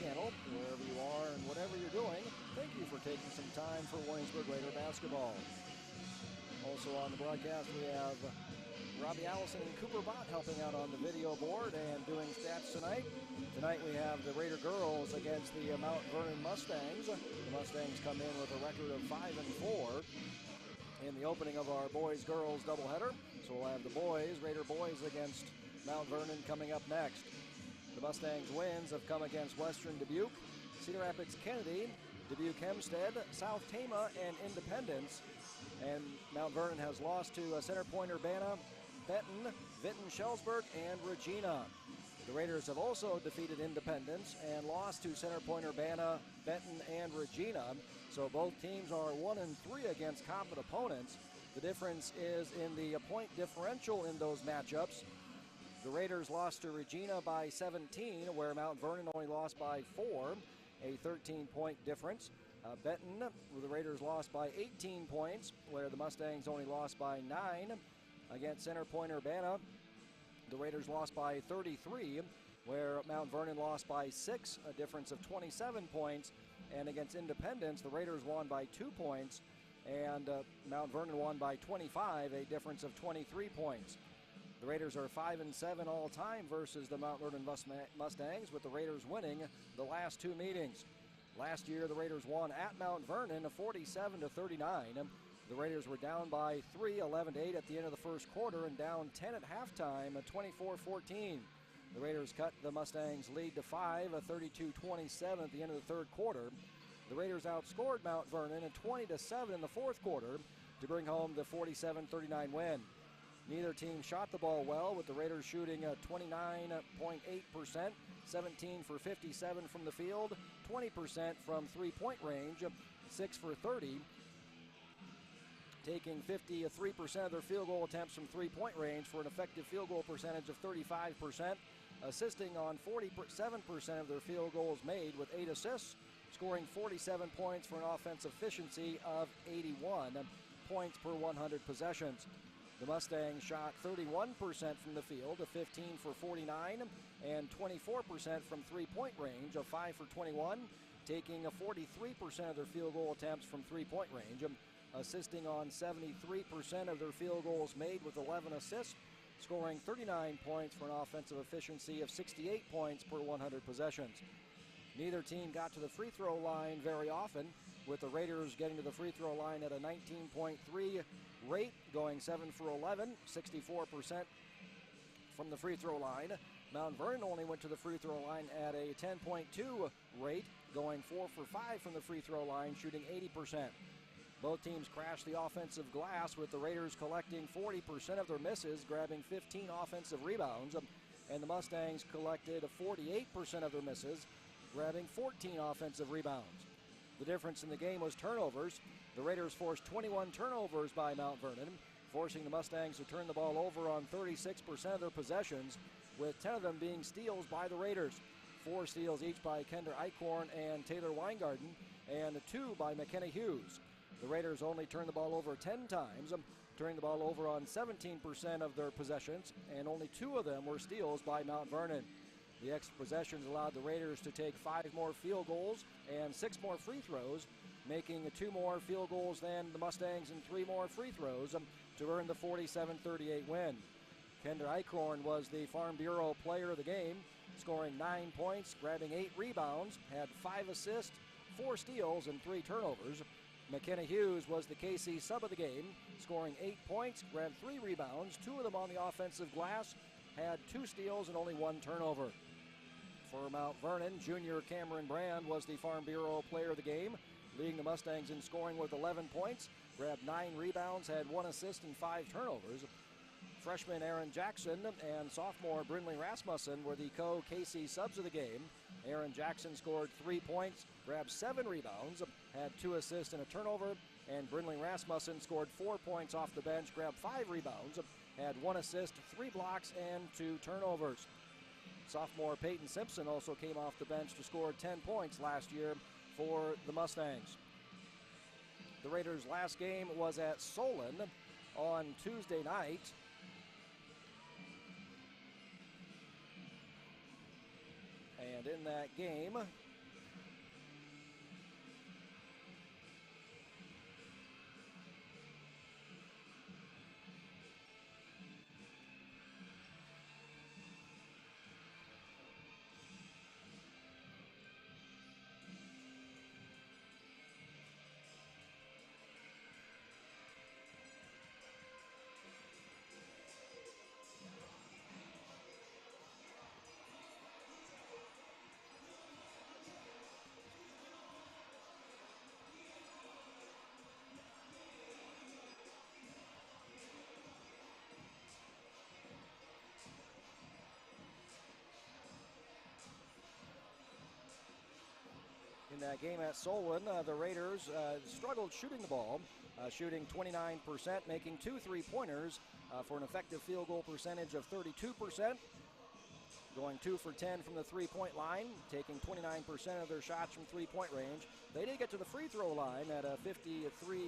channel, wherever you are and whatever you're doing. Thank you for taking some time for Williamsburg Raider basketball. Also on the broadcast, we have Robbie Allison and Cooper Bott helping out on the video board and doing stats tonight. Tonight we have the Raider girls against the Mount Vernon Mustangs. The Mustangs come in with a record of 5-4 in the opening of our boys-girls doubleheader. So we'll have the boys, Raider boys, against Mount Vernon coming up next. The Mustangs' wins have come against Western Dubuque, Cedar Rapids Kennedy, Dubuque Hempstead, South Tama, and Independence. And Mount Vernon has lost to Center Point Urbana, Benton, Vinton Shellsburg, and Regina. The Raiders have also defeated Independence and lost to Center Point Urbana, Benton, and Regina. So both teams are 1-3 against competent opponents. The difference is in the point differential in those matchups. The Raiders lost to Regina by 17, where Mount Vernon only lost by 4, a 13-point difference. Benton, where the Raiders lost by 18 points, where the Mustangs only lost by 9. Against Center Point Urbana, the Raiders lost by 33, where Mount Vernon lost by 6, a difference of 27 points. And against Independence, the Raiders won by 2 points, and Mount Vernon won by 25, a difference of 23 points. The Raiders are 5-7 all time versus the Mount Vernon Mustangs, with the Raiders winning the last 2 meetings. Last year, the Raiders won at Mount Vernon 47-39. The Raiders were down by 3, 11-8 at the end of the first quarter, and down 10 at halftime, 24-14. The Raiders cut the Mustangs' lead to 5, 32-27 at the end of the third quarter. The Raiders outscored Mount Vernon 20-7 in the fourth quarter to bring home the 47-39 win. Neither team shot the ball well, with the Raiders shooting 29.8%, 17 for 57 from the field, 20% from three-point range, 6 for 30, taking 53% of their field goal attempts from three-point range for an effective field goal percentage of 35%, assisting on 47% of their field goals made with 8 assists, scoring 47 points for an offensive efficiency of 81 points per 100 possessions. The Mustangs shot 31% from the field, a 15 for 49, and 24% from three-point range, a 5 for 21, taking 43% of their field goal attempts from three-point range, assisting on 73% of their field goals made with 11 assists, scoring 39 points for an offensive efficiency of 68 points per 100 possessions. Neither team got to the free throw line very often, with the Raiders getting to the free throw line at a 19.3 rate, going 7 for 11, 64% from the free throw line. Mount Vernon only went to the free throw line at a 10.2 rate, going 4 for 5 from the free throw line, shooting 80%. Both teams crashed the offensive glass, with the Raiders collecting 40% of their misses, grabbing 15 offensive rebounds, and the Mustangs collected 48% of their misses, grabbing 14 offensive rebounds. The difference in the game was turnovers. The Raiders forced 21 turnovers by Mount Vernon, forcing the Mustangs to turn the ball over on 36% of their possessions, with 10 of them being steals by the Raiders. 4 steals each by Kendra Eichhorn and Taylor Weingarten, and 2 by McKenna Hughes. The Raiders only turned the ball over 10 times, turning the ball over on 17% of their possessions, and only 2 of them were steals by Mount Vernon. The extra possessions allowed the Raiders to take 5 more field goals and 6 more free throws, making 2 more field goals than the Mustangs and 3 more free throws to earn the 47-38 win. Kendra Eichhorn was the Farm Bureau player of the game, scoring 9 points, grabbing 8 rebounds, had 5 assists, 4 steals, and 3 turnovers. McKenna Hughes was the KC sub of the game, scoring 8 points, grabbed 3 rebounds, 2 of them on the offensive glass, had 2 steals and only 1 turnover. For Mount Vernon, junior Cameron Brand was the Farm Bureau player of the game, leading the Mustangs in scoring with 11 points, grabbed 9 rebounds, had 1 assist and 5 turnovers. Freshman Aaron Jackson and sophomore Brynley Rasmussen were the co-KC subs of the game. Aaron Jackson scored 3 points, grabbed 7 rebounds, had 2 assists and a turnover, and Brynley Rasmussen scored 4 points off the bench, grabbed 5 rebounds, had 1 assist, 3 blocks, and 2 turnovers. Sophomore Peyton Simpson also came off the bench to score 10 points last year for the Mustangs. The Raiders' last game was at Solon on Tuesday night. And in that game, In that game at Solon, the Raiders struggled shooting the ball, shooting 29%, making 2 3-pointers for an effective field goal percentage of 32%. Going 2 for 10 from the three-point line, taking 29% of their shots from three-point range. They did get to the free throw line at a 53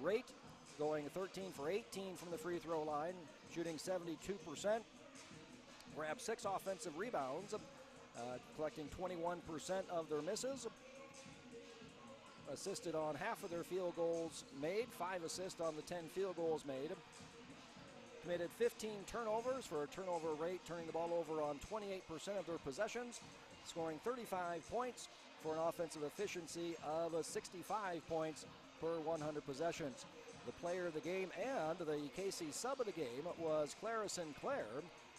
rate, going 13 for 18 from the free throw line, shooting 72%. Grabbed 6 offensive rebounds, collecting 21% of their misses. Assisted on half of their field goals made, 5 assists on the 10 field goals made. Committed 15 turnovers for a turnover rate, turning the ball over on 28% of their possessions, scoring 35 points for an offensive efficiency of 65 points per 100 possessions. The player of the game and the KC sub of the game was Clara Sinclair,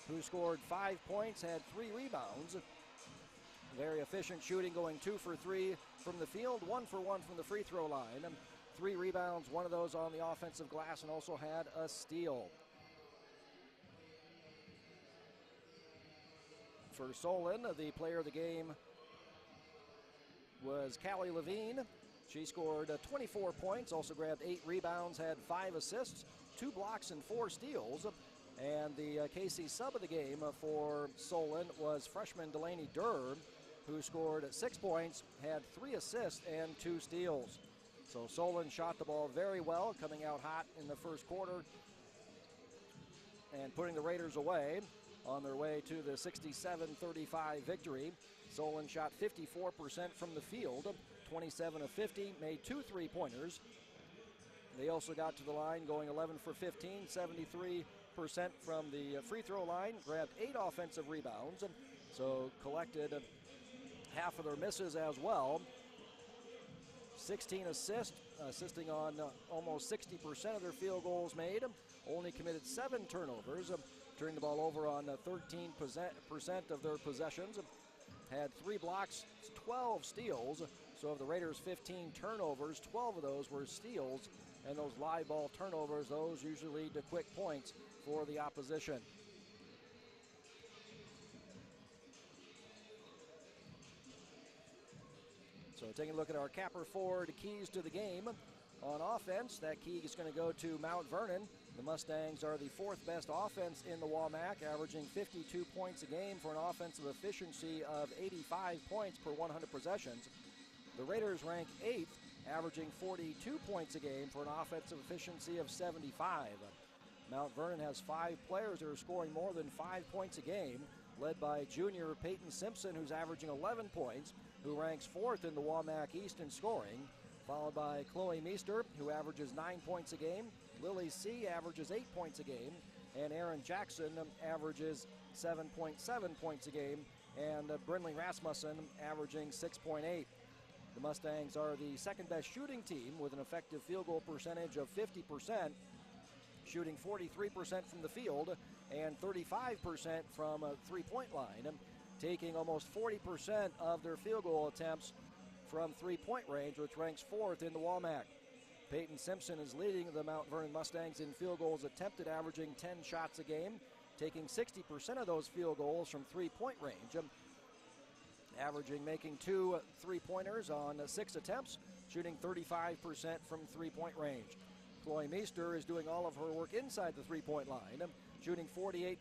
who scored 5 points, had 3 rebounds. Very efficient shooting, going 2 for 3 from the field, 1 for 1 from the free throw line. 3 rebounds, 1 of those on the offensive glass, and also had a steal. For Solon, the player of the game was Callie Levine. She scored 24 points, also grabbed 8 rebounds, had 5 assists, 2 blocks, and 4 steals. And the KC sub of the game for Solon was freshman Delaney Durr, who scored 6 points, had 3 assists, and 2 steals. So Solon shot the ball very well, coming out hot in the first quarter and putting the Raiders away on their way to the 67-35 victory. Solon shot 54% from the field, 27 of 50, made 2 3-pointers. They also got to the line going 11 for 15, 73% from the free throw line, grabbed 8 offensive rebounds, so collected half of their misses as well. 16 assists, assisting on almost 60% of their field goals made. Only committed 7 turnovers, turned the ball over on 13% of their possessions. Had 3 blocks, 12 steals. So of the Raiders' 15 turnovers, 12 of those were steals. And those live ball turnovers, those usually lead to quick points for the opposition. So taking a look at our capper forward keys to the game. On offense, that key is going to go to Mount Vernon. The Mustangs are the 4th best offense in the WAMAC, averaging 52 points a game for an offensive efficiency of 85 points per 100 possessions. The Raiders rank 8th, averaging 42 points a game for an offensive efficiency of 75. Mount Vernon has 5 players that are scoring more than 5 points a game, led by junior Peyton Simpson, who's averaging 11 points, who ranks 4th in the WAMAC East in scoring, followed by Chloe Meester, who averages 9 points a game. Lily C. averages 8 points a game, and Aaron Jackson averages 7.7 points a game, and Brindley Rasmussen averaging 6.8. The Mustangs are the 2nd best shooting team with an effective field goal percentage of 50%, shooting 43% from the field and 35% from a three-point line, taking almost 40% of their field goal attempts from three-point range, which ranks 4th in the WAMAC. Peyton Simpson is leading the Mount Vernon Mustangs in field goals attempted, averaging 10 shots a game, taking 60% of those field goals from three-point range, making 2 3-pointers on 6 attempts, shooting 35% from three-point range. Chloe Meester is doing all of her work inside the three-point line, shooting 48%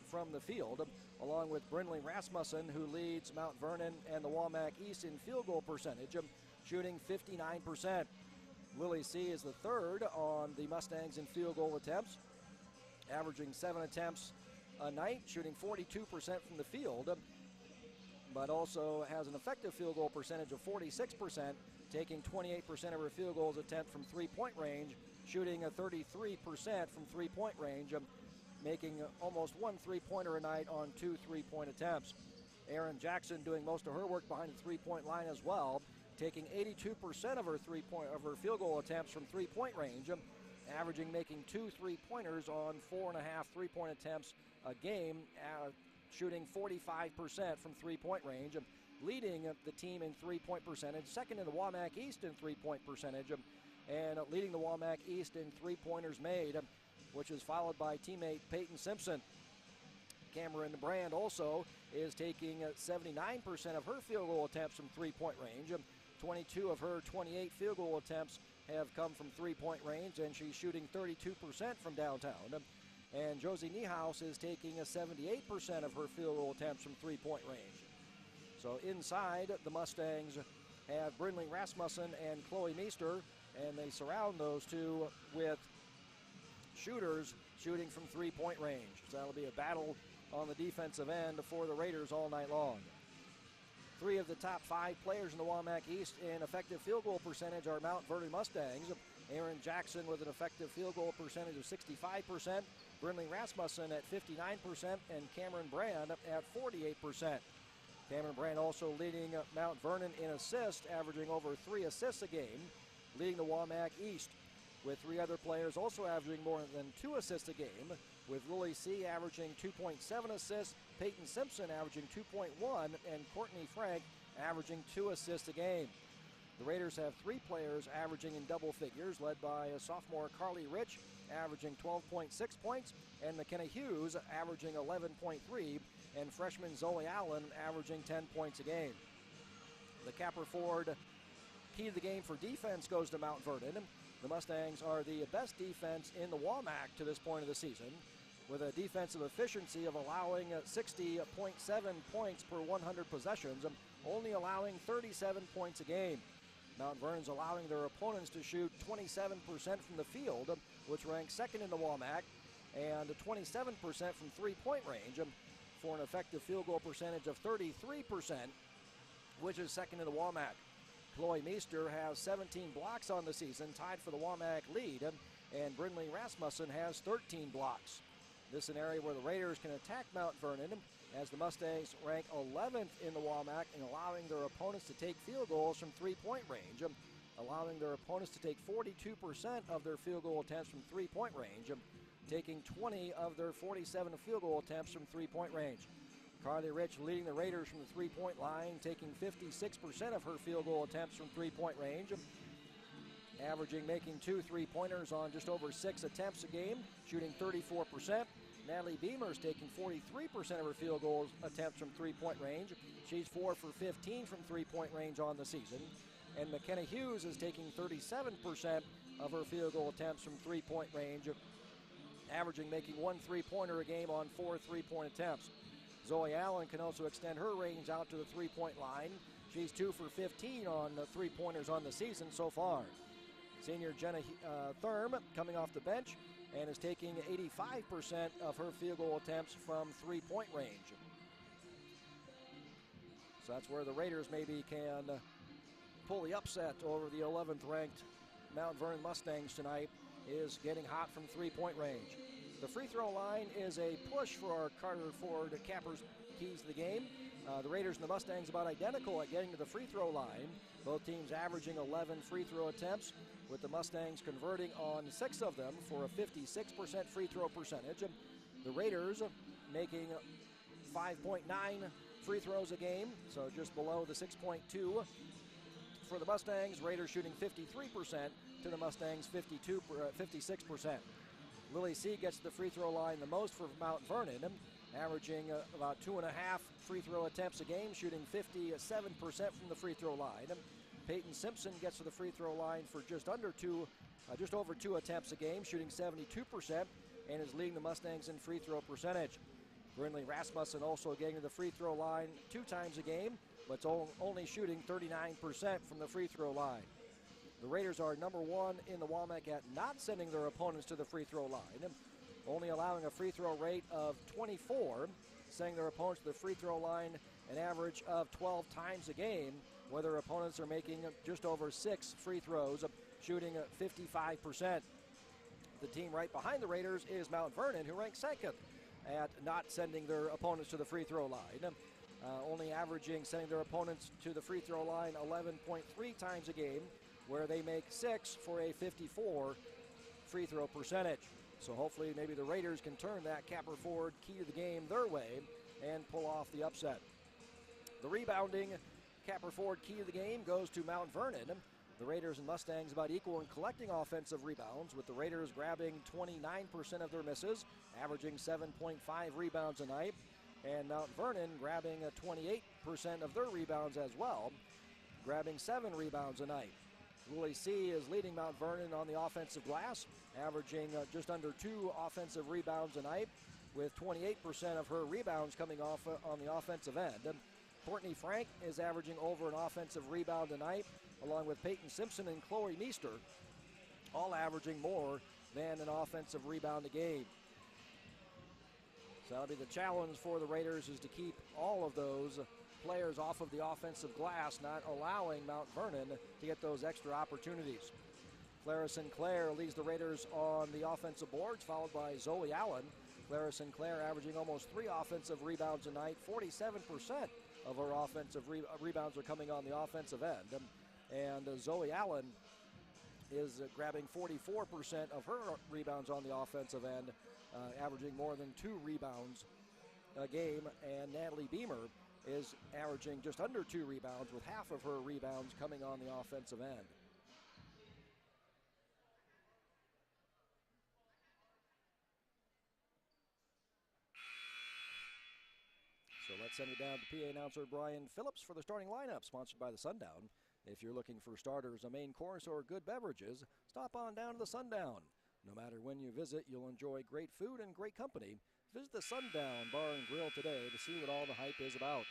from the field, along with Brindley Rasmussen, who leads Mount Vernon and the WAMAC East in field goal percentage, shooting 59%. Lily C. is the 3rd on the Mustangs in field goal attempts, averaging 7 attempts a night, shooting 42% from the field, but also has an effective field goal percentage of 46%, taking 28% of her field goals attempt from three-point range, shooting 33% from three-point range, making almost 1 3-pointer a night on 2 3-point attempts. Aaron Jackson doing most of her work behind the three-point line as well, taking 82% of her field goal attempts from three-point range, making 2 3-pointers on 4.5 3-point attempts a game, shooting 45% from three-point range, leading the team in three-point percentage, 2nd in the WAMAC East in three-point percentage, and leading the WAMAC East in three-pointers made, which is followed by teammate Peyton Simpson. Cameron Brand also is taking 79% of her field goal attempts from three-point range, 22 of her 28 field goal attempts have come from three-point range, and she's shooting 32% from downtown. And Josie Niehaus is taking 78% of her field goal attempts from three-point range. So inside, the Mustangs have Brynlee Rasmussen and Chloe Meester, and they surround those two with shooters shooting from three-point range. So that'll be a battle on the defensive end for the Raiders all night long. 3 of the top 5 players in the Wamak East in effective field goal percentage are Mount Vernon Mustangs. Aaron Jackson with an effective field goal percentage of 65%, Brynlee Rasmussen at 59%, and Cameron Brand at 48%. Cameron Brand also leading Mount Vernon in assists, averaging over 3 assists a game, leading the Wamak East, with 3 other players also averaging more than 2 assists a game, with Lily C. averaging 2.7 assists, Peyton Simpson averaging 2.1, and Courtney Frank averaging 2 assists a game. The Raiders have 3 players averaging in double figures, led by a sophomore Carly Rich, averaging 12.6 points, and McKenna Hughes averaging 11.3, and freshman Zoe Allen averaging 10 points a game. The Capper Ford key to the game for defense goes to Mount Vernon. The Mustangs are the best defense in the Wamak to this point of the season, with a defensive efficiency of allowing 60.7 points per 100 possessions, only allowing 37 points a game. Mount Vernon's allowing their opponents to shoot 27% from the field, which ranks second in the Wamak, and 27% from three-point range, for an effective field goal percentage of 33%, which is second in the Wamak. Chloe Meester has 17 blocks on the season, tied for the Wamak lead, and Brynlee Rasmussen has 13 blocks. This is an area where the Raiders can attack Mount Vernon, as the Mustangs rank 11th in the Wamak in allowing their opponents to take field goals from three-point range, allowing their opponents to take 42% of their field goal attempts from three-point range, taking 20 of their 47 field goal attempts from three-point range. Carly Rich leading the Raiders from the three-point line, taking 56% of her field goal attempts from three-point range, making 2 3-pointers on just over 6 attempts a game, shooting 34%. Natalie Beamer's taking 43% of her field goal attempts from three-point range. She's 4 for 15 from three-point range on the season. And McKenna Hughes is taking 37% of her field goal attempts from three-point range, making 1 3-pointer a game on 4 3-point attempts. Zoe Allen can also extend her range out to the three-point line. She's 2 for 15 on the three-pointers on the season so far. Senior Jenna Thurm coming off the bench and is taking 85% of her field goal attempts from three-point range. So that's where the Raiders maybe can pull the upset over the 11th ranked Mount Vernon Mustangs tonight, is getting hot from three-point range. The free throw line is a push for our Carter Ford Cappers keys to the game. The Raiders and the Mustangs about identical at getting to the free throw line. Both teams averaging 11 free throw attempts, with the Mustangs converting on 6 of them for a 56% free throw percentage. The Raiders making 5.9 free throws a game, so just below the 6.2 for the Mustangs. Raiders shooting 53% to the Mustangs 56%. Lily C gets to the free throw line the most for Mount Vernon, averaging about 2.5 free throw attempts a game, shooting 57% from the free throw line. Peyton Simpson gets to the free throw line for just over 2 attempts a game, shooting 72%, and is leading the Mustangs in free throw percentage. Brynlee Rasmussen also getting to the free throw line 2 times a game, but only shooting 39% from the free throw line. The Raiders are number 1 in the Wamak at not sending their opponents to the free throw line, only allowing a free throw rate of 24, sending their opponents to the free throw line an average of 12 times a game, where their opponents are making just over 6 free throws, shooting 55%. The team right behind the Raiders is Mount Vernon, who ranks second at not sending their opponents to the free throw line, only sending their opponents to the free throw line 11.3 times a game, where they make 6 for a 54 free throw percentage. So hopefully maybe the Raiders can turn that Capper Ford key to the game their way and pull off the upset. The rebounding Capper Ford key to the game goes to Mount Vernon. The Raiders and Mustangs about equal in collecting offensive rebounds, with the Raiders grabbing 29% of their misses, averaging 7.5 rebounds a night, and Mount Vernon grabbing 28% of their rebounds as well, grabbing 7 rebounds a night. Willie C. is leading Mount Vernon on the offensive glass, averaging just under 2 offensive rebounds a night, with 28% of her rebounds coming off on the offensive end. Courtney Frank is averaging over an offensive rebound a night, along with Peyton Simpson and Chloe Meester, all averaging more than an offensive rebound a game. So that'll be the challenge for the Raiders, is to keep all of those players off of the offensive glass, not allowing Mount Vernon to get those extra opportunities. Clara Sinclair leads the Raiders on the offensive boards, followed by Zoe Allen. Clara Sinclair averaging almost 3 offensive rebounds a night. 47% of her offensive rebounds are coming on the offensive end. And Zoe Allen is grabbing 44% of her rebounds on the offensive end, averaging more than 2 rebounds a game. And Natalie Beamer is averaging just under 2 rebounds, with half of her rebounds coming on the offensive end. So let's send it down to PA announcer Brian Phillips for the starting lineup, sponsored by the Sundown. If you're looking for starters, a main course, or good beverages, stop on down to the Sundown. No matter when you visit, you'll enjoy great food and great company. Visit the Sundown Bar and Grill today to see what all the hype is about.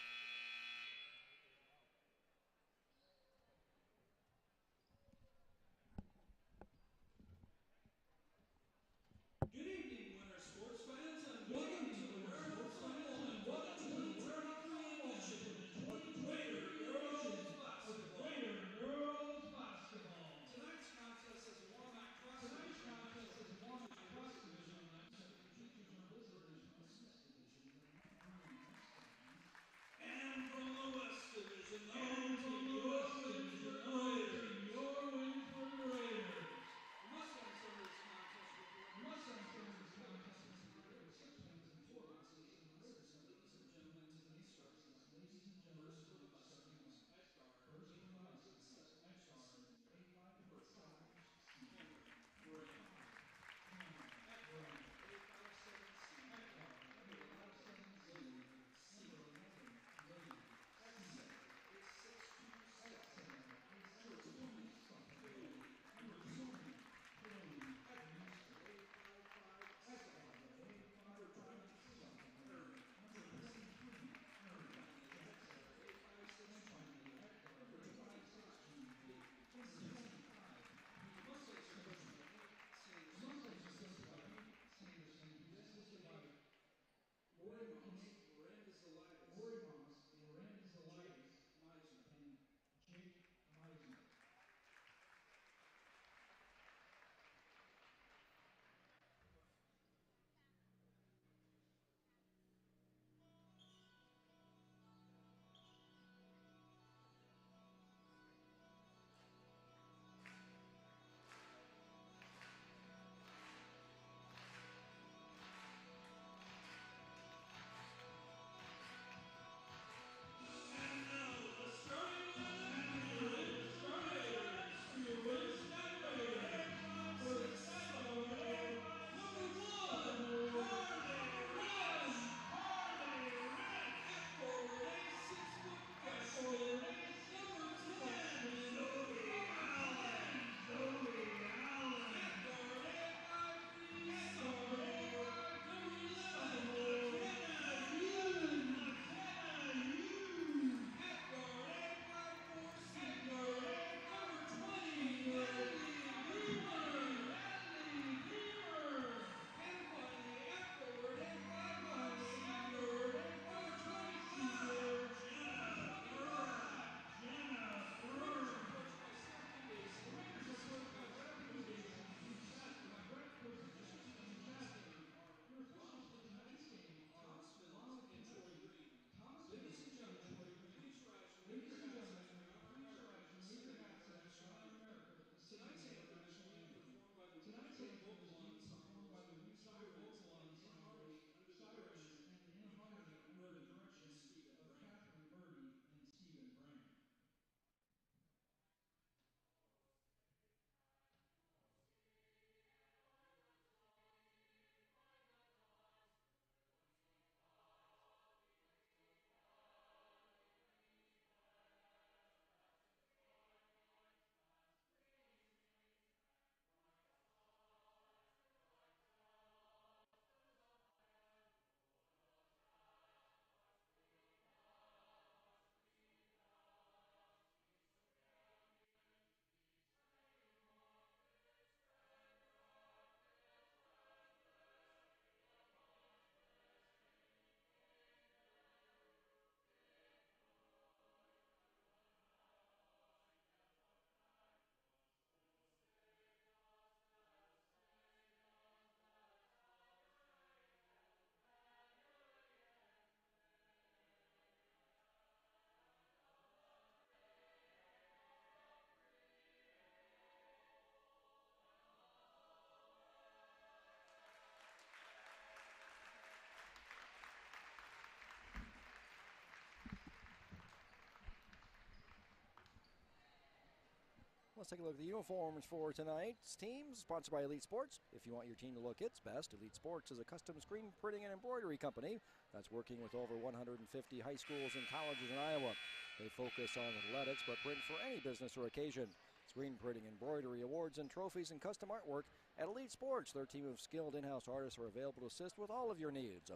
Let's take a look at the uniforms for tonight's teams, sponsored by Elite Sports. If you want your team to look its best, Elite Sports is a custom screen printing and embroidery company that's working with over 150 high schools and colleges in Iowa. They focus on athletics, but print for any business or occasion. Screen printing, embroidery, awards, and trophies, and custom artwork at Elite Sports. Their team of skilled in-house artists are available to assist with all of your needs.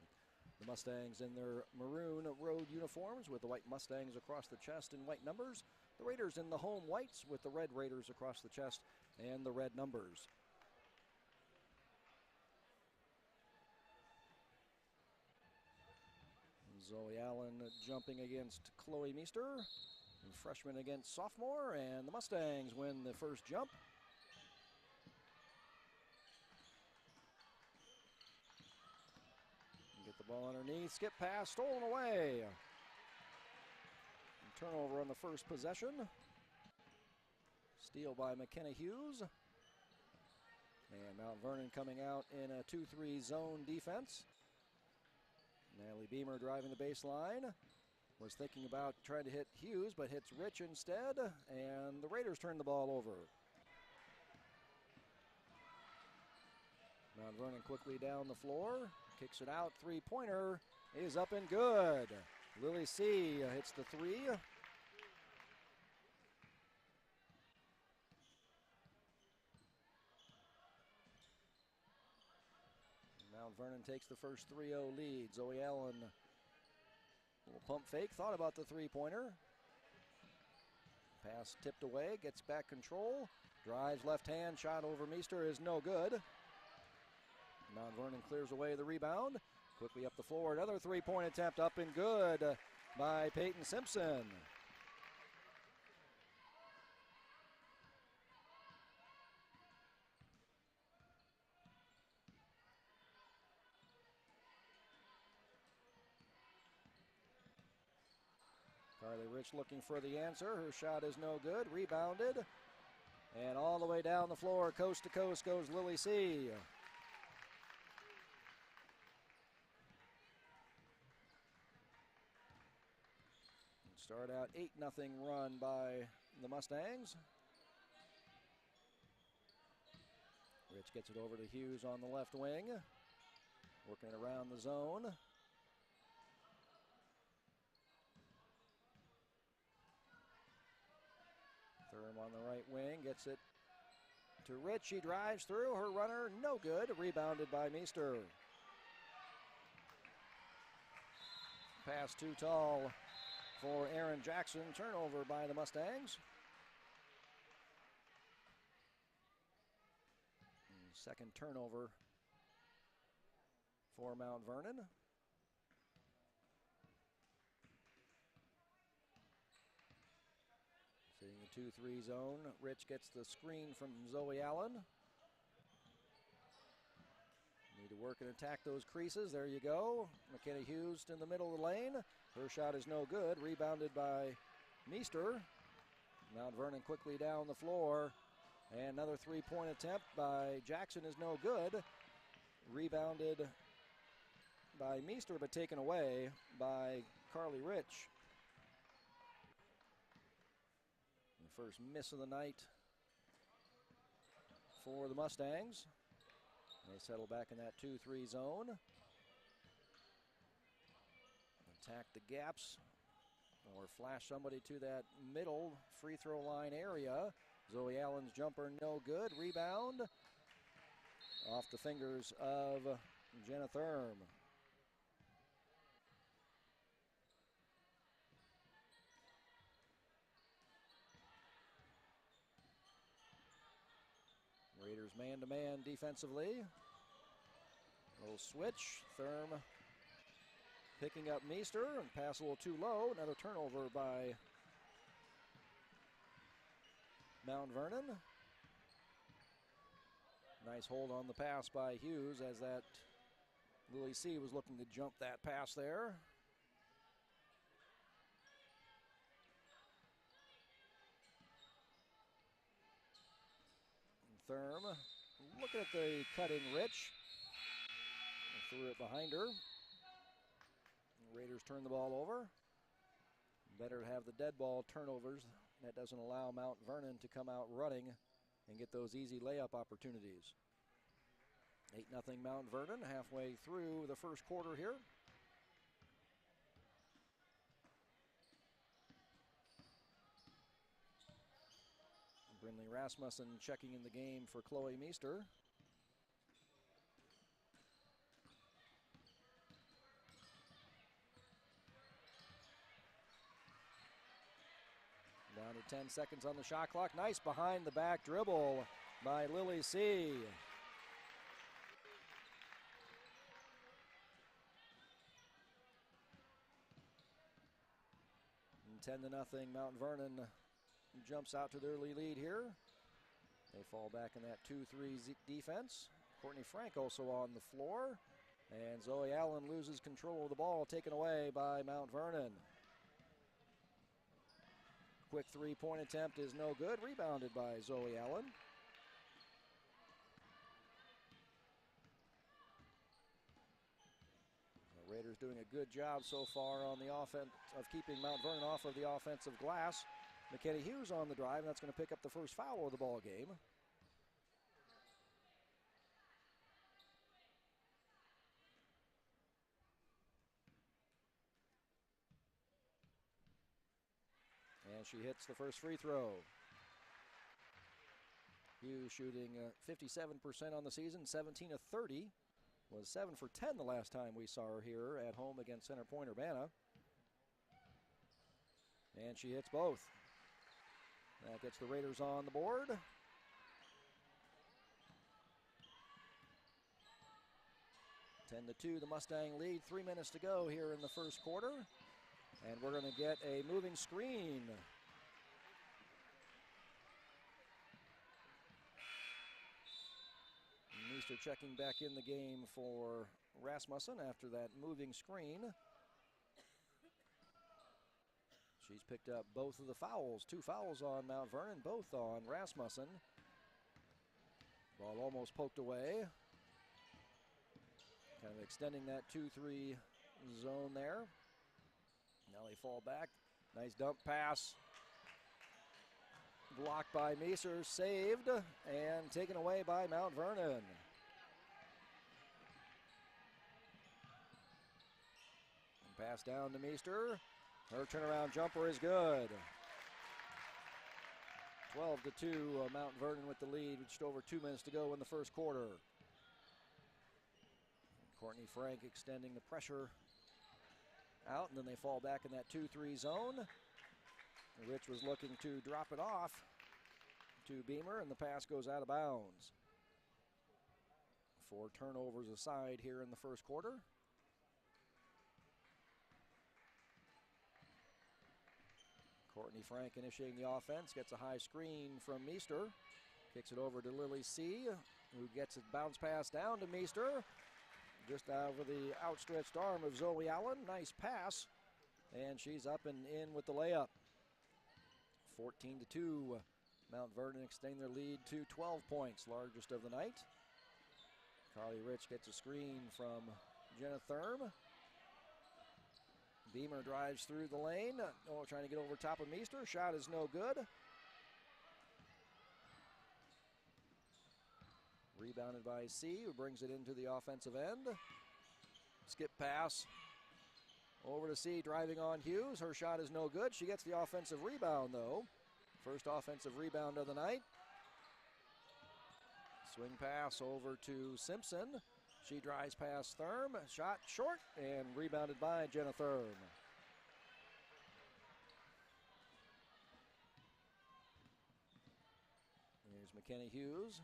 The Mustangs in their maroon road uniforms with the white Mustangs across the chest and white numbers. The Raiders in the home whites with the red Raiders across the chest and the red numbers. Zoe Allen jumping against Chloe Meester. Freshman against sophomore, and the Mustangs win the first jump. Get the ball underneath, skip pass, stolen away. And turnover on the first possession. Steal by McKenna Hughes. And Mount Vernon coming out in a 2-3 zone defense. Natalie Beamer driving the baseline. Was thinking about trying to hit Hughes, but hits Rich instead, and the Raiders turn the ball over. Mount Vernon quickly down the floor, kicks it out, three-pointer is up and good. Lily C. hits the three. Mount Vernon takes the first 3-0 lead. Zoe Allen, little pump fake, thought about the three-pointer. Pass tipped away, gets back control, drives left hand, shot over Meester is no good. Mount Vernon clears away the rebound. Quickly up the floor, another three-point attempt up and good by Peyton Simpson. Carly Rich looking for the answer. Her shot is no good. Rebounded. And all the way down the floor, coast to coast, goes Lily C. Start out 8-0 run by the Mustangs. Rich gets it over to Hughes on the left wing. Working it around the zone. Thurm on the right wing, gets it to Rich. She drives through, her runner, no good. Rebounded by Meester. Pass too tall for Aaron Jackson. Turnover by the Mustangs. And second turnover for Mount Vernon. Seeing the 2-3 zone. Rich gets the screen from Zoe Allen. Need to work and attack those creases. There you go. McKenna Hughes in the middle of the lane. Her shot is no good. Rebounded by Meester. Mount Vernon quickly down the floor. And another three-point attempt by Jackson is no good. Rebounded by Meester, but taken away by Carly Rich. The first miss of the night for the Mustangs. They settle back in that 2-3 zone. Attack the gaps or flash somebody to that middle free throw line area. Zoe Allen's jumper no good. Rebound off the fingers of Jenna Thurm. Raiders man-to-man defensively. Little switch. Thurm picking up Meester, and pass a little too low. Another turnover by Mount Vernon. Nice hold on the pass by Hughes as that Lily C was looking to jump that pass there. Thurm looking at the cutting Rich. Threw it behind her. Raiders turn the ball over. Better to have the dead ball turnovers That doesn't allow Mount Vernon to come out running and get those easy layup opportunities. 8-0 Mount Vernon halfway through the first quarter here. Brindley Rasmussen checking in the game for Chloe Meester. Down to 10 seconds on the shot clock. Nice behind the back dribble by Lily C. And 10-0 Mount Vernon jumps out to their early lead here. They fall back in that 2-3 defense. Courtney Frank also on the floor. And Zoe Allen loses control of the ball, taken away by Mount Vernon. Quick three-point attempt is no good. Rebounded by Zoe Allen. The Raiders doing a good job so far on the offense of keeping Mount Vernon off of the offensive glass. McKenna Hughes on the drive, and that's going to pick up the first foul of the ball game. And she hits the first free throw. Hughes shooting 57% on the season, 17 of 30. Was 7 for 10 the last time we saw her here at home against Center Point Urbana. And she hits both. That gets the Raiders on the board. Ten to 2, the Mustang lead. 3 minutes to go here in the first quarter. And we're going to get a moving screen. Meester checking back in the game for Rasmussen after that moving screen. She's picked up both of the fouls. 2 fouls on Mount Vernon, both on Rasmussen. Ball almost poked away. Kind of extending that 2-3 zone there. Now they fall back. Nice dump pass. Blocked by Meester, saved, and taken away by Mount Vernon. And pass down to Meester. Her turnaround jumper is good. 12 to 2, Mount Vernon with the lead, with just over 2 minutes to go in the first quarter. Courtney Frank extending the pressure out, and then they fall back in that 2-3 zone. Rich was looking to drop it off to Beamer, and the pass goes out of bounds. 4 turnovers aside here in the first quarter. Courtney Frank initiating the offense, gets a high screen from Meester. Kicks it over to Lily C., who gets a bounce pass down to Meester. Just over the outstretched arm of Zoe Allen. Nice pass. And she's up and in with the layup. 14 to 2. Mount Vernon extending their lead to 12 points, largest of the night. Carly Rich gets a screen from Jenna Thurm. Beamer drives through the lane. Oh, trying to get over top of Meester. Shot is no good. Rebounded by C, who brings it into the offensive end. Skip pass over to C, driving on Hughes. Her shot is no good. She gets the offensive rebound, though. First offensive rebound of the night. Swing pass over to Simpson. She drives past Thurm. Shot short and rebounded by Jenna Thurm. Here's McKenna Hughes.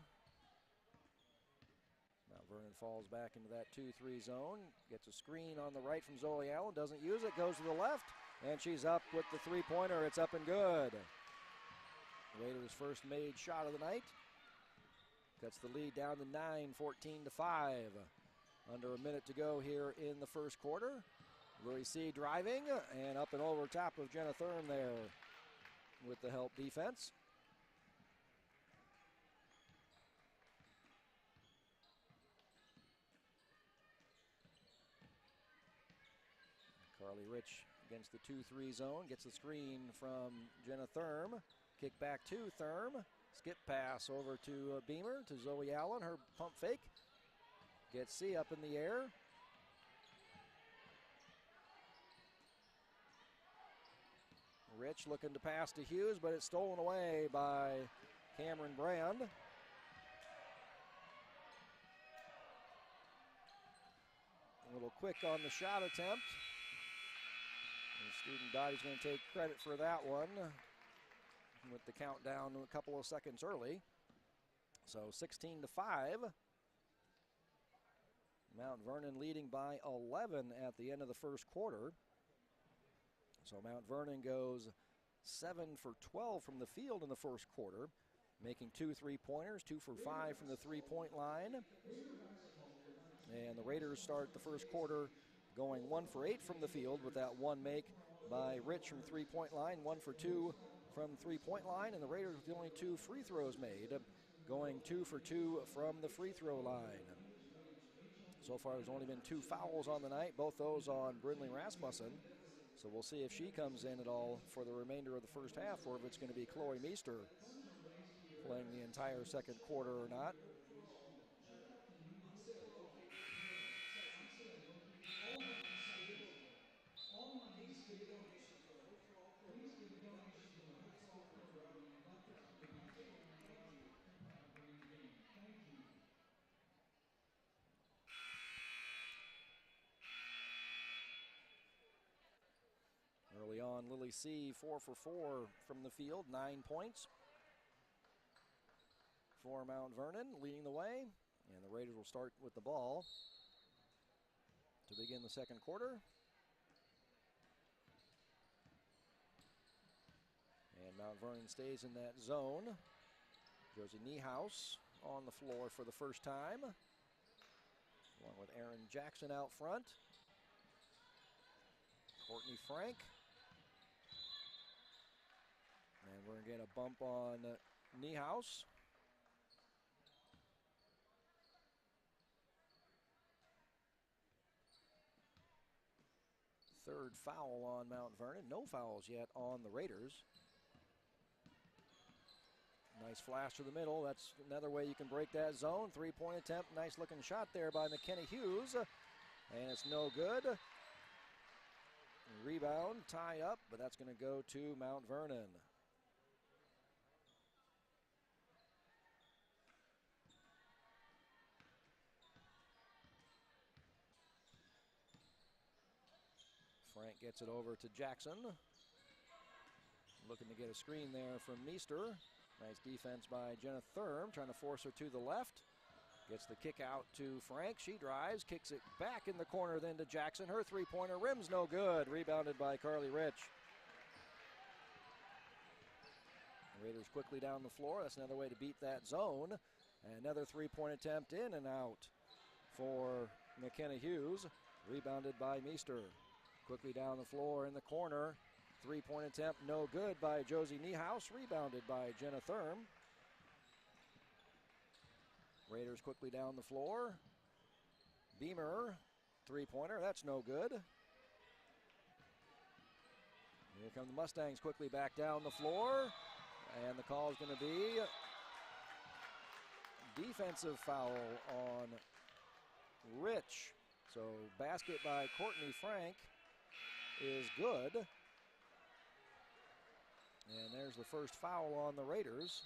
Mount Vernon falls back into that 2-3 zone. Gets a screen on the right from Zoe Allen. Doesn't use it. Goes to the left. And she's up with the three-pointer. It's up and good. Raiders' first made shot of the night. Cuts the lead down to 9, 14 to 5. Under a minute to go here in the first quarter. Lily C driving and up and over top of Jenna Thurm there with the help defense. Carly Rich against the 2-3 zone. Gets the screen from Jenna Thurm. Kick back to Thurm. Skip pass over to Beamer, to Zoe Allen. Her pump fake. Gets C up in the air. Rich looking to pass to Hughes, but it's stolen away by Cameron Brand. A little quick on the shot attempt. And Student Dottie's going to take credit for that one with the countdown a couple of seconds early. So 16-5. Mount Vernon leading by 11 at the end of the first quarter. So Mount Vernon goes 7 for 12 from the field in the first quarter, making 2 3-pointers, 2 for 5 from the three-point line. And the Raiders start the first quarter going 1 for 8 from the field with that one make by Rich from three-point line, 1 for 2 from three-point line, and the Raiders with the only 2 free throws made, going 2 for 2 from the free throw line. So far there's only been 2 fouls on the night, both those on Brindley Rasmussen. So we'll see if she comes in at all for the remainder of the first half, or if it's going to be Chloe Meester playing the entire second quarter or not. All money is to the donation fund. Please give a donation to the high school program and the buckets will be taken away during the game. Thank you. Early on, Lily C. 4 for 4 from the field, 9 points for Mount Vernon, leading the way. And the Raiders will start with the ball to begin the second quarter. And Mount Vernon stays in that zone. Josie Niehaus on the floor for the first time, along with Aaron Jackson out front. Courtney Frank. And we're going to get a bump on Niehaus. Third foul on Mount Vernon. No fouls yet on the Raiders. Nice flash to the middle. That's another way you can break that zone. Three-point attempt. Nice looking shot there by McKenna Hughes. And it's no good. Rebound, tie up, but that's going to go to Mount Vernon. Frank gets it over to Jackson. Looking to get a screen there from Meester. Nice defense by Jenna Thurm, trying to force her to the left. Gets the kick out to Frank. She drives, kicks it back in the corner then to Jackson. Her three-pointer rim's no good. Rebounded by Carly Rich. The Raiders quickly down the floor. That's another way to beat that zone. And another three-point attempt in and out for McKenna Hughes. Rebounded by Meester. Quickly down the floor in the corner. Three-point attempt no good by Josie Niehaus. Rebounded by Jenna Thurm. Raiders quickly down the floor. Beamer, three-pointer, that's no good. Here come the Mustangs quickly back down the floor. And the call is going to be defensive foul on Rich. So basket by Courtney Frank is good. And there's the first foul on the Raiders.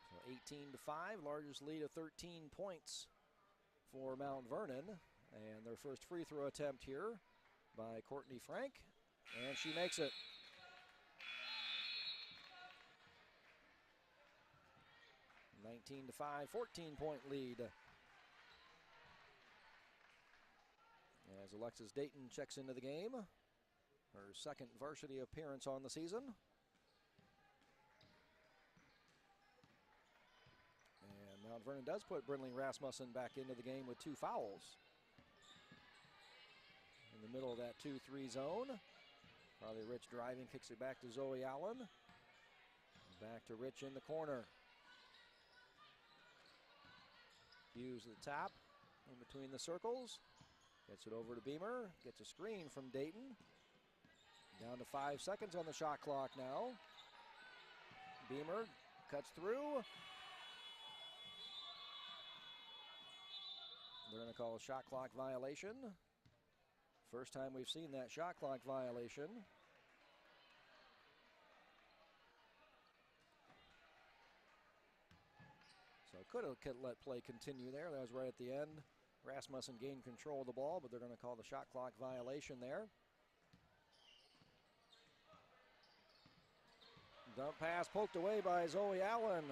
So 18-5, largest lead of 13 points for Mount Vernon. And their first free throw attempt here by Courtney Frank. And she makes it. (19-5), 14-point lead. As Alexis Dayton checks into the game, her second varsity appearance on the season. And Mount Vernon does put Brindley Rasmussen back into the game with 2 fouls. In the middle of that 2-3 zone. Carly Rich driving, kicks it back to Zoe Allen. Back to Rich in the corner. Hughes at the top. in between the circles. Gets it over to Beamer. Gets a screen from Dayton. Down to 5 seconds on the shot clock now. Beamer cuts through. They're going to call a shot clock violation. First time we've seen that shot clock violation. So could have let play continue there. That was right at the end. Rasmussen gained control of the ball, but they're going to call the shot clock violation there. Dump pass poked away by Zoe Allen.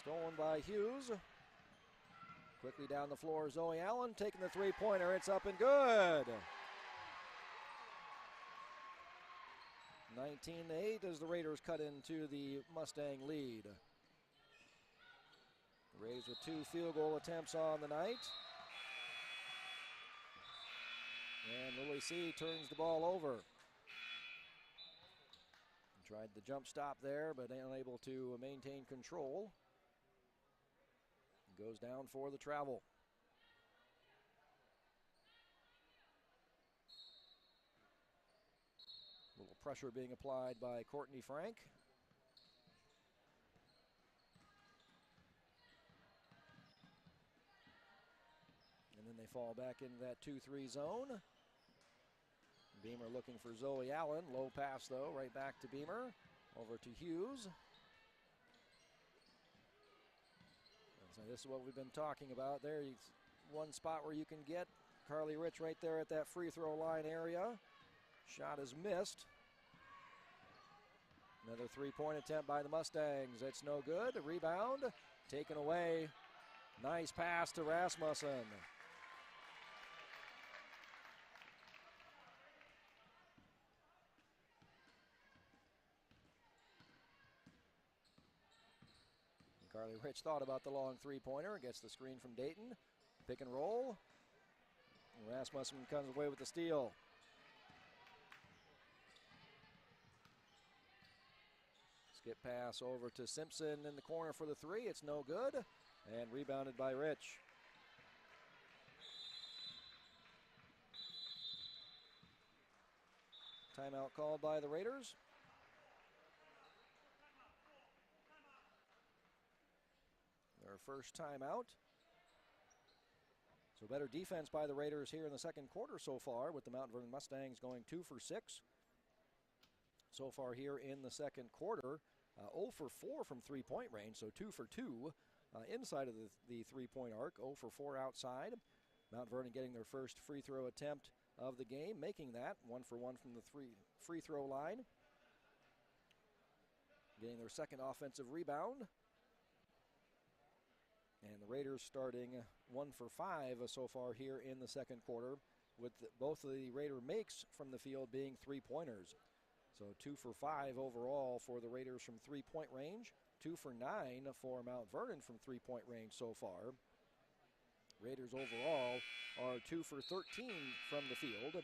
Stolen by Hughes. Quickly down the floor, Zoe Allen taking the three-pointer. It's up and good. 19-8 as the Raiders cut into the Mustang lead. The Rays with 2 field goal attempts on the night. And Lily C turns the ball over. Tried the jump stop there, but unable to maintain control. Goes down for the travel. A little pressure being applied by Courtney Frank. And then they fall back into that 2-3 zone. Beamer looking for Zoe Allen. Low pass, though, right back to Beamer. Over to Hughes. And so this is what we've been talking about there. One spot where you can get Carly Rich right there at that free throw line area. Shot is missed. Another three-point attempt by the Mustangs. It's no good. A rebound taken away. Nice pass to Rasmussen. Carly Rich thought about the long three-pointer, gets the screen from Dayton. Pick and roll. And Rasmussen comes away with the steal. Skip pass over to Simpson in the corner for the three. It's no good. And rebounded by Rich. Timeout called by the Raiders. Their first timeout. So better defense by the Raiders here in the second quarter so far, with the Mount Vernon Mustangs going 2 for 6 so far here in the second quarter. 0 for 4 from three-point range, so 2 for 2 inside of the three-point arc, 0 for 4 outside. Mount Vernon getting their first free throw attempt of the game, making that 1 for 1 from the free throw line. Getting their second offensive rebound. And the Raiders starting 1 for 5 so far here in the second quarter, with both of the Raider makes from the field being three-pointers. So 2 for 5 overall for the Raiders from three-point range, 2 for 9 for Mount Vernon from three-point range so far. Raiders overall are 2 for 13 from the field,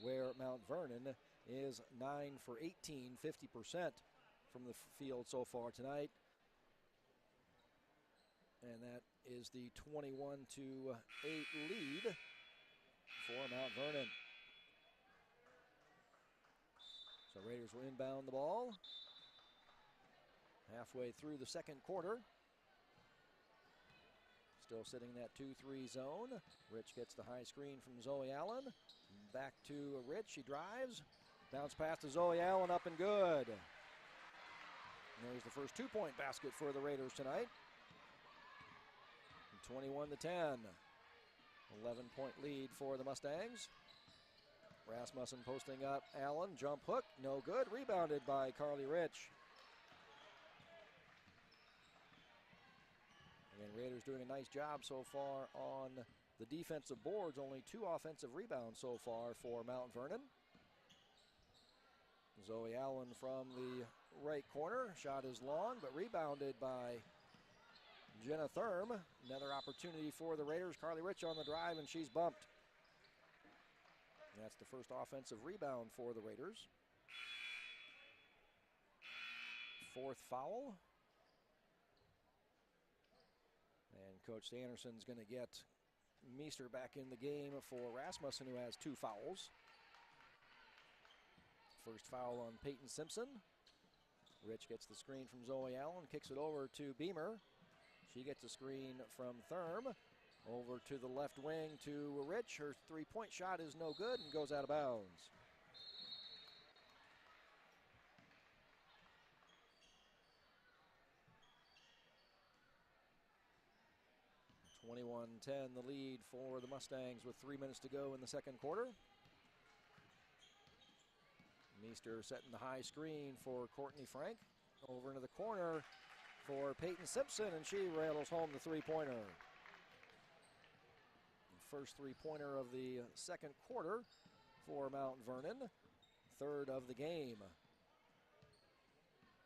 where Mount Vernon is 9 for 18, 50% from the field so far tonight. And that is the 21-8 lead for Mount Vernon. So Raiders will inbound the ball halfway through the second quarter. Still sitting in that 2-3 zone. Rich gets the high screen from Zoe Allen. Back to Rich, she drives. Bounce pass to Zoe Allen, up and good. And there's the first two-point basket for the Raiders tonight. 21-10. 11-point lead for the Mustangs. Rasmussen posting up Allen. Jump hook, no good. Rebounded by Carly Rich. Again, Raiders doing a nice job so far on the defensive boards. Only 2 offensive rebounds so far for Mount Vernon. Zoe Allen from the right corner. Shot is long, but rebounded by Jenna Thurm. Another opportunity for the Raiders. Carly Rich on the drive, and she's bumped. And that's the first offensive rebound for the Raiders. 4th foul. And Coach Sanderson's going to get Meester back in the game for Rasmussen, who has 2 fouls. First foul on Peyton Simpson. Rich gets the screen from Zoe Allen, kicks it over to Beamer. She gets a screen from Thurm. Over to the left wing to Rich. Her 3-point shot is no good and goes out of bounds. 21-10 the lead for the Mustangs with 3 minutes to go in the second quarter. Meester setting the high screen for Courtney Frank. Over into the corner for Peyton Simpson, and she rattles home the 3-pointer. First 3-pointer of the second quarter for Mount Vernon. Third of the game.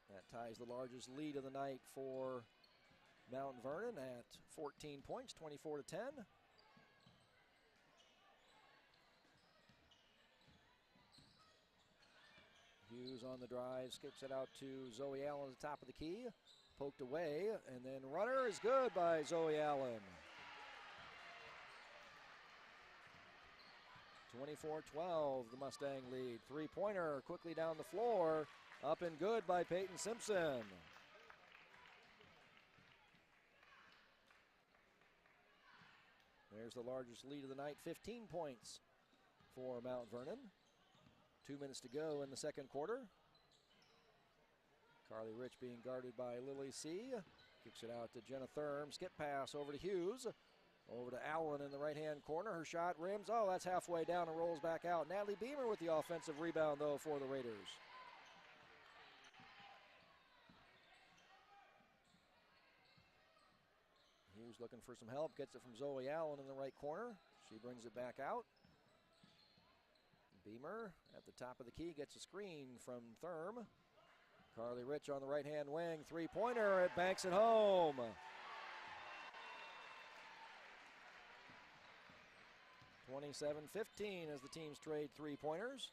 That ties the largest lead of the night for Mount Vernon at 14 points, 24-10. Hughes on the drive, skips it out to Zoe Allen at the top of the key. Poked away, and then runner is good by Zoe Allen. 24-12, the Mustang lead. 3-pointer quickly down the floor. Up and good by Peyton Simpson. There's the largest lead of the night, 15 points for Mount Vernon. 2 minutes to go in the second quarter. Carly Rich being guarded by Lily C. Kicks it out to Jenna Thurm. Skip pass over to Hughes. Over to Allen in the right-hand corner. Her shot rims. Oh, that's halfway down and rolls back out. Natalie Beamer with the offensive rebound, though, for the Raiders. Hughes looking for some help. Gets it from Zoe Allen in the right corner. She brings it back out. Beamer at the top of the key gets a screen from Thurm. Carly Rich on the right-hand wing. 3-pointer. It banks it home. 27-15 as the teams trade 3-pointers.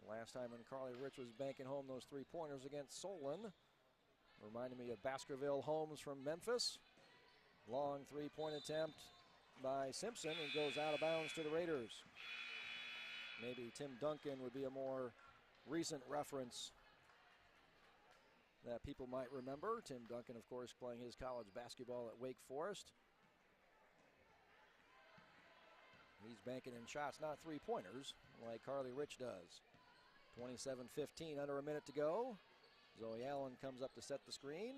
Last time when Carly Rich was banking home those 3-pointers against Solon. Reminded me of Baskerville Holmes from Memphis. Long 3-point attempt by Simpson and goes out of bounds to the Raiders. Maybe Tim Duncan would be a more recent reference that people might remember. Tim Duncan, of course, playing his college basketball at Wake Forest. He's banking in shots, not 3-pointers, like Carly Rich does. 27-15, under a minute to go. Zoe Allen comes up to set the screen.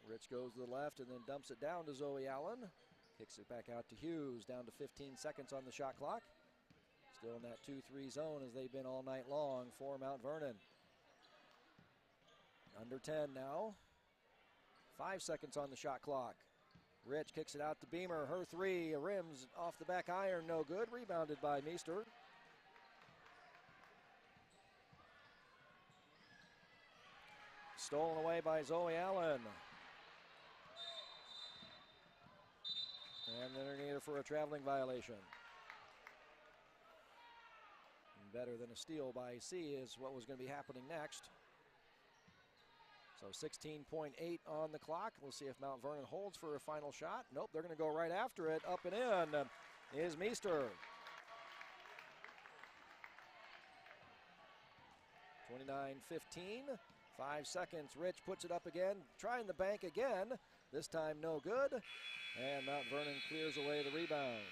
Rich goes to the left and then dumps it down to Zoe Allen. Kicks it back out to Hughes, down to 15 seconds on the shot clock. Still in that 2-3 zone as they've been all night long for Mount Vernon. Under 10 now. 5 seconds on the shot clock. Rich kicks it out to Beamer. Her 3 rims off the back iron, no good. Rebounded by Meester. Stolen away by Zoe Allen. And they're needed for a traveling violation. And better than a steal by C is what was going to be happening next. So 16.8 on the clock. We'll see if Mount Vernon holds for a final shot. Nope, they're going to go right after it. Up and in is Meester. 29-15. 5 seconds. Rich puts it up again. Trying the bank again. This time no good. And Mount Vernon clears away the rebound.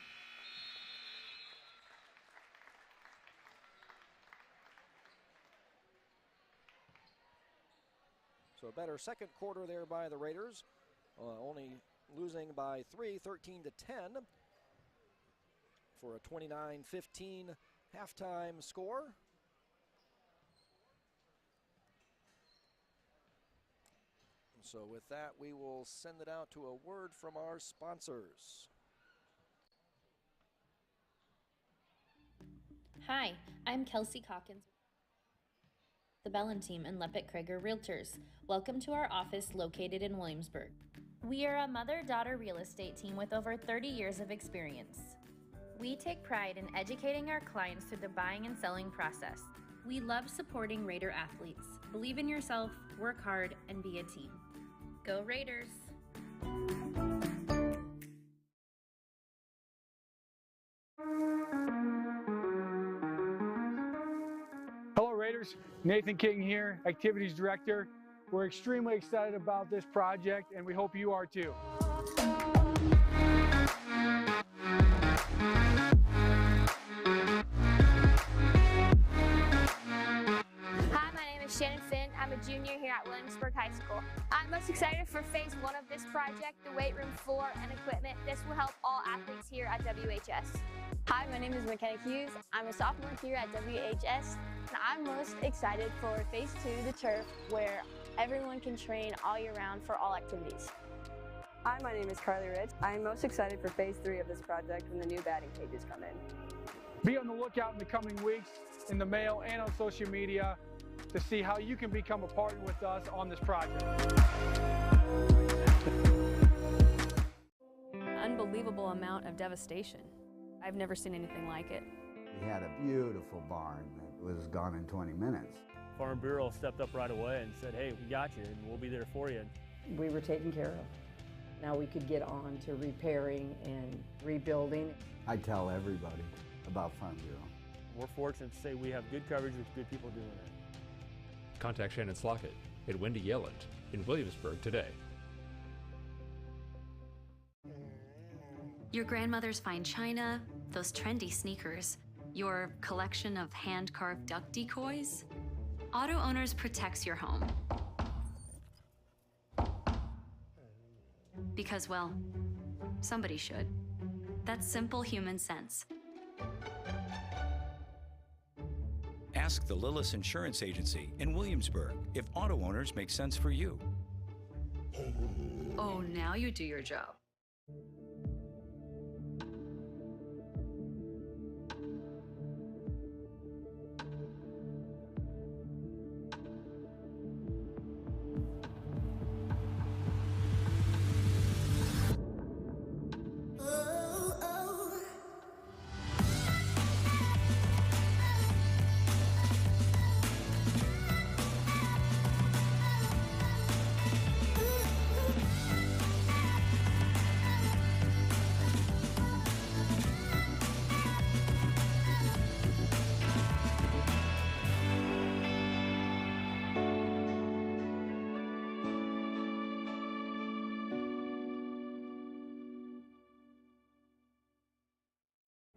So a better second quarter there by the Raiders. Only losing by 3, 13-10 for a 29-15 halftime score. So with that, we will send it out to a word from our sponsors. Hi, I'm Kelsey Calkins, the Bellin team and Leppert Krieger Realtors. Welcome to our office located in Williamsburg. We are a mother-daughter real estate team with over 30 years of experience. We take pride in educating our clients through the buying and selling process. We love supporting Raider athletes. Believe in yourself, work hard, and be a team. Go Raiders! Hello Raiders, Nathan King here, Activities Director. We're extremely excited about this project and we hope you are too. Hi, my name is Shannon Finn. I'm a junior here at Williamsburg High School. I'm most excited for phase 1 of this project, the weight room floor and equipment. This will help all athletes here at WHS. Hi, my name is McKenna Hughes. I'm a sophomore here at WHS, and I'm most excited for phase 2, the turf, where everyone can train all year round for all activities. Hi, my name is Carly Rich. I'm most excited for phase 3 of this project when the new batting cages come in. Be on the lookout in the coming weeks in the mail and on social media to see how you can become a partner with us on this project. Unbelievable amount of devastation. I've never seen anything like it. We had a beautiful barn that was gone in 20 minutes. Farm Bureau stepped up right away and said, hey, we got you and we'll be there for you. We were taken care of. Now we could get on to repairing and rebuilding. I tell everybody about Farm Bureau. We're fortunate to say we have good coverage with good people doing it. Contact Shannon Slockett and Wendy Yelland in Williamsburg today. Your grandmother's fine china, those trendy sneakers, your collection of hand-carved duck decoys. Auto Owners protects your home. Because, well, somebody should. That's simple human sense. Ask the Lillis Insurance Agency in Williamsburg if Auto Owners make sense for you. Oh, now you do your job.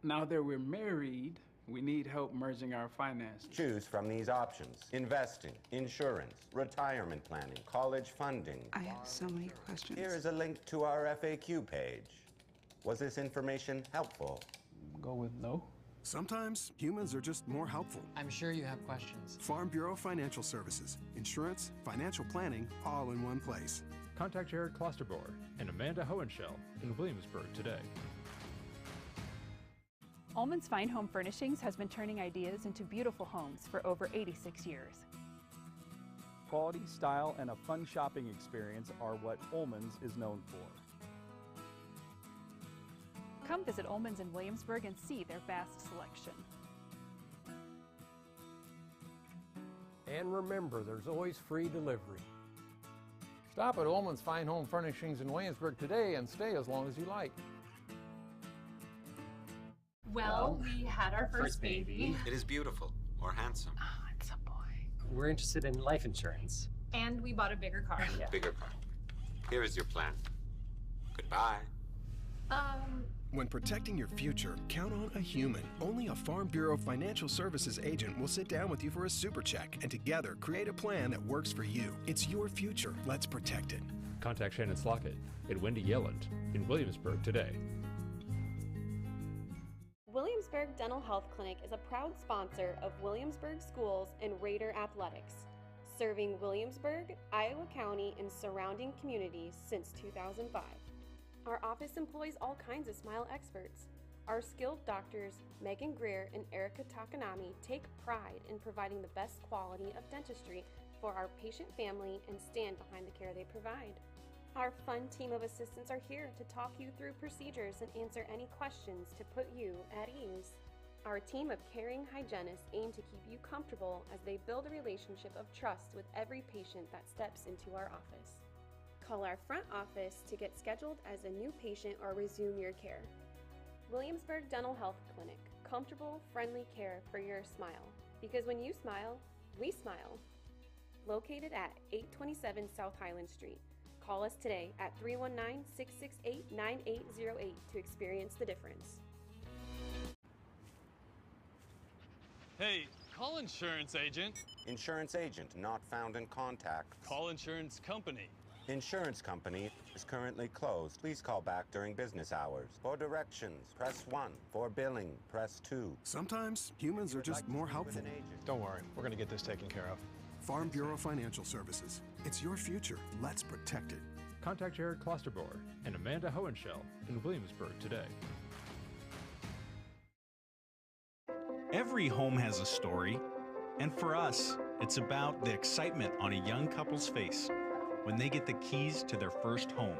Now that we're married, we need help merging our finances. Choose from these options: investing, insurance, retirement planning, college funding. I have so many questions. Here is a link to our FAQ page. Was this information helpful? Go with no. Sometimes humans are just more helpful. I'm sure you have questions. Farm Bureau Financial Services. Insurance, financial planning, all in one place. Contact Jared Klosterboer and Amanda Hohenschel in Williamsburg today. Ullman's Fine Home Furnishings has been turning ideas into beautiful homes for over 86 years. Quality, style, and a fun shopping experience are what Ullman's is known for. Come visit Ullman's in Williamsburg and see their vast selection. And remember, there's always free delivery. Stop at Ullman's Fine Home Furnishings in Williamsburg today and stay as long as you like. Well, we had our first baby. It is beautiful or handsome. Oh, it's a boy. We're interested in life insurance. And we bought a bigger car. Yeah. Bigger car. Here is your plan. Goodbye. When protecting your future, count on a human. Only a Farm Bureau Financial Services agent will sit down with you for a super check and together create a plan that works for you. It's your future. Let's protect it. Contact Shannon Slockett and Wendy Yelland in Williamsburg today. Williamsburg Dental Health Clinic is a proud sponsor of Williamsburg Schools and Raider Athletics, serving Williamsburg, Iowa County, and surrounding communities since 2005. Our office employs all kinds of smile experts. Our skilled doctors, Megan Greer and Erica Takanami, take pride in providing the best quality of dentistry for our patient family and stand behind the care they provide. Our fun team of assistants are here to talk you through procedures and answer any questions to put you at ease. Our team of caring hygienists aim to keep you comfortable as they build a relationship of trust with every patient that steps into our office. Call our front office to get scheduled as a new patient or resume your care. Williamsburg Dental Health Clinic, comfortable, friendly care for your smile. Because when you smile, we smile. Located at 827 South Highland Street. Call us today at 319-668-9808 to experience the difference. Hey, call insurance agent. Insurance agent not found in contact. Call insurance company. Insurance company is currently closed. Please call back during business hours. For directions, press 1. For billing, press 2. Sometimes humans are just more helpful. Don't worry, we're going to get this taken care of. Farm Bureau Financial Services. It's your future. Let's protect it. Contact Jared Klosterboer and Amanda Hohenschel in Williamsburg today. Every home has a story, and for us, it's about the excitement on a young couple's face when they get the keys to their first home,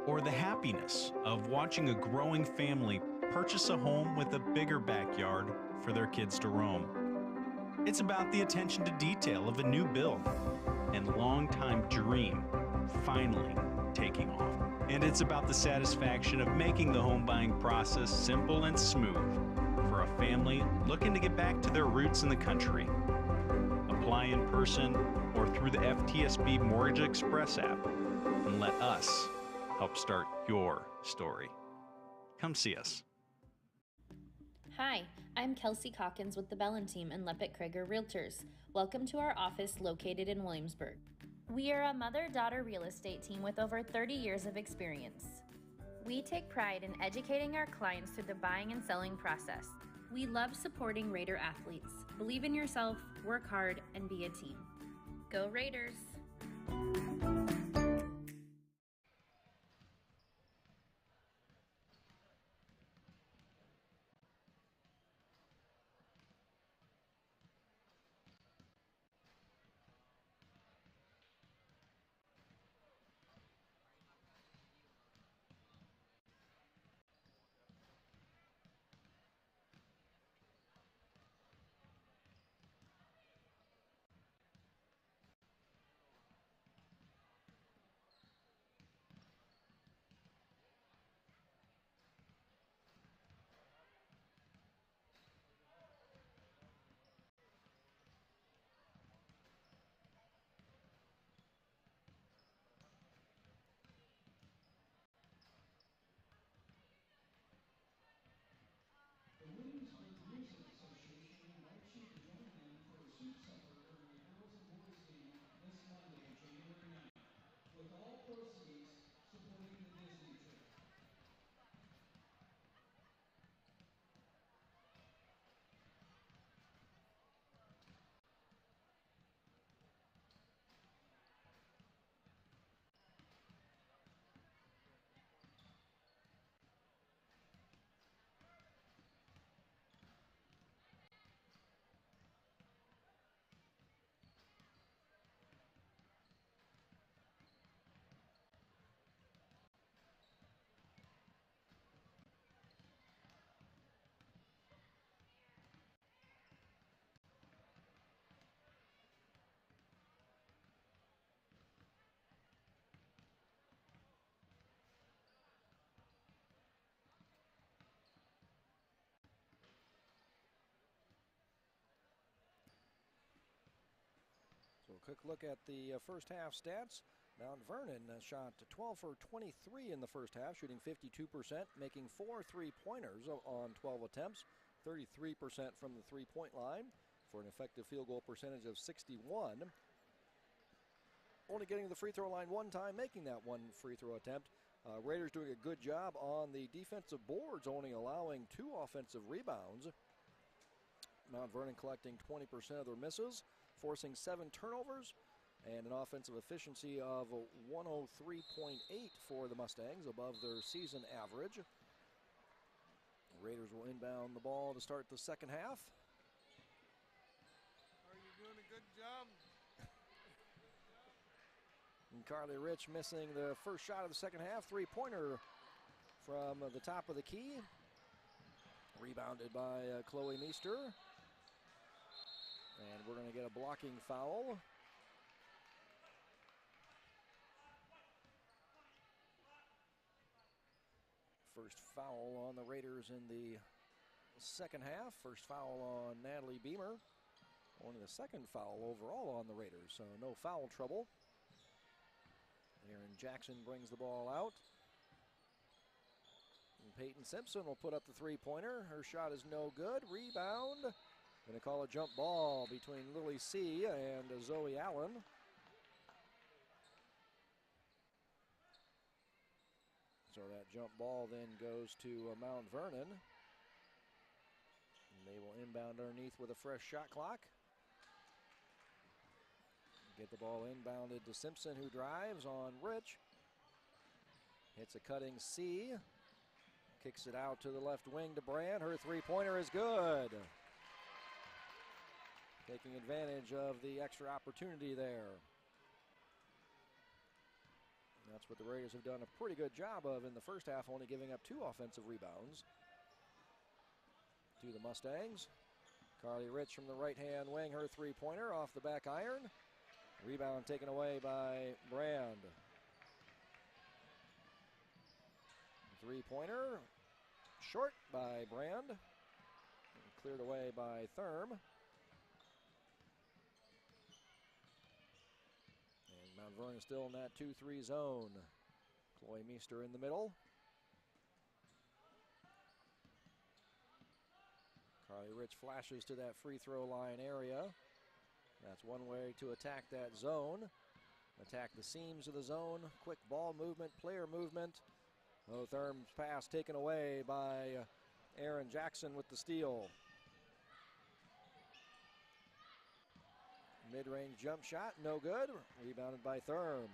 or the happiness of watching a growing family purchase a home with a bigger backyard for their kids to roam. It's about the attention to detail of a new build and long-time dream finally taking off. And it's about the satisfaction of making the home buying process simple and smooth for a family looking to get back to their roots in the country. Apply in person or through the FTSB Mortgage Express app and let us help start your story. Come see us. Hi, I'm Kelsey Calkins with the Bellin team and Leppert Krager Realtors. Welcome to our office located in Williamsburg. We are a mother-daughter real estate team with over 30 years of experience. We take pride in educating our clients through the buying and selling process. We love supporting Raider athletes. Believe in yourself, work hard, and be a team. Go Raiders! So a quick look at the first half stats. Mount Vernon shot 12 for 23 in the first half, shooting 52%, making 4 3-pointers on 12 attempts, 33% from the three-point line for an effective field goal percentage of 61. Only getting to the free throw line one time, making that one free throw attempt. Raiders doing a good job on the defensive boards, only allowing 2 offensive rebounds. Mount Vernon collecting 20% of their misses, forcing 7 turnovers, and an offensive efficiency of 103.8 for the Mustangs, above their season average. The Raiders will inbound the ball to start the second half. Are you doing a good job? And Carly Rich missing the first shot of the second half, 3-pointer from the top of the key. Rebounded by Chloe Meester. And we're going to get a blocking foul. First foul on the Raiders in the second half. First foul on Natalie Beamer. Only the second foul overall on the Raiders, so no foul trouble. Aaron Jackson brings the ball out. And Peyton Simpson will put up the three-pointer. Her shot is no good. Rebound. Going to call a jump ball between Lily C. and Zoe Allen. So that jump ball then goes to Mount Vernon. And they will inbound underneath with a fresh shot clock. Get the ball inbounded to Simpson, who drives on Rich. Hits a cutting C. Kicks it out to the left wing to Brand. Her three-pointer is good. Taking advantage of the extra opportunity there. That's what the Raiders have done a pretty good job of in the first half, only giving up 2 offensive rebounds to the Mustangs. Carly Rich from the right-hand wing, her three-pointer off the back iron. Rebound taken away by Brand. Three-pointer short by Brand. Cleared away by Thurm. And Mount Vernon still in that 2-3 zone. Chloe Meester in the middle. Carly Rich flashes to that free throw line area. That's one way to attack that zone. Attack the seams of the zone. Quick ball movement, player movement. Oh, Thurm's pass taken away by Aaron Jackson with the steal. Mid-range jump shot, no good. Rebounded by Thurm.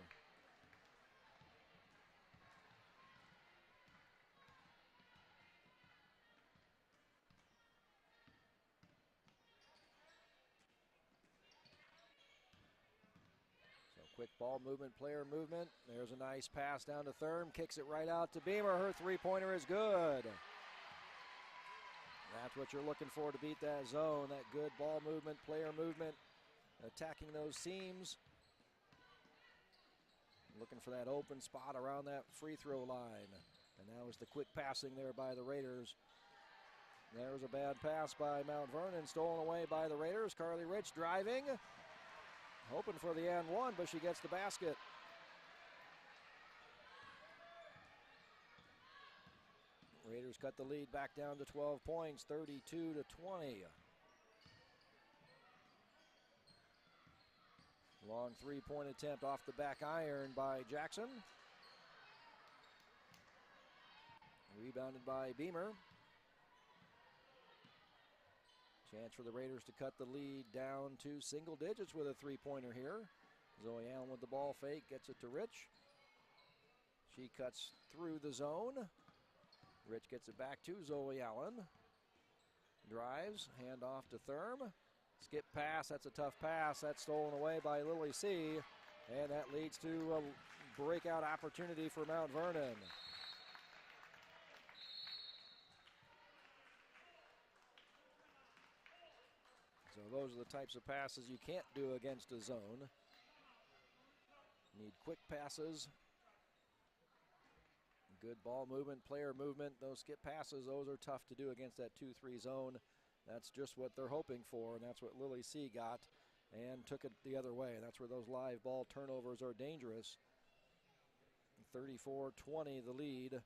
Quick ball movement, player movement. There's a nice pass down to Thurm. Kicks it right out to Beamer. Her three-pointer is good. That's what you're looking for to beat that zone. That good ball movement, player movement. Attacking those seams. Looking for that open spot around that free throw line. And that was the quick passing there by the Raiders. There was a bad pass by Mount Vernon. Stolen away by the Raiders. Carly Rich driving. Hoping for the and one, but she gets the basket. Raiders cut the lead back down to 12 points, 32-20. Long three-point attempt off the back iron by Jackson. Rebounded by Beamer. Chance for the Raiders to cut the lead down to single digits with a three-pointer here. Zoe Allen with the ball fake, gets it to Rich. She cuts through the zone. Rich gets it back to Zoe Allen. Drives, hand off to Thurm. Skip pass, that's a tough pass. That's stolen away by Lily C. And that leads to a breakout opportunity for Mount Vernon. So those are the types of passes you can't do against a zone. Need quick passes. Good ball movement, player movement. Those skip passes, those are tough to do against that 2-3 zone. That's just what they're hoping for, and that's what Lily C. got and took it the other way. That's where those live ball turnovers are dangerous. 34-20 the lead.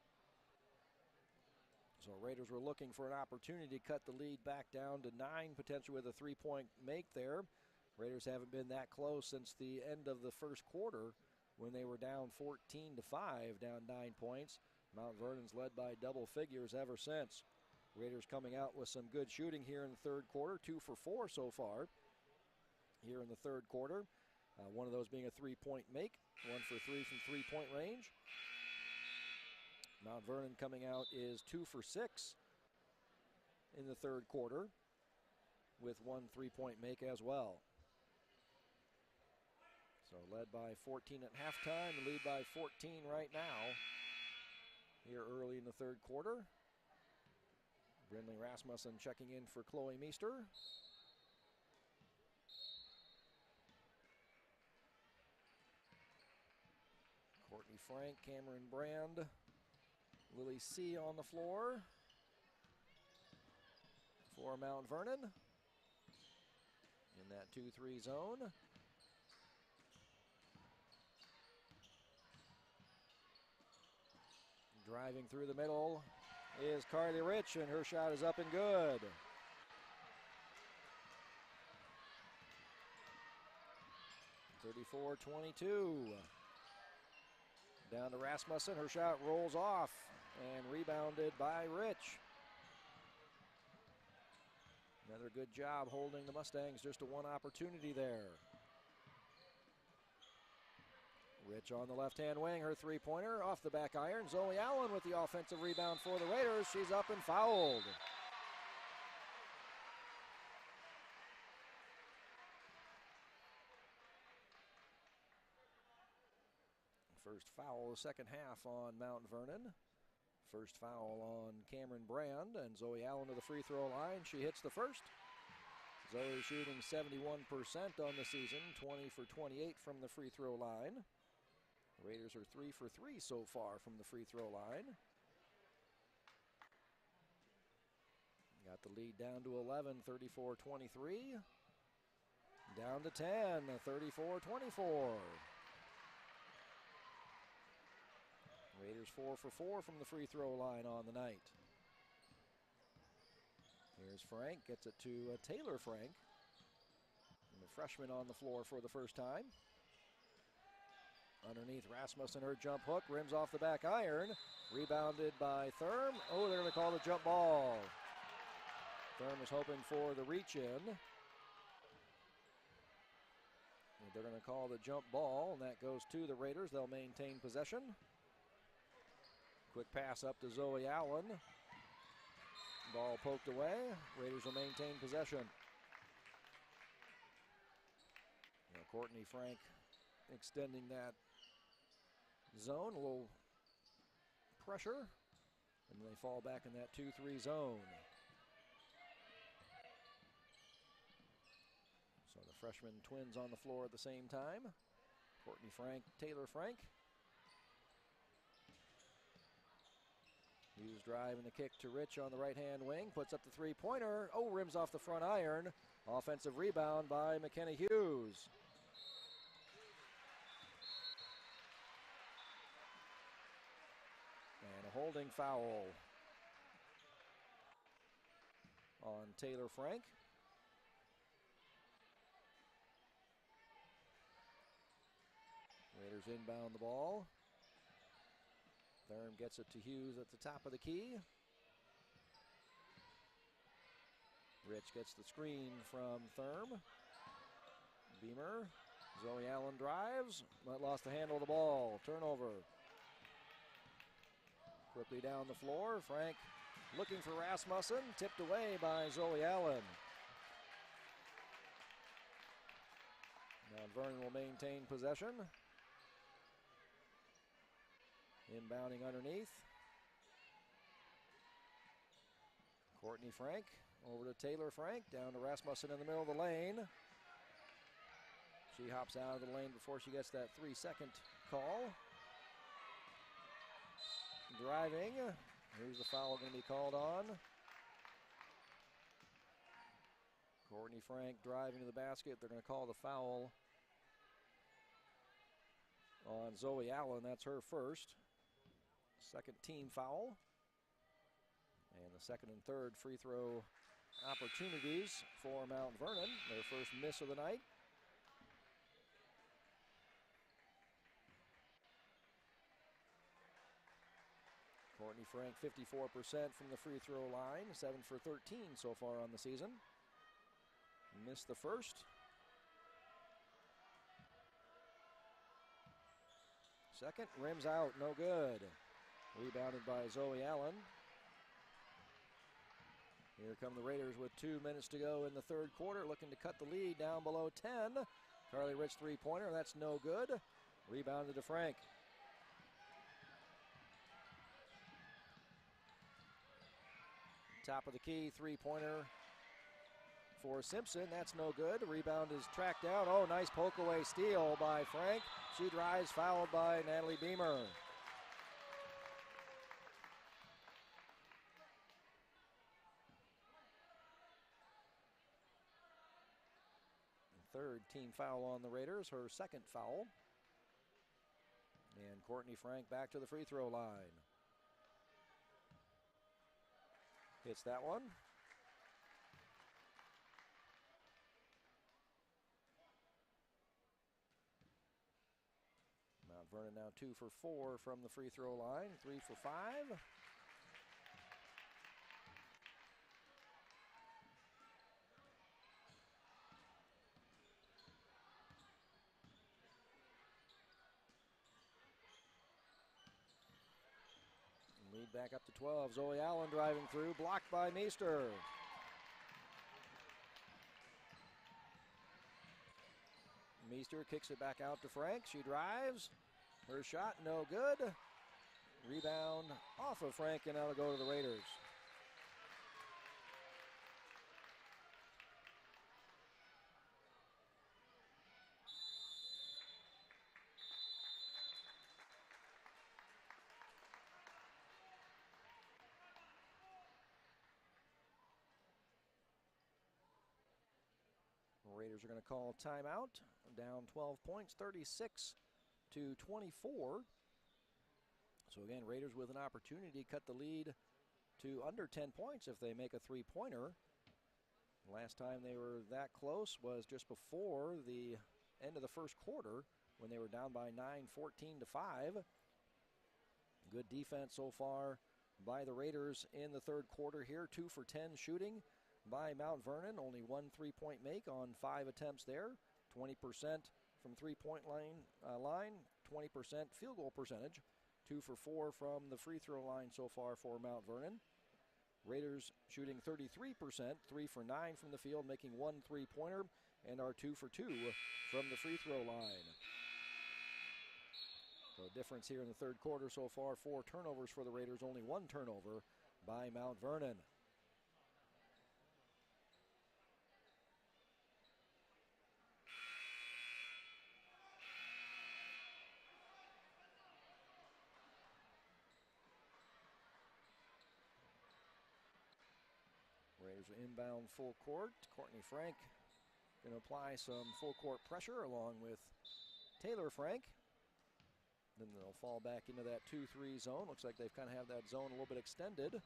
So Raiders were looking for an opportunity to cut the lead back down to 9, potentially with a three-point make there. Raiders haven't been that close since the end of the first quarter when they were down 14-5, down 9 points. Mount Vernon's led by double figures ever since. Raiders coming out with some good shooting here in the third quarter, 2 for 4 so far here in the third quarter. One of those being a three-point make, 1 for 3 from three-point range. Mount Vernon coming out is 2 for 6 in the third quarter with 1 three-point make as well. So led by 14 at halftime, lead by 14 right now here early in the third quarter. Brindley Rasmussen checking in for Chloe Meester. Courtney Frank, Cameron Brand, Lily C on the floor for Mount Vernon in that 2-3 zone. Driving through the middle is Carly Rich, and her shot is up and good. (34-22). Down to Rasmussen, her shot rolls off and rebounded by Rich. Another good job holding the Mustangs just to one opportunity there. Rich on the left-hand wing, her three-pointer off the back iron. Zoe Allen with the offensive rebound for the Raiders. She's up and fouled. First foul of the second half on Mount Vernon. First foul on Cameron Brand, and Zoe Allen to the free throw line. She hits the first. Zoe shooting 71% on the season, 20 for 28 from the free throw line. The Raiders are 3 for 3 so far from the free throw line. Got the lead down to 11, 34-23. Down to 10, 34-24. Raiders 4 for 4 from the free throw line on the night. Here's Frank, gets it to Taylor Frank. And the freshman on the floor for the first time. Underneath Rasmussen, her jump hook, rims off the back iron. Rebounded by Thurm. Oh, they're going to call the jump ball. Thurm is hoping for the reach in. And they're going to call the jump ball, and that goes to the Raiders. They'll maintain possession. Quick pass up to Zoe Allen. Ball poked away. Raiders will maintain possession. Now Courtney Frank extending that zone. A little pressure. And they fall back in that 2-3 zone. So the freshman twins on the floor at the same time. Courtney Frank, Taylor Frank. Hughes driving the kick to Rich on the right-hand wing. Puts up the three-pointer. Oh, rims off the front iron. Offensive rebound by McKenna Hughes. And a holding foul on Taylor Frank. Raiders inbound the ball. Thurm gets it to Hughes at the top of the key. Rich gets the screen from Thurm. Beamer. Zoe Allen drives, but lost the handle of the ball. Turnover. Quickly down the floor. Frank looking for Rasmussen. Tipped away by Zoe Allen. Now Vernon will maintain possession. Inbounding underneath. Courtney Frank over to Taylor Frank. Down to Rasmussen in the middle of the lane. She hops out of the lane before she gets that 3-second call. Driving. Here's the foul going to be called on. Courtney Frank driving to the basket. They're going to call the foul on Zoe Allen. That's her first. Second team foul. And the second and third free throw opportunities for Mount Vernon. Their first miss of the night. Courtney Frank 54% from the free throw line. 7 for 13 so far on the season. Missed the first. Second, rims out, no good. Rebounded by Zoe Allen. Here come the Raiders with 2 minutes to go in the third quarter, looking to cut the lead down below 10. Carly Rich three-pointer, that's no good. Rebounded to Frank. Top of the key, three-pointer for Simpson. That's no good. Rebound is tracked down. Oh, nice poke away steal by Frank. She drives, fouled by Natalie Beamer. Third team foul on the Raiders, her second foul. And Courtney Frank back to the free throw line. Hits that one. Mount Vernon now 2 for 4 from the free throw line, 3 for 5. Lead back up to 12. Zoe Allen driving through, blocked by Meester. Meester kicks it back out to Frank. She drives. Her shot no good. Rebound off of Frank, and that'll go to the Raiders. Raiders are going to call timeout. Down 12 points, 36 to 24. So again, Raiders with an opportunity to cut the lead to under 10 points if they make a three-pointer. Last time they were that close was just before the end of the first quarter when they were down by 9, 14 to 5. Good defense so far by the Raiders in the third quarter here. 2 for 10 shooting by Mount Vernon. Only 1 3-point make on 5 attempts there. 20% from three-point line, 20% field goal percentage. 2 for 4 from the free throw line so far for Mount Vernon. Raiders shooting 33%, 3 for 9 from the field, making 1 3-pointer, and are 2 for 2 from the free throw line. So difference here in the third quarter so far, 4 turnovers for the Raiders, only 1 turnover by Mount Vernon. Raiders inbound full court. Courtney Frank going to apply some full court pressure along with Taylor Frank. Then they'll fall back into that 2-3 zone. Looks like they've kind of have that zone a little bit extended.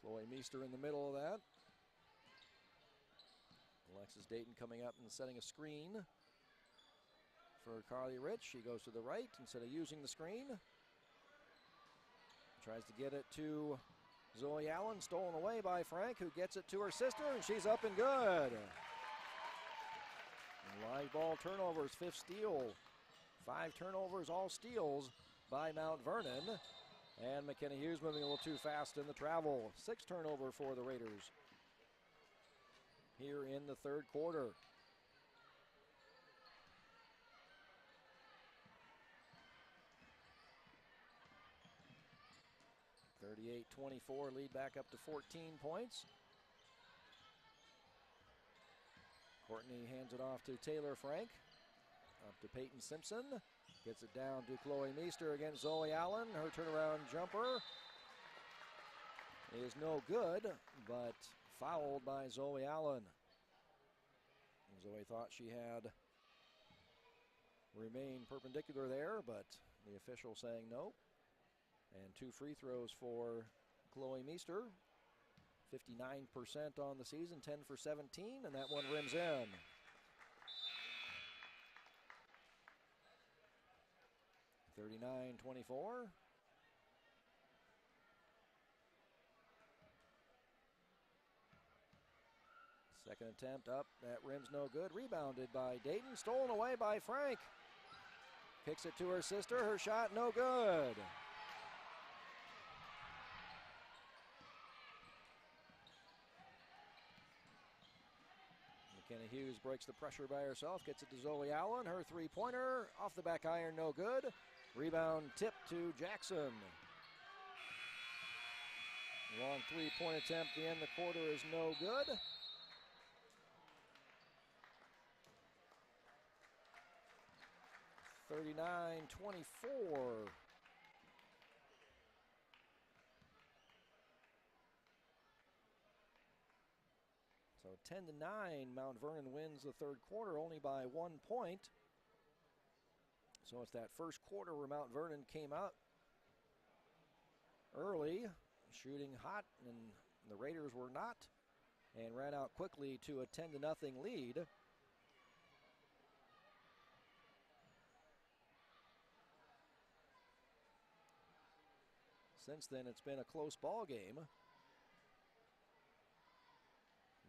Chloe Meester in the middle of that. Alexis Dayton coming up and setting a screen for Carly Rich. She goes to the right instead of using the screen. Tries to get it to Zoe Allen, stolen away by Frank, who gets it to her sister, and she's up and good. Live ball turnovers, 5th steal. 5 turnovers, all steals by Mount Vernon. And McKenna Hughes moving a little too fast in the travel. 6 turnover for the Raiders here in the third quarter. (38-24) lead back up to 14 points. Courtney hands it off to Taylor Frank. Up to Peyton Simpson. Gets it down to Chloe Meester against Zoe Allen. Her turnaround jumper is no good, but fouled by Zoe Allen. Zoe thought she had remained perpendicular there, but the official saying no. And 2 free throws for Chloe Meester. 59% on the season, 10 for 17, and that one rims in. (39-24). Second attempt up, that rim's no good. Rebounded by Dayton, stolen away by Frank. Kicks it to her sister, her shot no good. McKenna Hughes breaks the pressure by herself, gets it to Zoe Allen. Her three-pointer off the back iron, no good. Rebound tip to Jackson. Long three-point attempt to end the quarter is no good. (39-24). So 10-9, Mount Vernon wins the third quarter only by 1 point. So it's that first quarter where Mount Vernon came out early, shooting hot, and the Raiders were not, and ran out quickly to a 10-0 lead. Since then, it's been a close ball game.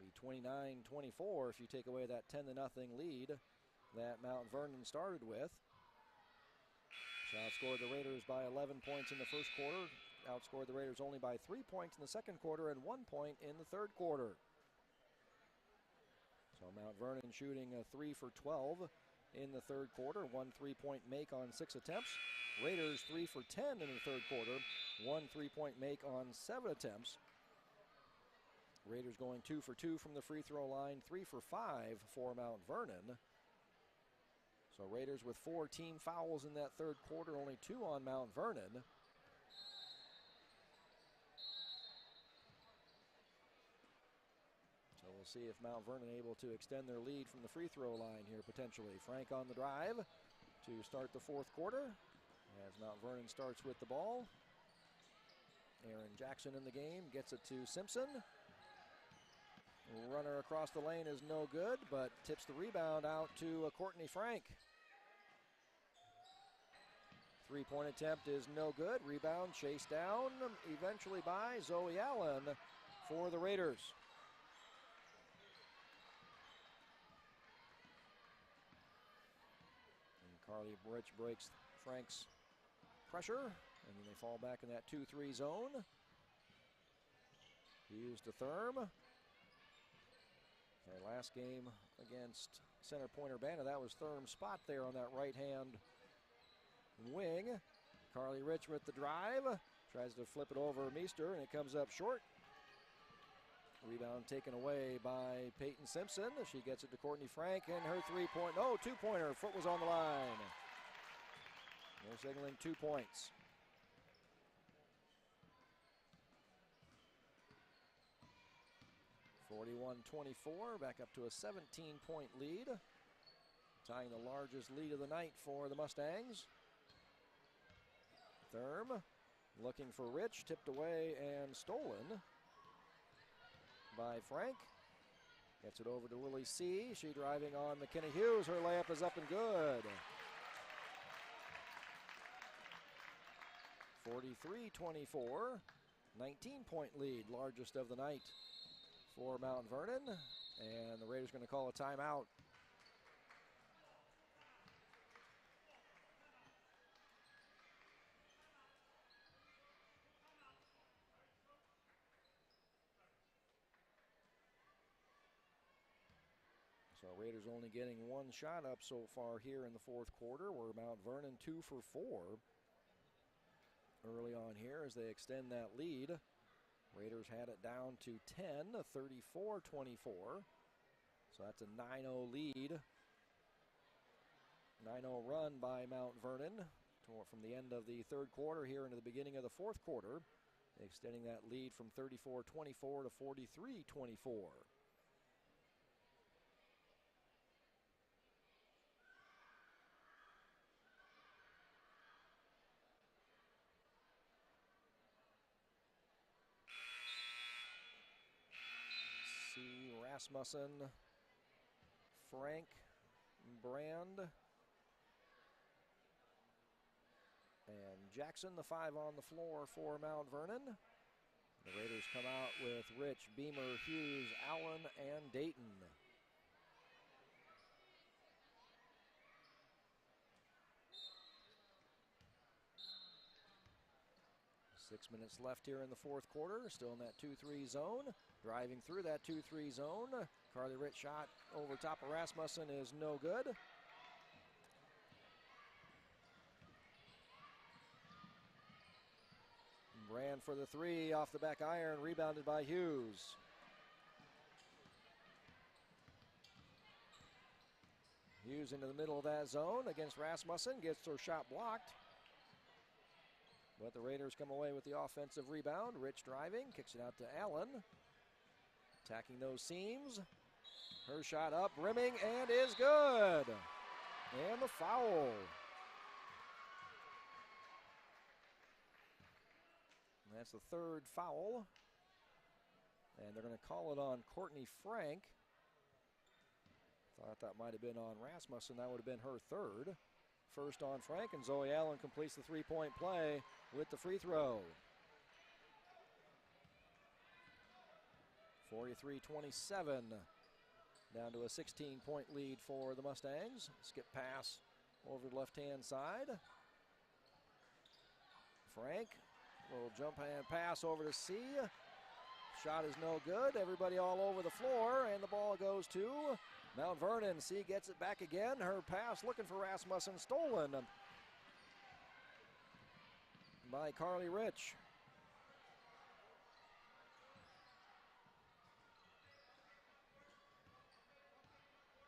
Be 29-24 if you take away that 10-0 lead that Mount Vernon started with. Outscored the Raiders by 11 points in the first quarter. Outscored the Raiders only by 3 points in the second quarter and 1 point in the third quarter. So Mount Vernon shooting a 3 for 12 in the third quarter. 1 3-point make on 6 attempts. Raiders 3 for 10 in the third quarter. 1 3-point make on 7 attempts. Raiders going 2 for 2 from the free throw line. 3 for 5 for Mount Vernon. So Raiders with 4 team fouls in that third quarter, only 2 on Mount Vernon. So we'll see if Mount Vernon able to extend their lead from the free throw line here potentially. Frank on the drive to start the fourth quarter as Mount Vernon starts with the ball. Aaron Jackson in the game, gets it to Simpson. Runner across the lane is no good, but tips the rebound out to Courtney Frank. 3-point attempt is no good. Rebound chased down eventually by Zoe Allen for the Raiders. And Carly Rich breaks Frank's pressure, and then they fall back in that 2-3 zone. Hughes to Thurm. Okay, last game against center point Urbana, that was Thurm's spot there on that right-hand wing. Carly Rich with the drive. Tries to flip it over Meester, and it comes up short. Rebound taken away by Peyton Simpson. She gets it to Courtney Frank, and her two-pointer. Foot was on the line. They're signaling 2 points. (41-24), back up to a 17-point lead. Tying the largest lead of the night for the Mustangs. Thurm looking for Rich, tipped away and stolen by Frank. Gets it over to Lily C. She driving on McKenna Hughes. Her layup is up and good. 43-24, 19-point lead, largest of the night for Mount Vernon, and the Raiders going to call a timeout. So Raiders only getting 1 shot up so far here in the fourth quarter, where Mount Vernon 2 for 4 early on here as they extend that lead. Raiders had it down to 10, 34-24. So that's a 9-0 lead. 9-0 run by Mount Vernon from the end of the third quarter here into the beginning of the fourth quarter, extending that lead from 34-24 to 43-24. Rasmussen, Frank, Brand, and Jackson, the 5 on the floor for Mount Vernon. The Raiders come out with Rich, Beamer, Hughes, Allen, and Dayton. Six minutes left here in the fourth quarter, still in that 2-3 zone. Driving through that 2-3 zone. Carly Rich shot over top of Rasmussen is no good. Brand for the three off the back iron, rebounded by Hughes. Hughes into the middle of that zone against Rasmussen, gets her shot blocked. But the Raiders come away with the offensive rebound. Rich driving, kicks it out to Allen. Attacking those seams. Her shot up, rimming, and is good. And the foul. And that's the third foul. And they're going to call it on Courtney Frank. Thought that might have been on Rasmussen. That would have been her third. First on Frank, and Zoe Allen completes the three-point play with the free throw. 43-27. Down to a 16-point lead for the Mustangs. Skip pass over the left-hand side. Frank, little jump hand pass over to C. Shot is no good. Everybody all over the floor, and the ball goes to Mount Vernon. C gets it back again. Her pass looking for Rasmussen, stolen by Carly Rich.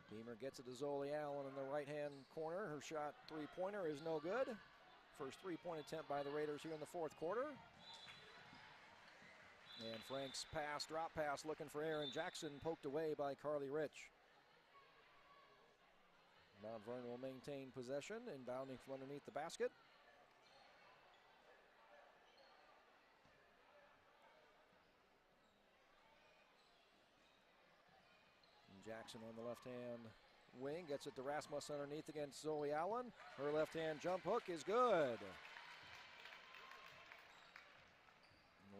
Beamer gets it to Zoe Allen in the right-hand corner. Her shot three-pointer is no good. First three-point attempt by the Raiders here in the fourth quarter. And Frank's pass, drop pass, looking for Aaron Jackson, poked away by Carly Rich. Mount Vernon will maintain possession, inbounding from underneath the basket. Jackson on the left-hand wing, gets it to Rasmussen underneath against Zoe Allen. Her left-hand jump hook is good.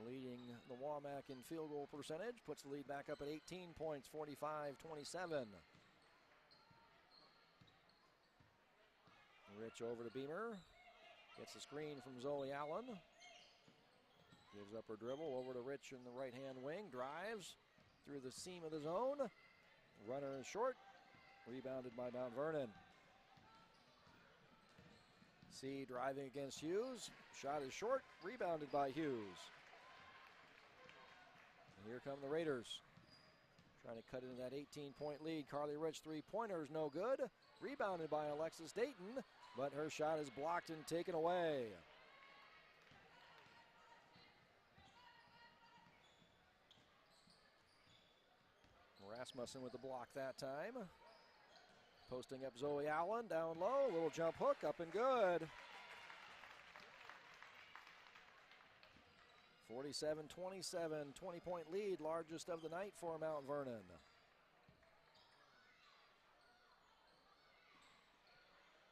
Leading the Wamak in field goal percentage, puts the lead back up at 18 points, 45-27. Rich over to Beamer, gets the screen from Zoe Allen. Gives up her dribble over to Rich in the right-hand wing, drives through the seam of the zone. Runner is short, rebounded by Mount Vernon. C driving against Hughes, shot is short, rebounded by Hughes. And here come the Raiders, trying to cut into that 18-point lead. Carly Rich, three-pointer is no good, rebounded by Alexis Dayton, but her shot is blocked and taken away. Rasmussen with the block that time. Posting up Zoe Allen, down low, little jump hook, up and good. 47-27, 20-point lead, largest of the night for Mount Vernon.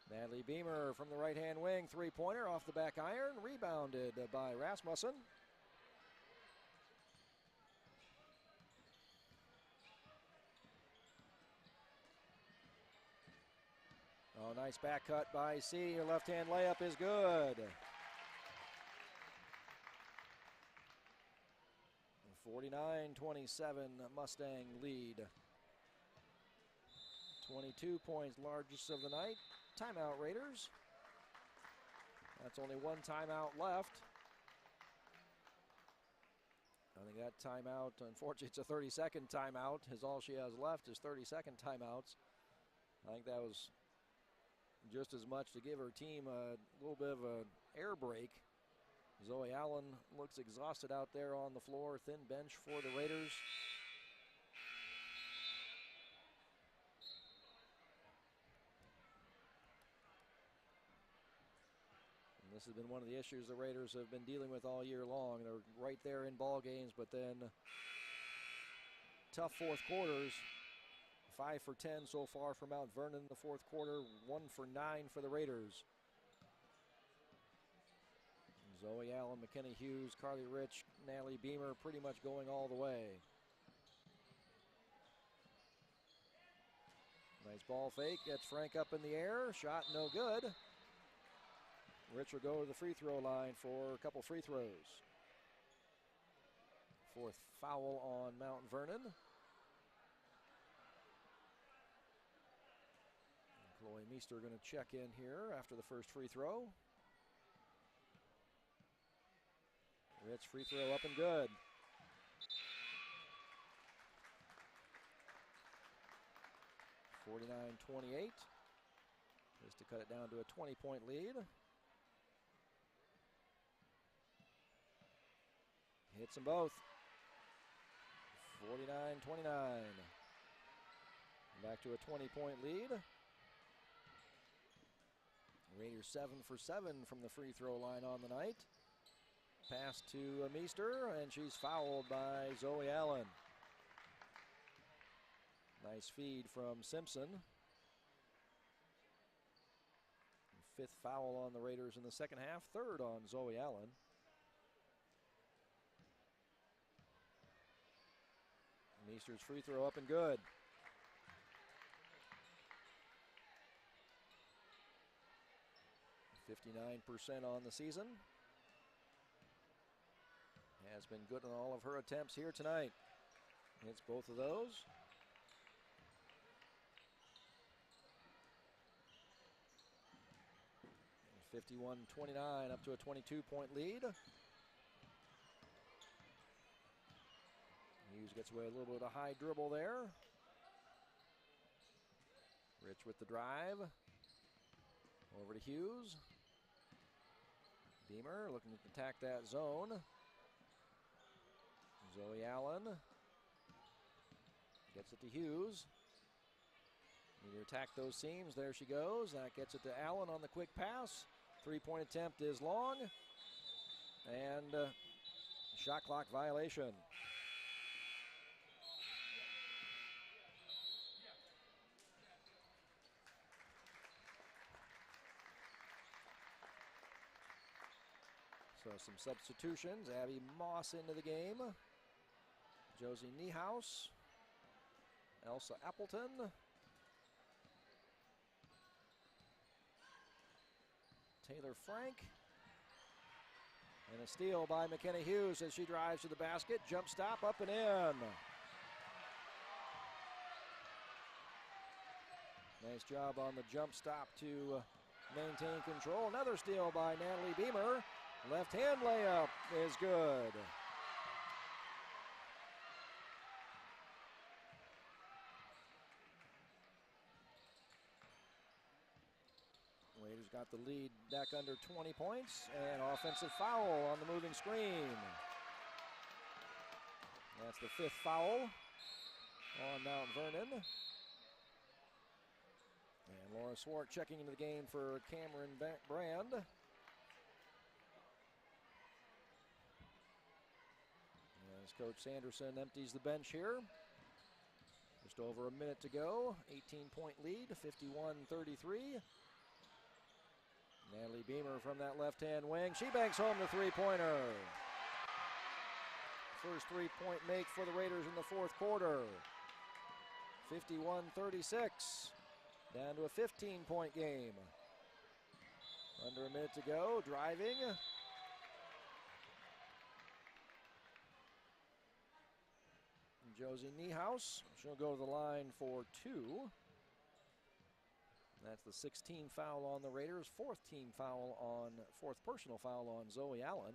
Natalie Beamer from the right-hand wing, three-pointer off the back iron, rebounded by Rasmussen. Oh, nice back cut by C. Her left-hand layup is good. 49-27 Mustang lead. 22 points, largest of the night. Timeout, Raiders. That's only one timeout left. I think that timeout, unfortunately, it's a 30-second timeout, as all she has left is 30-second timeouts. I think that was just as much to give her team a little bit of an air break. Zoe Allen looks exhausted out there on the floor. Thin bench for the Raiders. And this has been one of the issues the Raiders have been dealing with all year long. They're right there in ball games, but then tough fourth quarters. 5 for 10 so far for Mount Vernon in the fourth quarter. 1 for 9 for the Raiders. Zoe Allen, McKenna Hughes, Carly Rich, Natalie Beamer pretty much going all the way. Nice ball fake, gets Frank up in the air, shot no good. Rich will go to the free throw line for a couple free throws. Fourth foul on Mount Vernon. Chloe Meester going to check in here after the first free throw. Rich free throw up and good. (49-28). Just to cut it down to a 20-point lead. Hits them both. 49-29. Back to a 20-point lead. Raiders 7 for 7 from the free throw line on the night. Pass to Meester, and she's fouled by Zoe Allen. Nice feed from Simpson. Fifth foul on the Raiders in the second half, third on Zoe Allen. Meester's free throw up and good. .59% on the season. Has been good on all of her attempts here tonight. Hits both of those. 51-29, up to a 22-point lead. Hughes gets away a little bit of a high dribble there. Rich with the drive. Over to Hughes. Beamer looking to attack that zone. Zoe Allen gets it to Hughes. Need to attack those seams. There she goes. That gets it to Allen on the quick pass. Three-point attempt is long. And shot clock violation. So some substitutions. Abby Moss into the game. Josie Niehaus. Elsa Appleton. Taylor Frank. And a steal by McKenna Hughes as she drives to the basket. Jump stop, up and in. Nice job on the jump stop to maintain control. Another steal by Natalie Beamer. Left hand layup is good. Raiders got the lead back under 20 points, and offensive foul on the moving screen. That's the fifth foul on Mount Vernon. And Laura Swart checking into the game for Cameron Brand. As Coach Sanderson empties the bench here. Just over a minute to go. 18-point lead, 51-33. Natalie Beamer from that left-hand wing. She banks home the three-pointer. First three-point make for the Raiders in the fourth quarter. 51-36. Down to a 15-point game. Under a minute to go. Driving. Josie Niehaus. She'll go to the line for two. That's the 16th foul on the Raiders, fourth personal foul on Zoe Allen.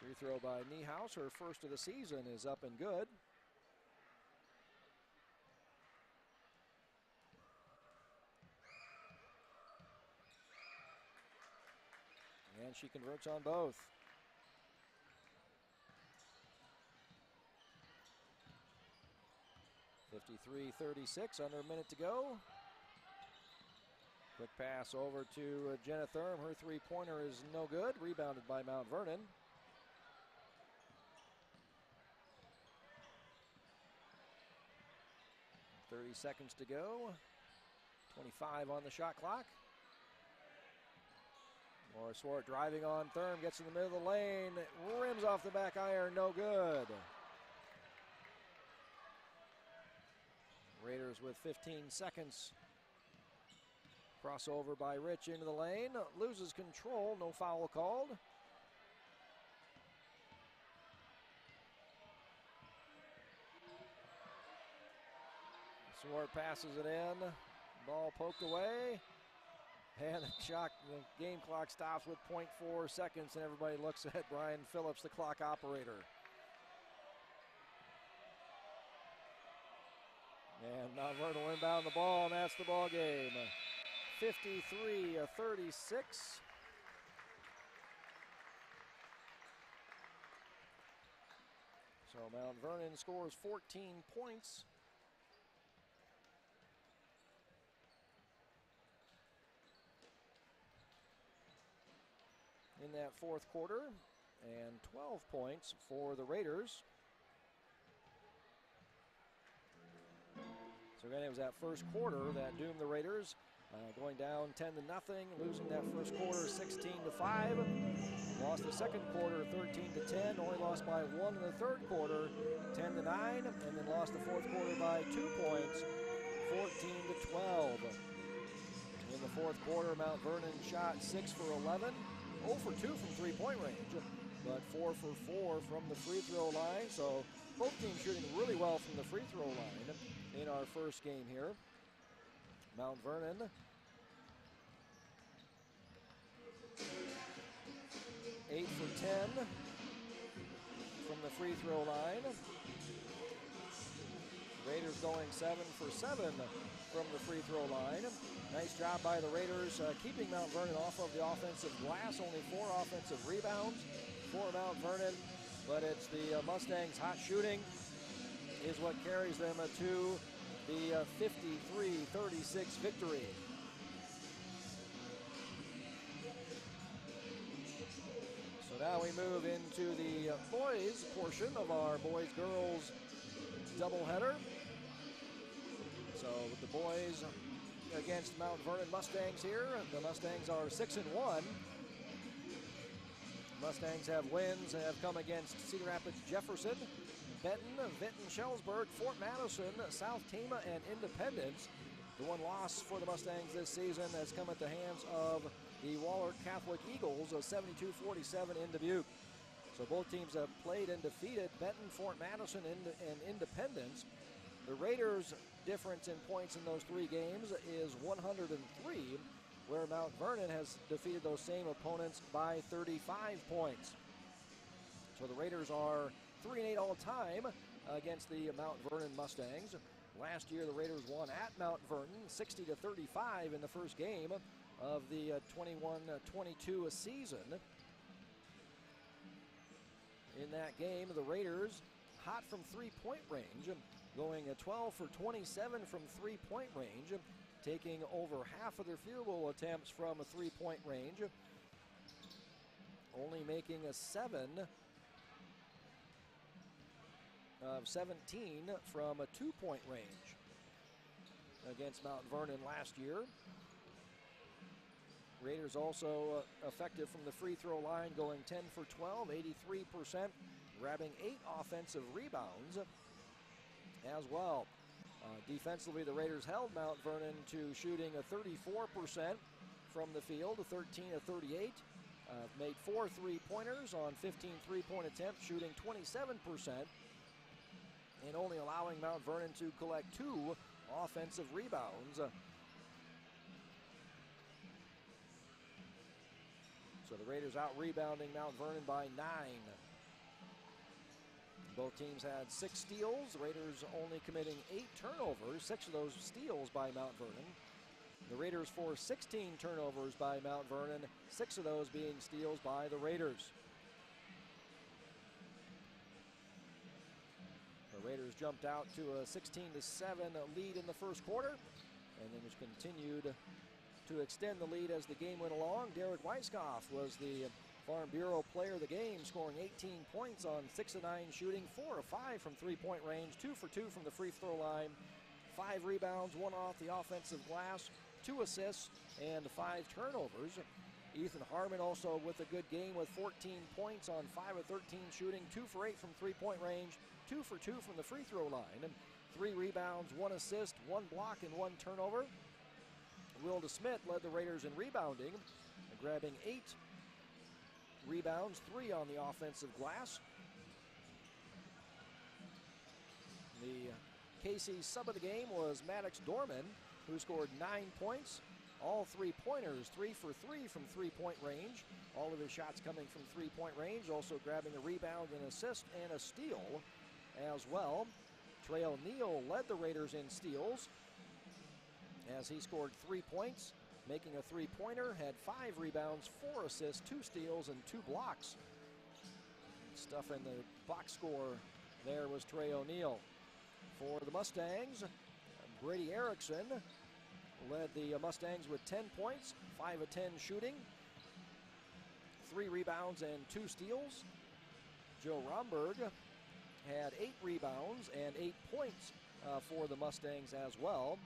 Free throw by Niehaus, her first of the season, is up and good. And she converts on both. .53-36, under a minute to go. Quick pass over to Jenna Thurm. Her three-pointer is no good. Rebounded by Mount Vernon. .30 seconds to go. 25 on the shot clock. Laura Swart driving on Thurm, gets in the middle of the lane, rims off the back iron, no good. Raiders with 15 seconds. Crossover by Rich into the lane, loses control, no foul called. Swart passes it in, ball poked away. And the game clock stops with 0.4 seconds, and everybody looks at Brian Phillips, the clock operator. And Mount Vernon will inbound the ball, and that's the ball game. 53-36. So Mount Vernon scores 14 points. In that fourth quarter, and 12 points for the Raiders. So again, it was that first quarter that doomed the Raiders, going down 10-0, losing that first quarter 16-5. Lost the second quarter 13-10, only lost by 1 in the third quarter, 10-9, and then lost the fourth quarter by 2 points, 14-12. In the fourth quarter, Mount Vernon shot 6 for 11. 0 for 2 from three-point range, but 4 for 4 from the free throw line. So both teams shooting really well from the free throw line in our first game here. Mount Vernon 8 for 10 from the free throw line. Raiders going 7 for 7 from the free throw line. Nice job by the Raiders keeping Mount Vernon off of the offensive glass. Only 4 offensive rebounds for Mount Vernon, but it's the Mustangs' hot shooting is what carries them to the 53-36 victory. So now we move into the boys portion of our boys-girls doubleheader. So with the boys against Mount Vernon Mustangs here. The Mustangs are 6-1. Mustangs have wins and have come against Cedar Rapids, Jefferson, Benton, Vinton, Shellsburg, Fort Madison, South Tama, and Independence. The one loss for the Mustangs this season has come at the hands of the Waller Catholic Eagles, a 72-47 in Dubuque. So both teams have played and defeated Benton, Fort Madison, and Independence. The Raiders' difference in points in those 3 games is 103, where Mount Vernon has defeated those same opponents by 35 points. So the Raiders are 3-8 all time against the Mount Vernon Mustangs. Last year, the Raiders won at Mount Vernon 60-35 in the first game of the 21-22 season. In that game, the Raiders hot from three-point range, going 12 for 27 from three-point range, taking over half of their field goal attempts from a three-point range, only making a 7 of 17 from a two-point range against Mount Vernon last year. Raiders also effective from the free throw line, going 10 for 12, 83%, grabbing 8 offensive rebounds as well. Defensively, the Raiders held Mount Vernon to shooting a 34% from the field, a 13 of 38. Made 4 three-pointers on 15 three-point attempts, shooting 27%, and only allowing Mount Vernon to collect 2 offensive rebounds. So the Raiders out-rebounding Mount Vernon by 9. Both teams had 6 steals. The Raiders only committing 8 turnovers, 6 of those steals by Mount Vernon. The Raiders forced 16 turnovers by Mount Vernon, 6 of those being steals by the Raiders. The Raiders jumped out to a 16-7 lead in the first quarter, and then just continued to extend the lead as the game went along. Derek Weiskopf was the Farm Bureau player of the game, scoring 18 points on 6 of 9 shooting, 4 of 5 from three-point range, 2 for 2 from the free throw line, 5 rebounds, 1 off the offensive glass, 2 assists, and 5 turnovers. Ethan Harmon also with a good game with 14 points on 5 of 13 shooting, 2 for 8 from three-point range, 2 for 2 from the free throw line, and 3 rebounds, 1 assist, 1 block, and 1 turnover. Will DeSmith led the Raiders in rebounding, grabbing 8 rebounds, 3 on the offensive glass. The KC sub of the game was Maddox Dorman, who scored 9 points all three-pointers, 3 for 3 from three-point range. All of his shots coming from three-point range, also grabbing a rebound, an assist, and a steal as well. Trey O'Neal led the Raiders in steals as he scored 3 points, making a three-pointer, had 5 rebounds, 4 assists, 2 steals, and 2 blocks. Stuff in the box score there was Trey O'Neal. For the Mustangs, Brady Erickson led the Mustangs with 10 points, 5 of 10 shooting, 3 rebounds and 2 steals. Joe Romberg had 8 rebounds and 8 points for the Mustangs as well.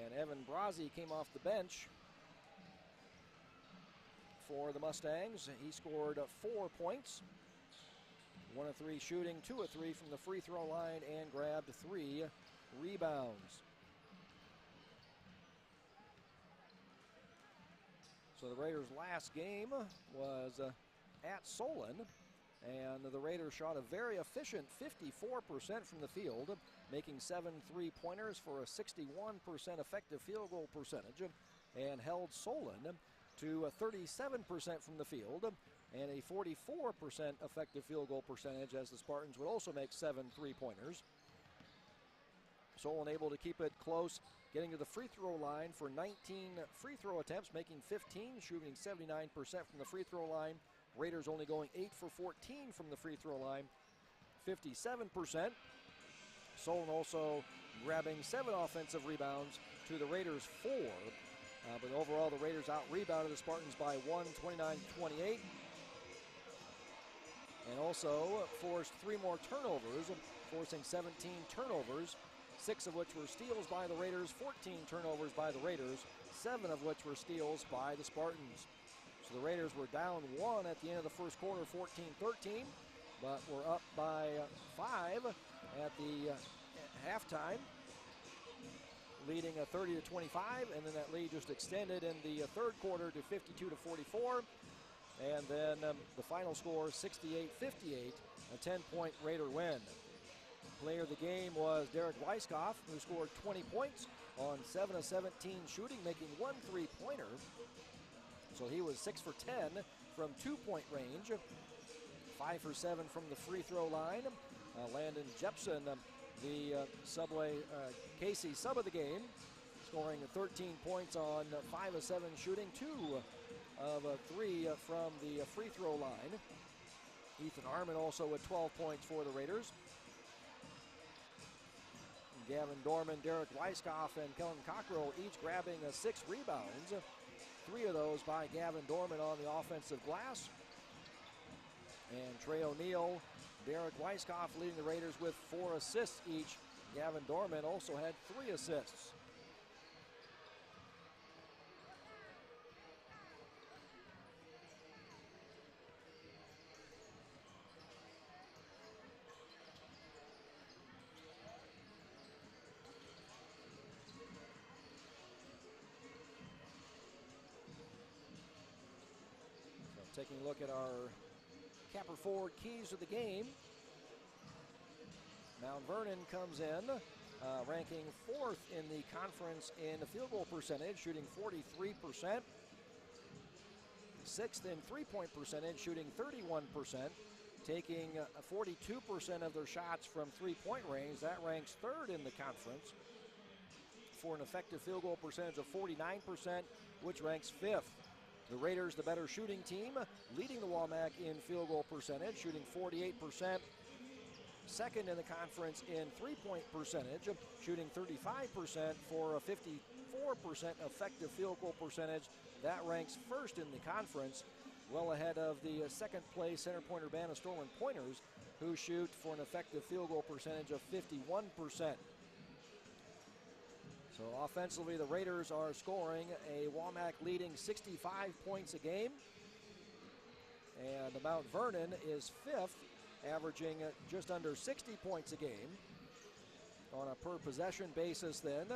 And Evan Brazzi came off the bench for the Mustangs. He scored 4 points, 1 of 3 shooting, 2 of 3 from the free throw line, and grabbed 3 rebounds. So the Raiders' last game was at Solon, and the Raiders shot a very efficient 54% from the field, making 7 three-pointers for a 61% effective field goal percentage, and held Solon to 37% from the field and a 44% effective field goal percentage, as the Spartans would also make 7 three-pointers. Solon able to keep it close, getting to the free throw line for 19 free throw attempts, making 15, shooting 79% from the free throw line. Raiders only going 8 for 14 from the free throw line, 57%. Solon also grabbing 7 offensive rebounds to the Raiders' 4. But overall, the Raiders out-rebounded the Spartans by 1, 29-28. And also forced 3 more turnovers, forcing 17 turnovers, 6 of which were steals by the Raiders, 14 turnovers by the Raiders, 7 of which were steals by the Spartans. So the Raiders were down 1 at the end of the first quarter, 14-13, but were up by 5 at the halftime, leading 30-25, and then that lead just extended in the third quarter to 52-44, and then the final score 68-58, a 10-point Raider win. Player of the game was Derek Weiskopf, who scored 20 points on 7 of 17 shooting, making 1 three-pointer. So he was 6 for 10 from 2-point range, 5 for 7 from the free throw line. Landon Jepson, the Subway Casey sub of the game, scoring 13 points on 5 of 7 shooting, 2 of 3 from the free throw line. Ethan Arman also with 12 points for the Raiders. Gavin Dorman, Derek Weiskopf, and Kellen Cockrell each grabbing 6 rebounds. 3 of those by Gavin Dorman on the offensive glass. And Trey O'Neal, Derek Weiskopf leading the Raiders with 4 assists each. Gavin Dorman also had 3 assists. So taking a look at our Capper Forward keys of the game. Mount Vernon comes in, ranking 4th in the conference in the field goal percentage, shooting 43%. 6th in three-point percentage, shooting 31%. Taking 42% of their shots from three-point range. That ranks 3rd in the conference for an effective field goal percentage of 49%, which ranks 5th. The Raiders, the better shooting team, leading the WAMAC in field goal percentage, shooting 48%. 2nd in the conference in three-point percentage, shooting 35% for a 54% effective field goal percentage. That ranks 1st in the conference, well ahead of the 2nd place center pointer band of Stolen Pointers, who shoot for an effective field goal percentage of 51%. So offensively, the Raiders are scoring a WAMAC leading 65 points a game. And Mount Vernon is 5th, averaging just under 60 points a game. On a per possession basis then,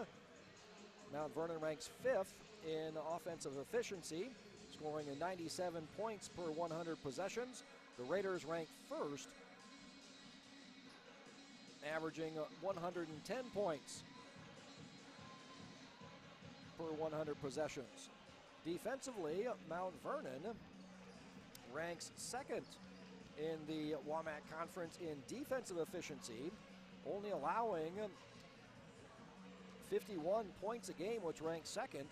Mount Vernon ranks 5th in offensive efficiency, scoring 97 points per 100 possessions. The Raiders rank 1st, averaging 110 points per 100 possessions. Defensively, Mount Vernon ranks 2nd in the WAMAC Conference in defensive efficiency, only allowing 51 points a game, which ranks 2nd.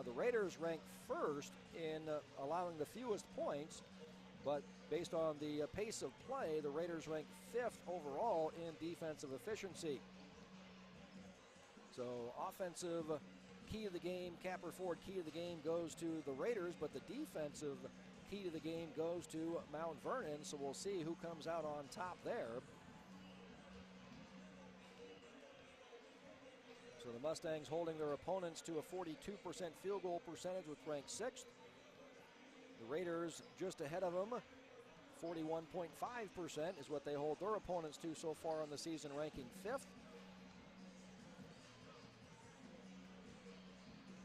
The Raiders rank 1st in allowing the fewest points, but based on the pace of play, the Raiders rank 5th overall in defensive efficiency. So offensive key to the game, Capper Ford key to the game goes to the Raiders, but the defensive key to the game goes to Mount Vernon, so we'll see who comes out on top there. So the Mustangs holding their opponents to a 42% field goal percentage, with rank 6th. The Raiders just ahead of them, 41.5% is what they hold their opponents to so far on the season, ranking 5th.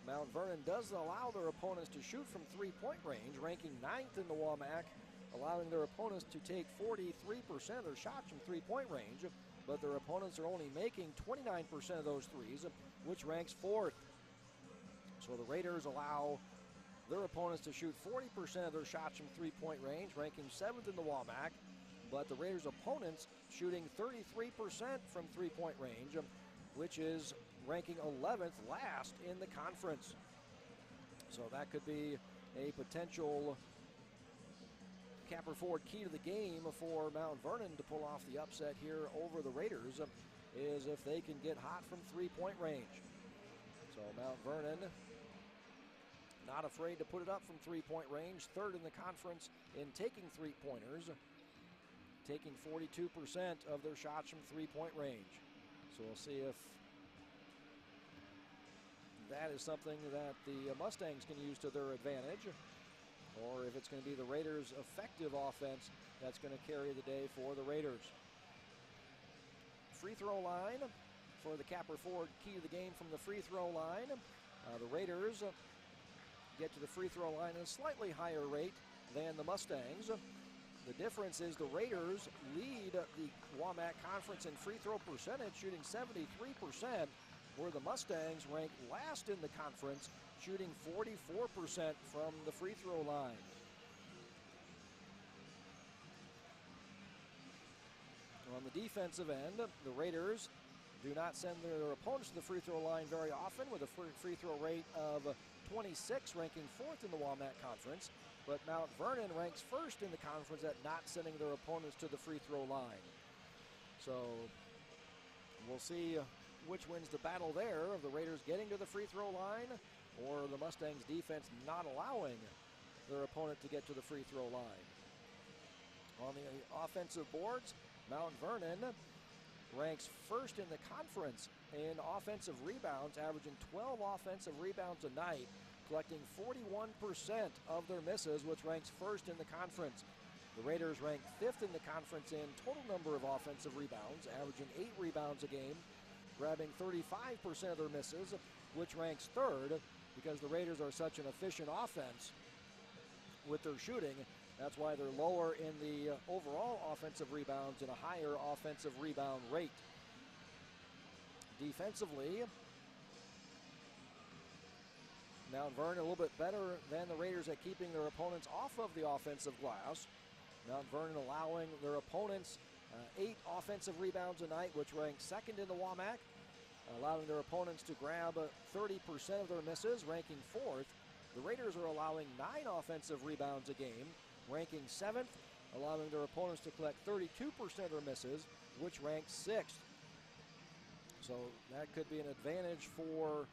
Mount Vernon does allow their opponents to shoot from three-point range, ranking 9th in the WAMAC, allowing their opponents to take 43% of their shots from three-point range, but their opponents are only making 29% of those threes, which ranks 4th. So the Raiders allow their opponents to shoot 40% of their shots from three-point range, ranking 7th in the WAMAC, but the Raiders' opponents shooting 33% from three-point range, which is ranking 11th last in the conference. So that could be a potential Capper Ford key to the game for Mount Vernon to pull off the upset here over the Raiders, is if they can get hot from three-point range. So Mount Vernon not afraid to put it up from three-point range, 3rd in the conference in taking three-pointers, taking 42% of their shots from three-point range. So we'll see if that is something that the Mustangs can use to their advantage, or if it's going to be the Raiders' effective offense that's going to carry the day for the Raiders. Free throw line for the Capper Ford key to the game from the free throw line. The Raiders get to the free throw line at a slightly higher rate than the Mustangs. The difference is the Raiders lead the WAMAC Conference in free throw percentage, shooting 73%, where the Mustangs rank last in the conference, shooting 44% from the free throw line. On the defensive end, the Raiders do not send their opponents to the free throw line very often, with a free throw rate of 26, ranking 4th in the WAMAC Conference, but Mount Vernon ranks 1st in the conference at not sending their opponents to the free throw line. So we'll see which wins the battle there, of the Raiders getting to the free throw line or the Mustangs defense not allowing their opponent to get to the free throw line. On the offensive boards, Mount Vernon ranks 1st in the conference in offensive rebounds, averaging 12 offensive rebounds a night, collecting 41% of their misses, which ranks 1st in the conference. The Raiders rank 5th in the conference in total number of offensive rebounds, averaging 8 rebounds a game, grabbing 35% of their misses, which ranks 3rd, because the Raiders are such an efficient offense with their shooting. That's why they're lower in the overall offensive rebounds and a higher offensive rebound rate. Defensively, Mount Vernon a little bit better than the Raiders at keeping their opponents off of the offensive glass. Mount Vernon allowing their opponents 8 offensive rebounds a night, which ranks 2nd in the WAMAC, allowing their opponents to grab 30% of their misses, ranking 4th. The Raiders are allowing 9 offensive rebounds a game, ranking 7th, allowing their opponents to collect 32% of their misses, which ranks 6th. So that could be an advantage for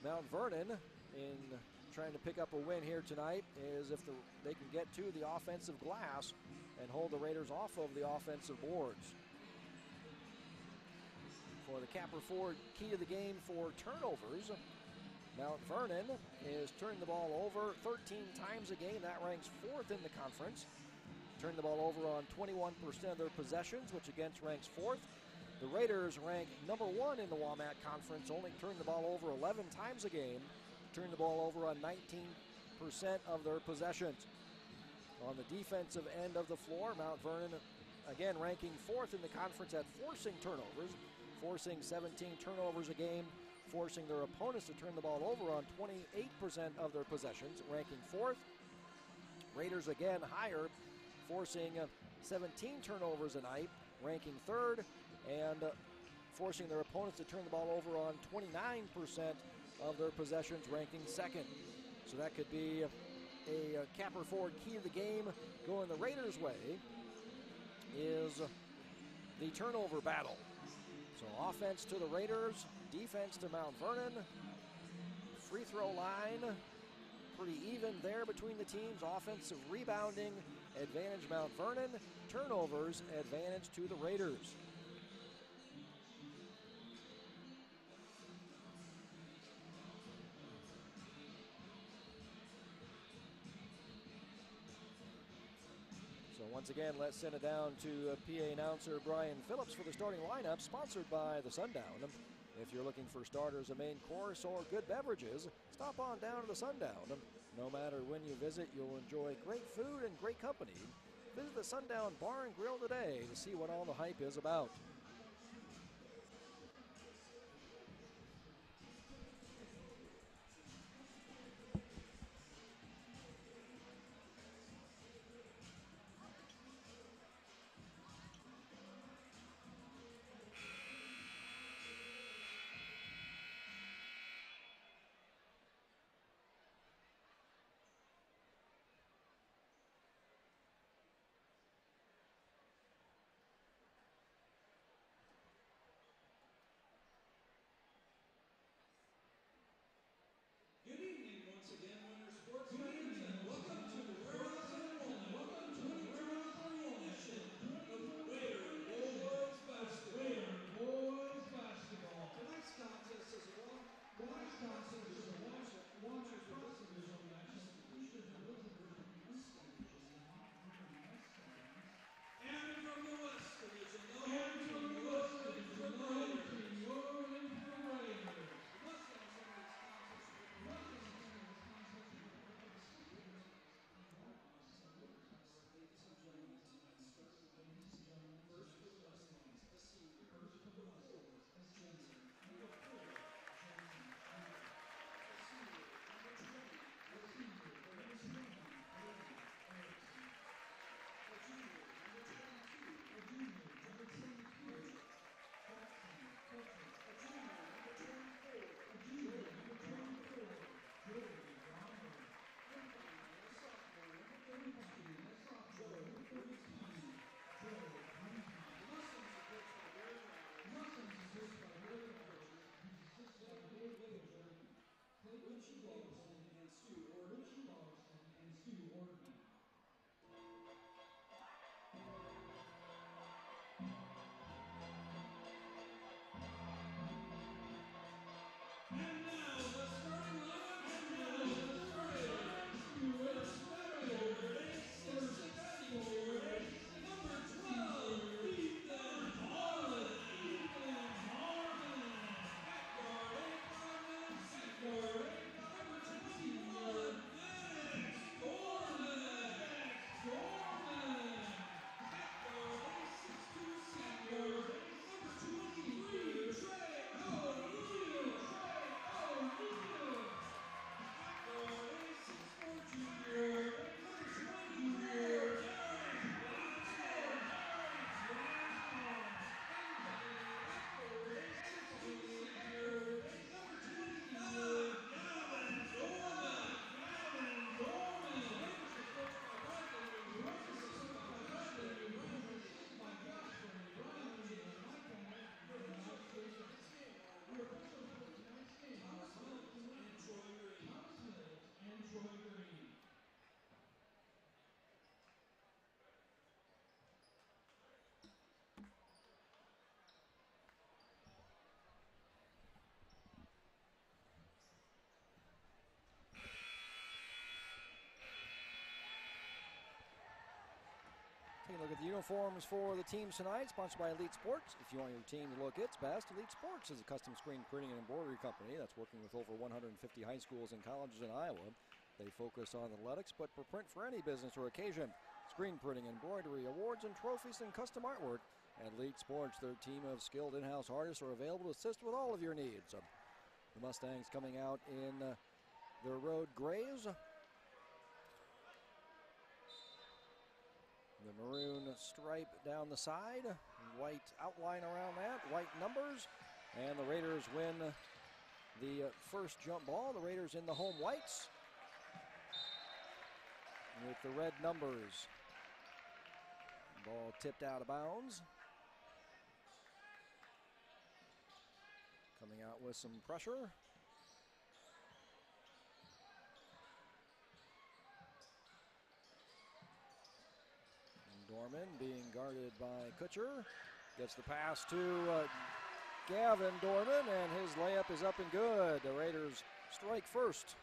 Mount Vernon in trying to pick up a win here tonight, is if they can get to the offensive glass and hold the Raiders off of the offensive boards. For the Capper Ford key to the game for turnovers, Mount Vernon is turning the ball over 13 times a game. That ranks 4th in the conference. Turning the ball over on 21% of their possessions, which against ranks 4th. The Raiders rank number 1 in the WAMAC Conference, only turn the ball over 11 times a game, turn the ball over on 19% of their possessions. On the defensive end of the floor, Mount Vernon, again, ranking 4th in the conference at forcing turnovers, forcing 17 turnovers a game, forcing their opponents to turn the ball over on 28% of their possessions, ranking 4th. Raiders again higher, forcing 17 turnovers a night, ranking 3rd, and forcing their opponents to turn the ball over on 29% of their possessions, ranking 2nd. So that could be a capper forward key to the game going the Raiders' way is the turnover battle. So offense to the Raiders, defense to Mount Vernon. Free throw line, pretty even there between the teams. Offensive rebounding, advantage Mount Vernon. Turnovers, advantage to the Raiders. So once again, let's send it down to PA announcer Brian Phillips for the starting lineup, sponsored by the Sundown. If you're looking for starters, a main course, or good beverages, stop on down to the Sundown. No matter when you visit, you'll enjoy great food and great company. Visit the Sundown Bar and Grill today to see what all the hype is about. Look at the uniforms for the teams tonight, sponsored by Elite Sports. If you want your team to look its best, Elite Sports is a custom screen printing and embroidery company that's working with over 150 high schools and colleges in Iowa. They focus on athletics, but for print for any business or occasion. Screen printing, embroidery, awards and trophies, and custom artwork. At Elite Sports, their team of skilled in-house artists are available to assist with all of your needs. The Mustangs coming out in their road grays. The maroon stripe down the side, white outline around that, white numbers, and the Raiders win the first jump ball. The Raiders in the home whites with the red numbers. Ball tipped out of bounds. Coming out with some pressure. Dorman being guarded by Kutcher. Gets the pass to Gavin Dorman, and his layup is up and good. The Raiders strike first.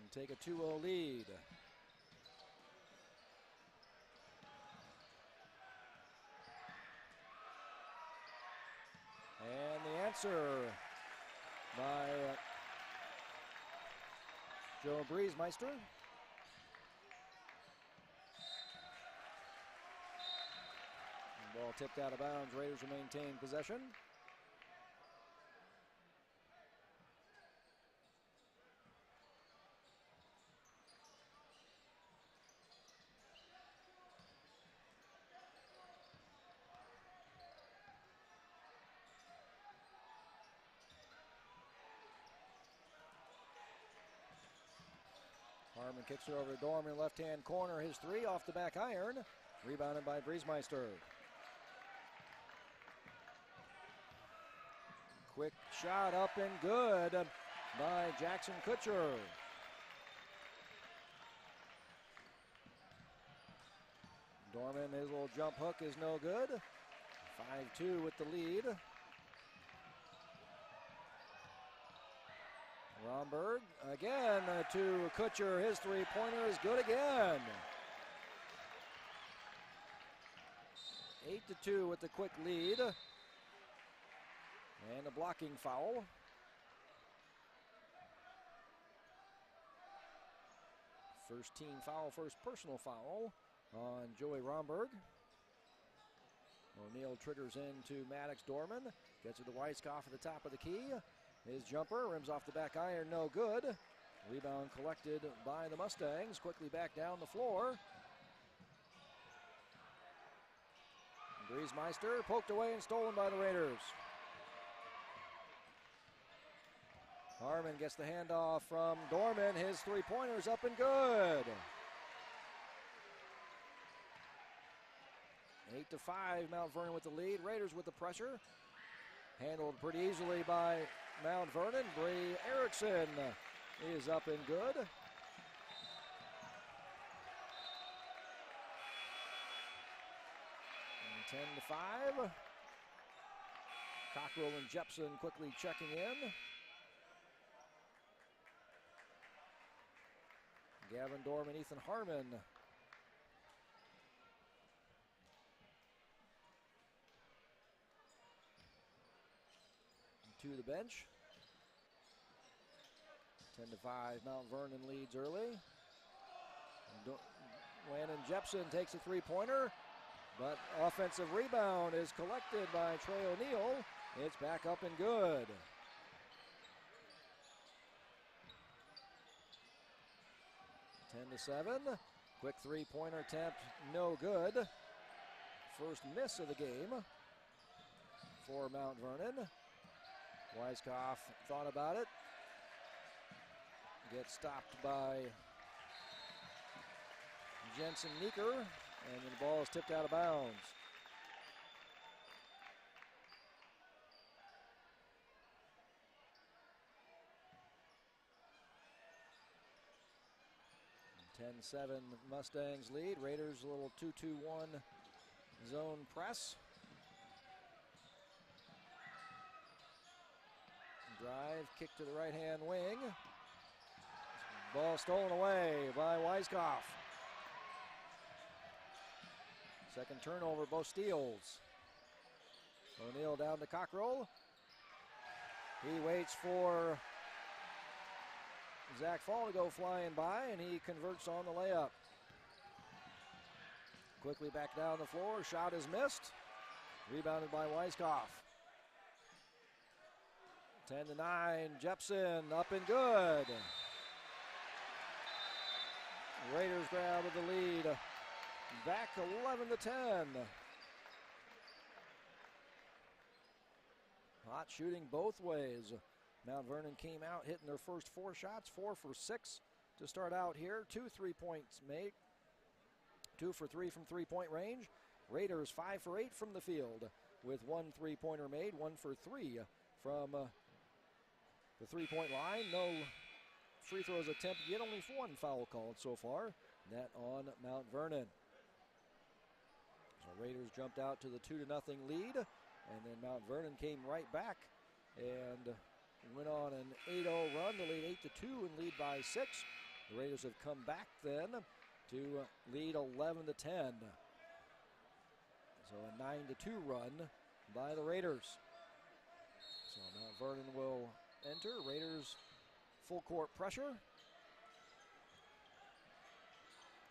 And take a 2-0 lead. And the answer by Joe Breezemeister. Ball tipped out of bounds. Raiders will maintain possession. Harmon kicks it over to Dorman, left-hand corner. His three off the back iron. Rebounded by Breezemeister. Quick shot up and good by Jackson Kutcher. Dorman, his little jump hook is no good. 5-2 with the lead. Romberg again to Kutcher. His three-pointer is good again. 8-2 with the quick lead. And a blocking foul. First team foul, first personal foul on Joey Romberg. O'Neal triggers into Maddox Dorman. Gets it to Weiskopf at the top of the key. His jumper rims off the back iron, no good. Rebound collected by the Mustangs. Quickly back down the floor. Breezemeister poked away and stolen by the Raiders. Harmon gets the handoff from Dorman. His three-pointer's up and good. 8-5, Mount Vernon with the lead. Raiders with the pressure. Handled pretty easily by Mount Vernon. Bree Erickson is up and good. And 10-5. Cockrell and Jepson quickly checking in. Gavin Dorman, Ethan Harmon. To the bench. 10-5, Mount Vernon leads early. Landon Jepson takes a three-pointer, but offensive rebound is collected by Trey O'Neal. It's back up and good. 10-7. Quick three-pointer attempt, no good. First miss of the game for Mount Vernon. Weiskopf thought about it. Gets stopped by Jensen Meeker, and the ball is tipped out of bounds. And 10-7 Mustangs lead. Raiders a little 2-2-1 zone press. Drive, kick to the right-hand wing. Ball stolen away by Weiskopf. Second turnover, both steals. O'Neill down to Cockrell. He waits for Zach Fall to go flying by, and he converts on the layup. Quickly back down the floor. Shot is missed. Rebounded by Weiskopf. 10-9. Jepson up and good. Raiders grab the lead. Back 11-10. Hot shooting both ways. Mount Vernon came out hitting their first 4 shots, 4 for 6 to start out here. 2 3-points made, 2 for 3 from three-point range. Raiders 5 for 8 from the field with 1 3-pointer made, 1 for 3 from the three-point line. No free throws attempted yet, only 1 foul called so far. That on Mount Vernon. So Raiders jumped out to the 2-0 lead, and then Mount Vernon came right back and went on an 8-0 run to lead 8-2 and lead by 6. The Raiders have come back then to lead 11-10. So a 9-2 run by the Raiders. So Mount Vernon will enter. Raiders full court pressure.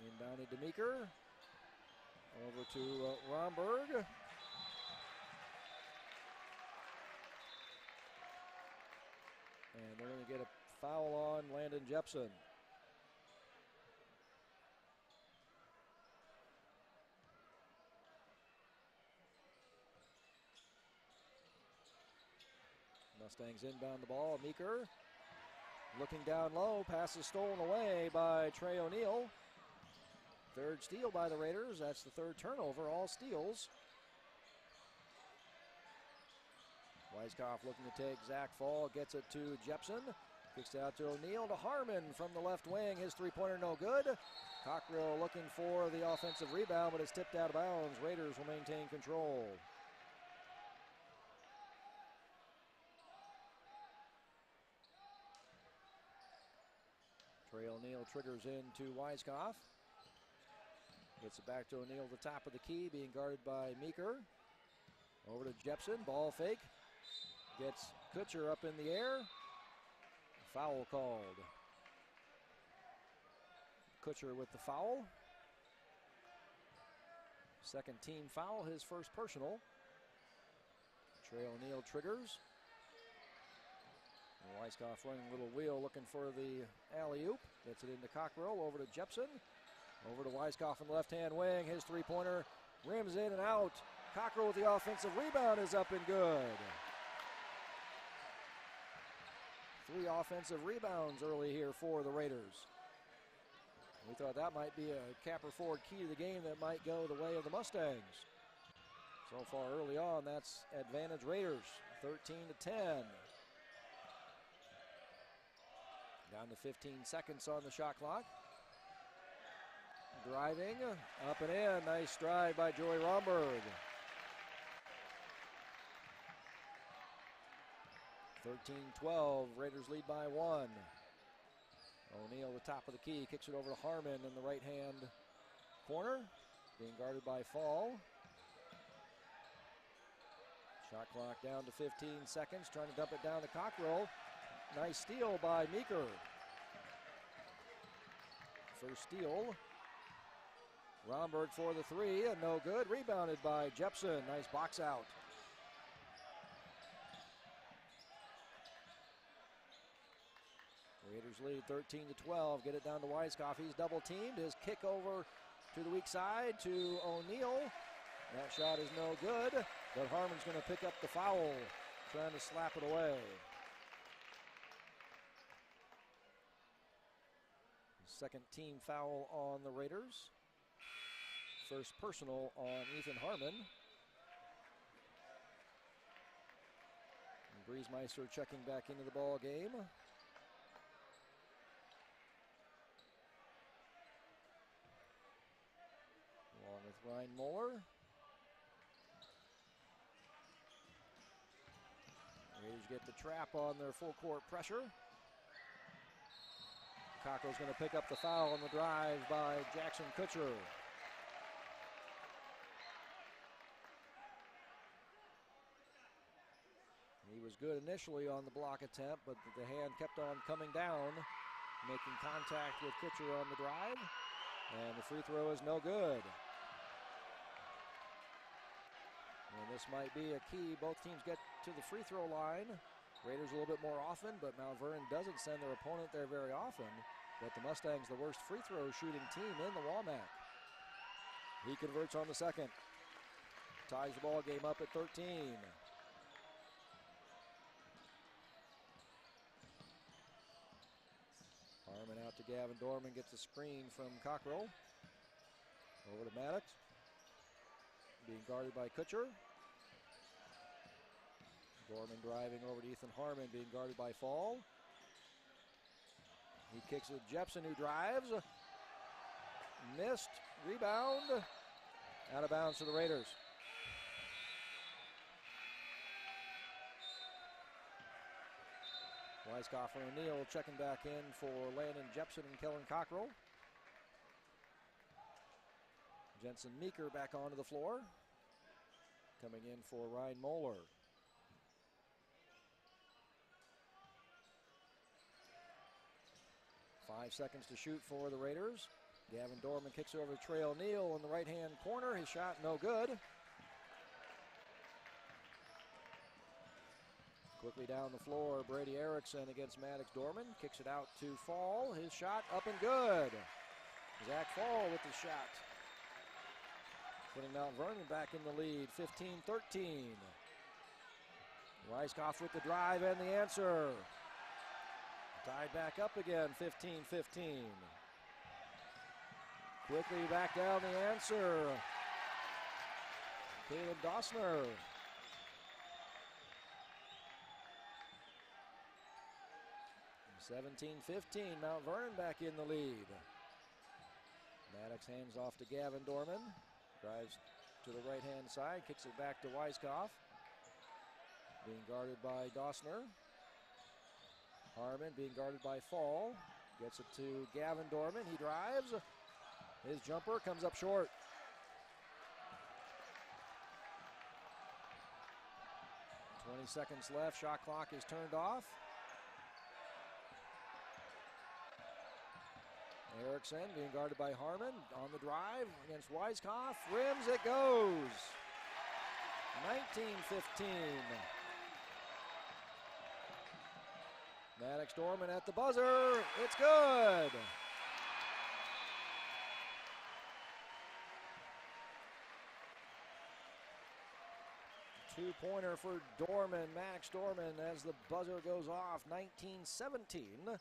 Inbounded to Meeker. Over to Romberg. And they're going to get a foul on Landon Jepson. Mustangs inbound the ball. Meeker looking down low. Pass is stolen away by Trey O'Neill. Third steal by the Raiders. That's the third turnover. All steals. Weiskopf looking to take Zach Fall. Gets it to Jepson. Kicks it out to O'Neill to Harmon from the left wing. His three-pointer no good. Cockrell looking for the offensive rebound, but it's tipped out of bounds. Raiders will maintain control. Trey O'Neill triggers into Weiskopf. Gets it back to O'Neill, the top of the key, being guarded by Meeker. Over to Jepson, ball fake. Gets Kutcher up in the air. Foul called. Kutcher with the foul. Second team foul, his first personal. Trey O'Neill triggers. Weiskopf running a little wheel, looking for the alley-oop. Gets it into Cockrell, over to Jepson. Over to Weiskopf on the left-hand wing. His three-pointer rims in and out. Cockrell with the offensive rebound is up and good. 3 offensive rebounds early here for the Raiders. We thought that might be a capper forward key to the game that might go the way of the Mustangs. So far early on, that's advantage Raiders, 13-10. Down to 15 seconds on the shot clock. Driving, up and in. Nice stride by Joey Romberg. 13-12, Raiders lead by 1. O'Neill, the top of the key, kicks it over to Harmon in the right-hand corner, being guarded by Fall. Shot clock down to 15 seconds, trying to dump it down to Cockrell. Nice steal by Meeker. First steal. Romberg for the 3, and no good. Rebounded by Jepson. Nice box out. Raiders lead 13-12. Get it down to Weiskopf. He's double teamed. His kick over to the weak side to O'Neill. That shot is no good, but Harmon's going to pick up the foul, trying to slap it away. Second team foul on the Raiders. First personal on Ethan Harmon. And Griesmeister checking back into the ball game. Along with Ryan Moeller. Raiders get the trap on their full court pressure. Cockrell's going to pick up the foul on the drive by Jackson Kutcher. He was good initially on the block attempt, but the hand kept on coming down, making contact with Kutcher on the drive, and the free throw is no good. And this might be a key. Both teams get to the free throw line. Raiders a little bit more often, but Mount Vernon doesn't send their opponent there very often. But the Mustangs, the worst free throw shooting team in the WAMAC. He converts on the second. Ties the ball game up at 13. Harmon out to Gavin Dorman, gets a screen from Cockrell. Over to Maddox. Being guarded by Kutcher. Dorman driving over to Ethan Harmon, being guarded by Fall. He kicks it to Jepson, who drives. Missed. Rebound. Out of bounds to the Raiders. Weiskopf and O'Neill checking back in for Landon Jepson and Kellen Cockrell. Jensen Meeker back onto the floor. Coming in for Ryan Moeller. Five seconds to shoot for the Raiders. Gavin Dorman kicks over to Trey O'Neill in the right-hand corner. His shot no good. Quickly down the floor, Brady Erickson against Maddox Dorman. Kicks it out to Fall. His shot up and good. Zach Fall with the shot. Putting Mount Vernon back in the lead, 15-13. Weiskopf with the drive and the answer. Tied back up again, 15-15. Quickly back down the answer. Caleb Dossner. 17-15, Mount Vernon back in the lead. Maddox hands off to Gavin Dorman. Drives to the right-hand side, kicks it back to Weiskopf. Being guarded by Dossner. Harmon being guarded by Fall. Gets it to Gavin Dorman. He drives. His jumper comes up short. "20 seconds left. Shot clock is turned off. Erickson being guarded by Harmon on the drive against Weiskopf. Rims, it goes. 19-15. Maddox Dorman at the buzzer. It's good. Two-pointer for Dorman, Maddox Dorman, as the buzzer goes off. 19-17.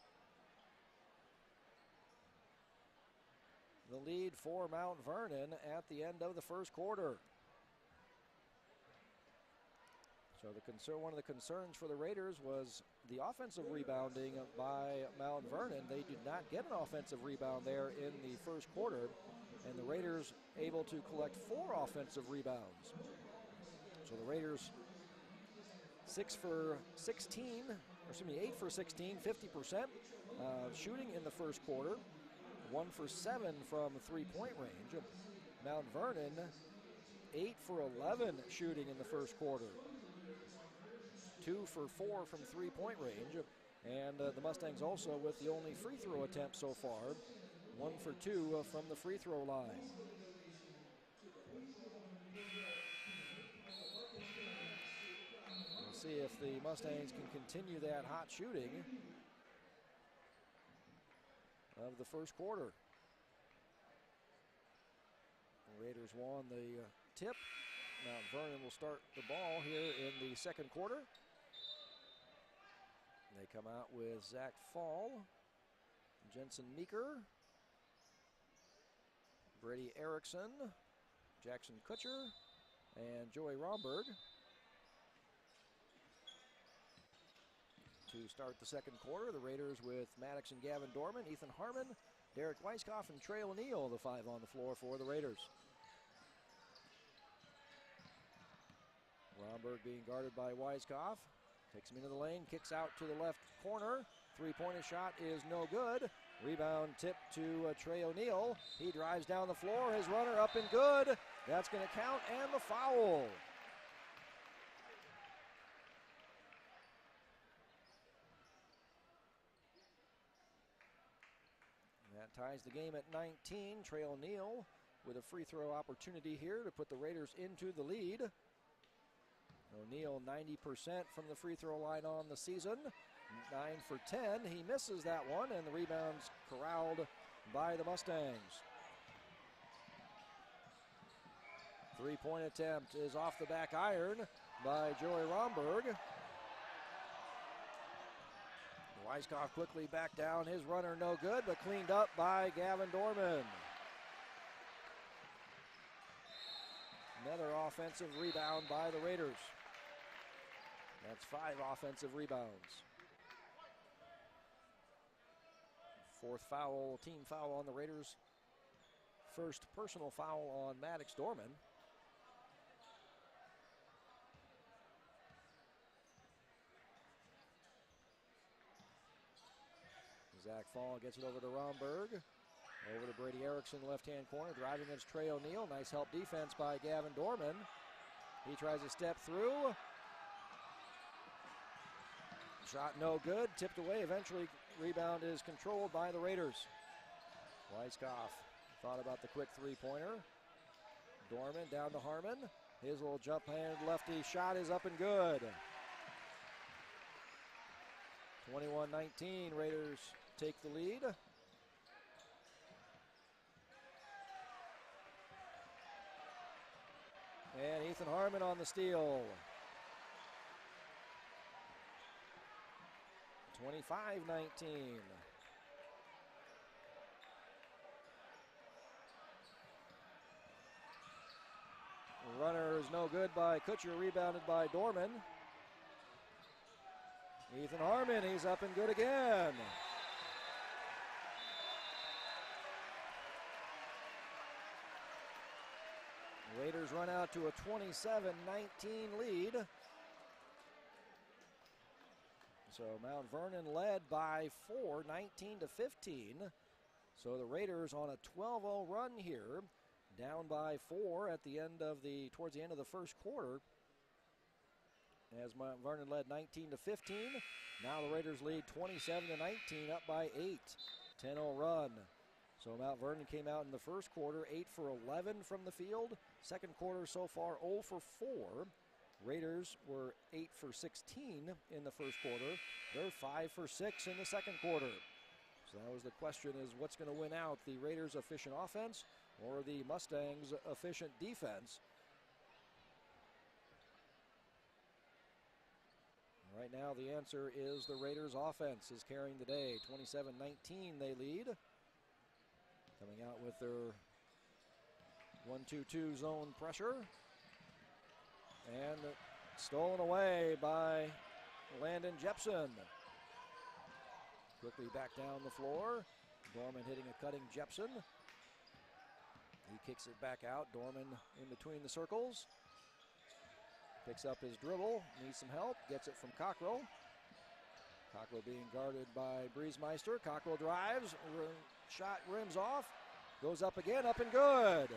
The lead for Mount Vernon at the end of the first quarter. So one of the concerns for the Raiders was the offensive rebounding by Mount Vernon. They did not get an offensive rebound there in the first quarter, and the Raiders able to collect 4 offensive rebounds. So the Raiders 8 for 16, 50% shooting in the first quarter. 1 for 7 from three-point range. Mount Vernon, 8 for 11 shooting in the first quarter. 2 for 4 from three-point range. And the Mustangs also with the only free throw attempt so far. 1 for 2 from the free throw line. We'll see if the Mustangs can continue that hot shooting of the first quarter. The Raiders won the tip. Mount Vernon will start the ball here in the second quarter. They come out with Zach Fall, Jensen Meeker, Brady Erickson, Jackson Kutcher, and Joey Romberg to start the second quarter. The Raiders with Maddox and Gavin Dorman, Ethan Harmon, Derek Weiskopf, and Trey O'Neill, the 5 on the floor for the Raiders. Romberg being guarded by Weiskopf. Takes him into the lane, kicks out to the left corner. Three-pointer shot is no good. Rebound tip to Trey O'Neal. He drives down the floor. His runner up and good. That's going to count, and the foul. That ties the game at 19. Trey O'Neal with a free throw opportunity here to put the Raiders into the lead. O'Neal 90% from the free throw line on the season. 9 for 10. He misses that one, and the rebound's corralled by the Mustangs. Three-point attempt is off the back iron by Joey Romberg. Weiskopf quickly back down. His runner no good, but cleaned up by Gavin Dorman. Another offensive rebound by the Raiders. That's 5 offensive rebounds. Fourth foul, team foul on the Raiders. First personal foul on Maddox Dorman. Zach Fall gets it over to Romberg. Over to Brady Erickson, left-hand corner, driving against Trey O'Neal. Nice help defense by Gavin Dorman. He tries to step through. Shot no good, tipped away. Eventually, rebound is controlled by the Raiders. Weiskopf thought about the quick three-pointer. Dorman down to Harmon. His little jump hand lefty shot is up and good. 21-19, Raiders take the lead. And Ethan Harmon on the steal. 25-19. Runner is no good by Kutcher, rebounded by Dorman. Ethan Harmon, he's up and good again. Raiders run out to a 27-19 lead. So Mount Vernon led by 4, 19-15. So the Raiders on a 12-0 run here, down by 4 at the end of towards the end of the first quarter. As Mount Vernon led 19-15. Now the Raiders lead 27-19, up by 8. 10-0 run. So Mount Vernon came out in the first quarter 8 for 11 from the field. Second quarter so far 0 for 4. Raiders were 8 for 16 in the first quarter. They're 5 for 6 in the second quarter. So that was the question, is what's going to win out, the Raiders' efficient offense or the Mustangs' efficient defense? Right now the answer is the Raiders' offense is carrying the day. 27-19 they lead. Coming out with their 1-2-2 zone pressure. And stolen away by Landon Jepson. Quickly back down the floor. Dorman hitting a cutting Jepson. He kicks it back out. Dorman in between the circles. Picks up his dribble. Needs some help. Gets it from Cockrell. Cockrell being guarded by Breezemeister. Cockrell drives. Shot rims off. Goes up again. Up and good.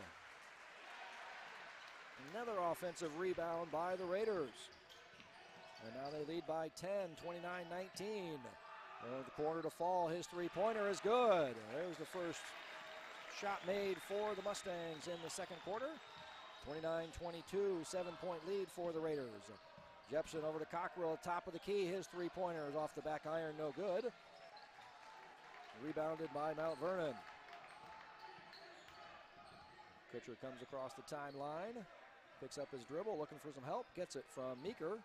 Another offensive rebound by the Raiders. And now they lead by 10, 29-19. The corner to Fall. His three-pointer is good. There's the first shot made for the Mustangs in the second quarter. 29-22, 7-point lead for the Raiders. Jepson over to Cockrell, top of the key. His three-pointer is off the back iron, no good. Rebounded by Mount Vernon. Kutcher comes across the timeline. Picks up his dribble, looking for some help. Gets it from Meeker.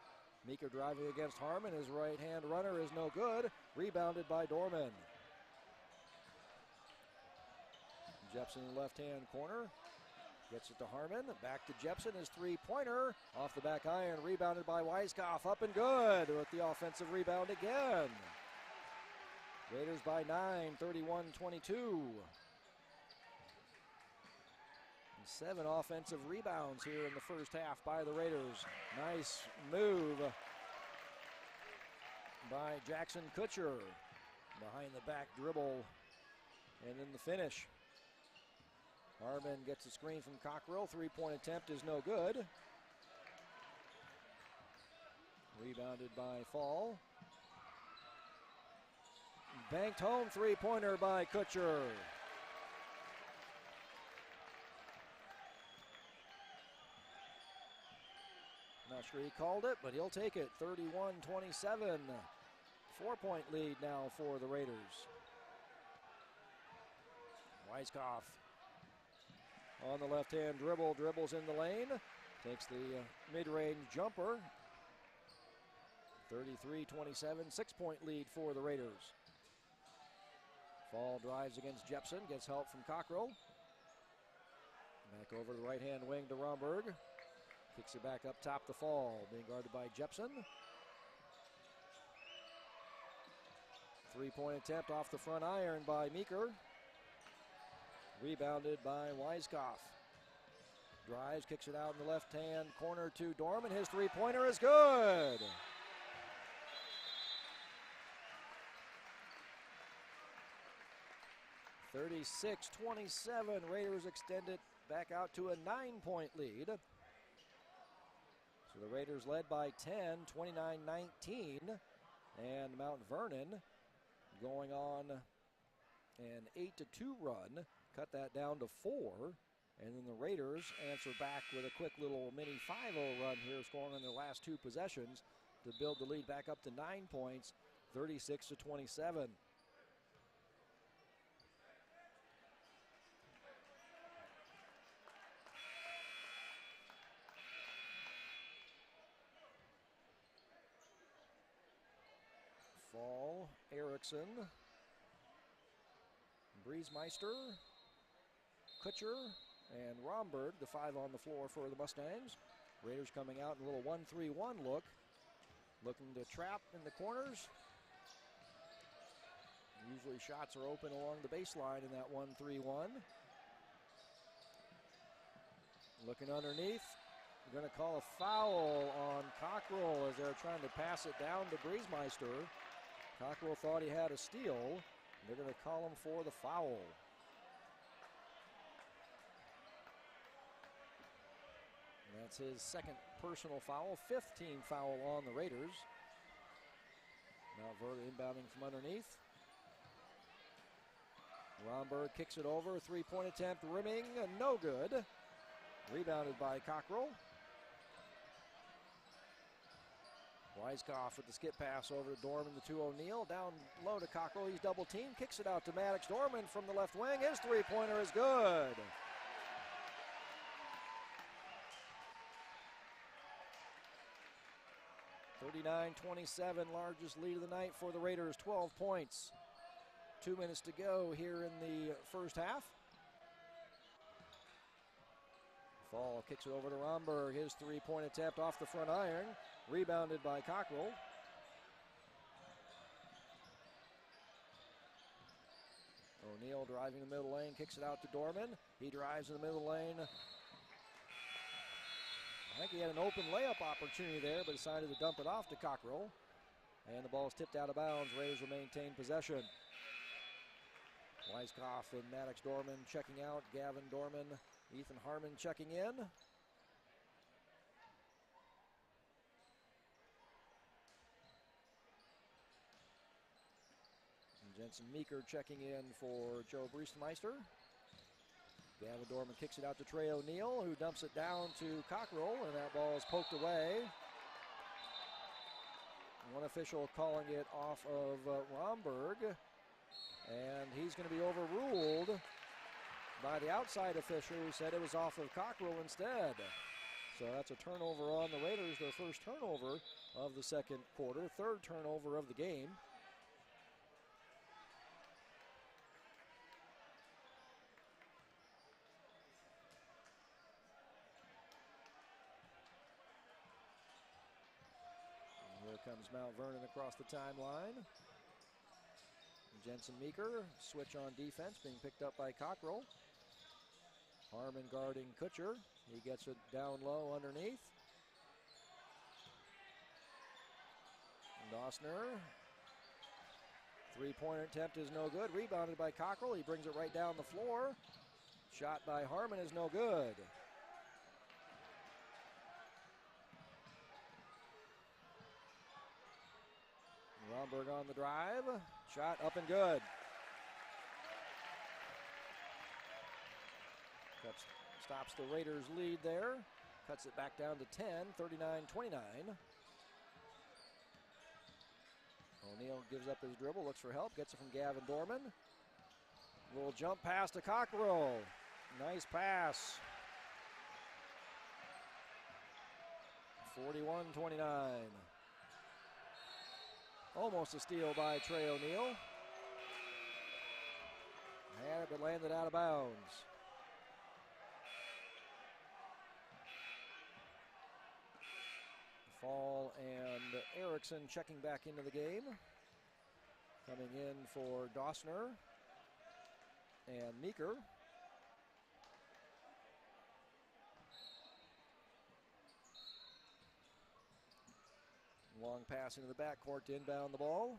Meeker driving against Harmon. His right-hand runner is no good. Rebounded by Dorman. Jepson left-hand corner. Gets it to Harmon. Back to Jepson. His three-pointer. Off the back iron. Rebounded by Weiskopf. Up and good with the offensive rebound again. Raiders by 9, 31-22. 7 offensive rebounds here in the first half by the Raiders. Nice move by Jackson Kutcher. Behind the back dribble And then the finish. Harmon gets a screen from Cockrell. Three-point attempt is no good. Rebounded by Fall. Banked home three-pointer by Kutcher. Not sure he called it, but he'll take it. 31-27. 4-point lead now for the Raiders. Weiskopf on the left-hand dribble, dribbles in the lane. Takes the mid-range jumper. 33-27, 6-point lead for the Raiders. Fall drives against Jepson, gets help from Cockrell. Back over the right-hand wing to Romberg. Kicks it back up top to Fall, being guarded by Jepson. Three-point attempt off the front iron by Meeker. Rebounded by Weiskopf. Drives, kicks it out in the left-hand corner to Dorman. His three-pointer is good. (36-27). Raiders extend it back out to a 9-point lead. So the Raiders led by 10, 29-19. And Mount Vernon going on an 8-2 run. Cut that down to 4. And then the Raiders answer back with a quick little mini 5-0 run here, scoring on their last two possessions to build the lead back up to 9 points, 36-27. Fall, Erickson, Briesmeister, Kutcher, and Romberg, the 5 on the floor for the Mustangs. Raiders coming out in a little 1-3-1 look. Looking to trap in the corners. Usually shots are open along the baseline in that 1-3-1. Looking underneath. We're going to call a foul on Cockrell as they're trying to pass it down to Briesmeister. Cockrell thought he had a steal. They're going to call him for the foul. And that's his second personal foul, 5th team foul on the Raiders. Now Vernon inbounding from underneath. Romberg kicks it over, three-point attempt, rimming, no good. Rebounded by Cockrell. Weiskopf with the skip pass over to Dorman to O'Neal. Down low to Cockrell. He's double teamed. Kicks it out to Maddox. Dorman from the left wing. His three-pointer is good. (39-27), largest lead of the night for the Raiders. 12 points. 2 minutes to go here in the first half. Fall kicks it over to Romberg. His three-point attempt off the front iron. Rebounded by Cockrell. O'Neal driving the middle lane, kicks it out to Dorman. He drives in the middle lane. I think he had an open layup opportunity there, but decided to dump it off to Cockrell. And the ball is tipped out of bounds. Raiders will maintain possession. Weiskopf and Maddox Dorman checking out. Gavin Dorman, Ethan Harmon checking in. Jensen Meeker checking in for Joe Briesmeister. Gavin Dorman kicks it out to Trey O'Neal, who dumps it down to Cockrell, and that ball is poked away. One official calling it off of Romberg, and he's going to be overruled by the outside official who said it was off of Cockrell instead. So that's a turnover on the Raiders, their first turnover of the second quarter, third turnover of the game. Comes Mount Vernon across the timeline. Jensen Meeker, switch on defense, being picked up by Cockrell. Harmon guarding Kutcher. He gets it down low underneath. Dossner. Three-pointer attempt is no good. Rebounded by Cockrell. He brings it right down the floor. Shot by Harmon is no good. Romberg on the drive. Shot up and good. Stops the Raiders' lead there. Cuts it back down to 10, 39-29. O'Neal gives up his dribble, looks for help, gets it from Gavin Dorman. Little jump pass to Cockrell. Nice pass. 41-29. Almost a steal by Trey O'Neal. Had it, but landed out of bounds. Fall and Erickson checking back into the game. Coming in for Dossner and Meeker. Long pass into the backcourt to inbound the ball.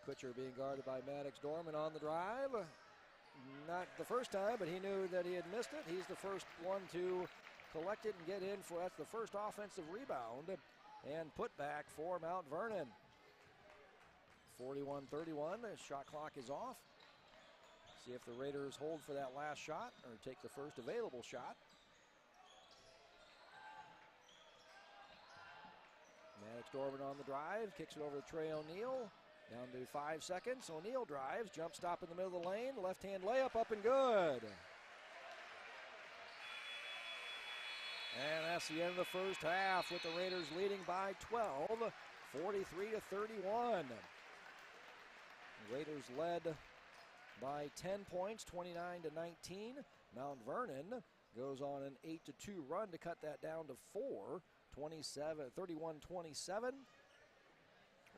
Kutcher being guarded by Maddox Dorman on the drive. Not the first time, but he knew that he had missed it. He's the first one to collect it and get in for, that's the first offensive rebound and put back for Mount Vernon. 41-31, the shot clock is off. See if the Raiders hold for that last shot or take the first available shot. Maddox Dorman on the drive, kicks it over to Trey O'Neal. Down to 5 seconds. O'Neal drives, jump stop in the middle of the lane, left-hand layup up and good. And that's the end of the first half with the Raiders leading by 12, 43-31. The Raiders led by 10 points, 29-19. Mount Vernon goes on an 8-2 run to cut that down to 4, 31-27.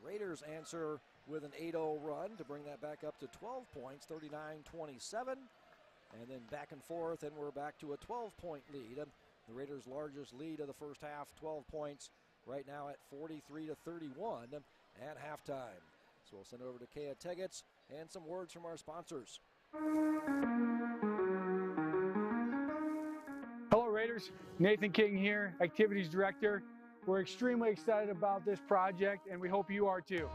Raiders answer with an 8-0 run to bring that back up to 12 points, 39-27. And then back and forth, and we're back to a 12-point lead. The Raiders' largest lead of the first half, 12 points, right now at 43-31 at halftime. So we'll send it over to Kea Tegets and some words from our sponsors. Hello Raiders, Nathan King here, Activities Director. We're extremely excited about this project and we hope you are too.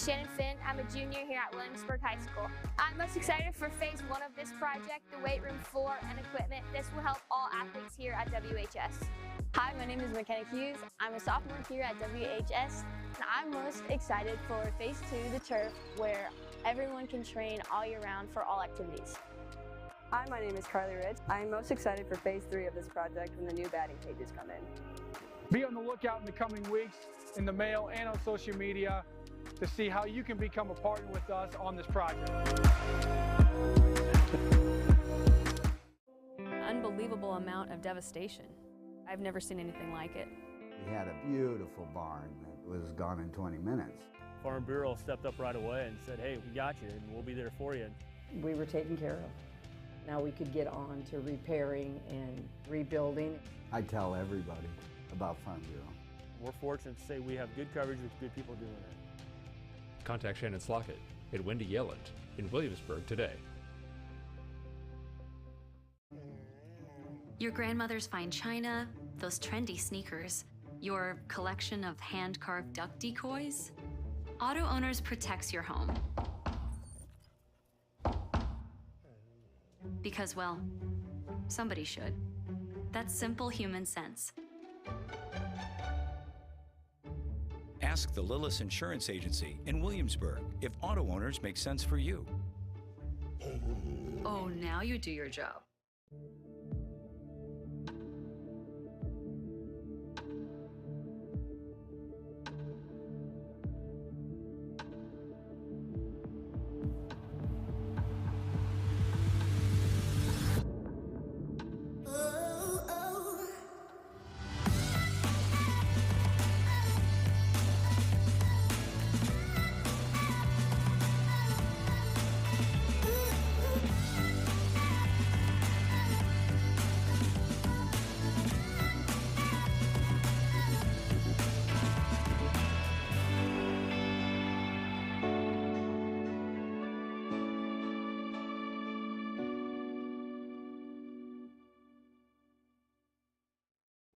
Shannon Finn. I'm a junior here at Williamsburg High School. I'm most excited for phase 1 of this project, the weight room floor and equipment. This will help all athletes here at WHS. Hi, my name is McKenna Hughes. I'm a sophomore here at WHS, and I'm most excited for phase 2, the turf, where everyone can train all year round for all activities. Hi, my name is Carly Rich. I'm most excited for phase 3 of this project when the new batting cages come in. Be on the lookout in the coming weeks in the mail and on social media to see how you can become a partner with us on this project. Unbelievable amount of devastation. I've never seen anything like it. We had a beautiful barn that was gone in 20 minutes. Farm Bureau stepped up right away and said, hey, we got you and we'll be there for you. We were taken care of. Now we could get on to repairing and rebuilding. I tell everybody about Farm Bureau. We're fortunate to say we have good coverage with good people doing it. Contact Shannon Slockett and Wendy Yelland in Williamsburg today. Your grandmother's fine china, those trendy sneakers, your collection of hand-carved duck decoys. Auto Owners protects your home. Because, well, somebody should. That's simple human sense. Ask the Lillis Insurance Agency in Williamsburg if auto owners make sense for you. Oh, now you do your job.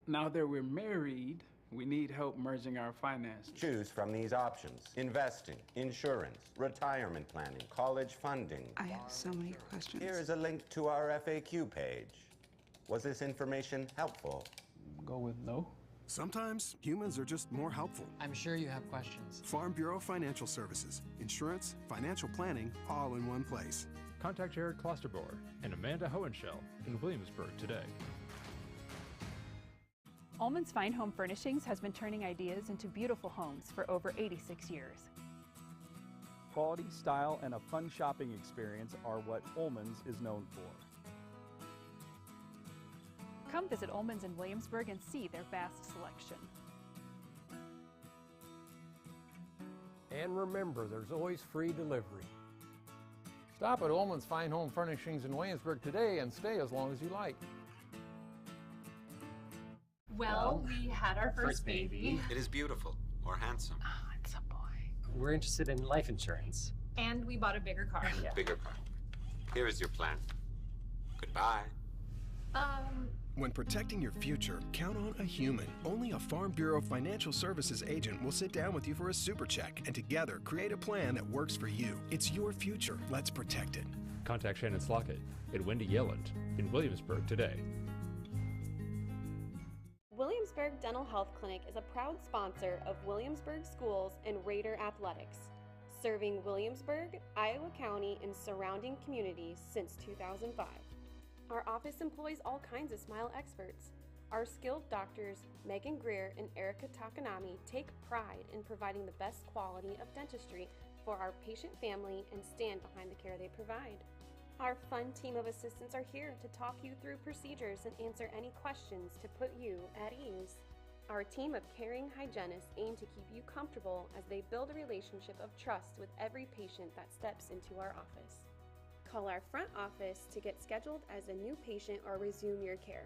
Now that we're married, we need help merging our finances. Choose from these options: investing, insurance, retirement planning, college funding. I have so many questions. Here is a link to our FAQ page. Was this information helpful? Go with no. Sometimes humans are just more helpful. I'm sure you have questions. Farm Bureau Financial Services. Insurance, financial planning, all in one place. Contact Jared Klosterbauer and Amanda Hohenschel in Williamsburg today. Ullman's Fine Home Furnishings has been turning ideas into beautiful homes for over 86 years. Quality, style, and a fun shopping experience are what Ullman's is known for. Come visit Ullman's in Williamsburg and see their vast selection. And remember, there's always free delivery. Stop at Ullman's Fine Home Furnishings in Williamsburg today and stay as long as you like. Well, we had our first baby. It is beautiful or handsome. Oh, it's a boy. We're interested in life insurance. And we bought a bigger car. Yeah. Bigger car. Here is your plan. Goodbye. When protecting your future, count on a human. Only a Farm Bureau Financial Services agent will sit down with you for a super check and together create a plan that works for you. It's your future. Let's protect it. Contact Shannon Slockett and Wendy Yelland in Williamsburg today. Williamsburg Dental Health Clinic is a proud sponsor of Williamsburg Schools and Raider Athletics, serving Williamsburg, Iowa County, and surrounding communities since 2005. Our office employs all kinds of smile experts. Our skilled doctors, Megan Greer and Erica Takanami, take pride in providing the best quality of dentistry for our patient family and stand behind the care they provide. Our fun team of assistants are here to talk you through procedures and answer any questions to put you at ease. Our team of caring hygienists aim to keep you comfortable as they build a relationship of trust with every patient that steps into our office. Call our front office to get scheduled as a new patient or resume your care.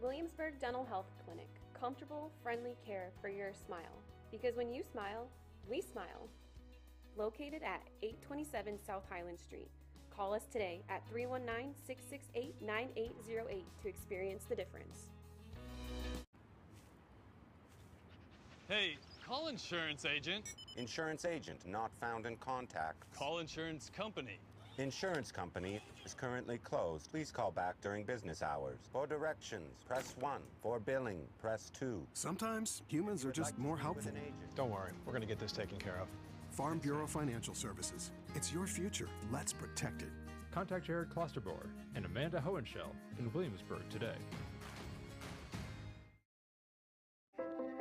Williamsburg Dental Health Clinic, comfortable, friendly care for your smile. Because when you smile, we smile. Located at 827 South Highland Street. Call us today at 319-668-9808 to experience the difference. Hey, call insurance agent. Insurance agent not found in contact. Call insurance company. Insurance company is currently closed. Please call back during business hours. For directions, press 1. For billing, press 2. Sometimes humans are just more helpful. Don't worry, we're going to get this taken care of. Farm Bureau Financial Services. It's your future. Let's protect it. Contact Jared Klosterbauer and Amanda Hohenschel in Williamsburg today.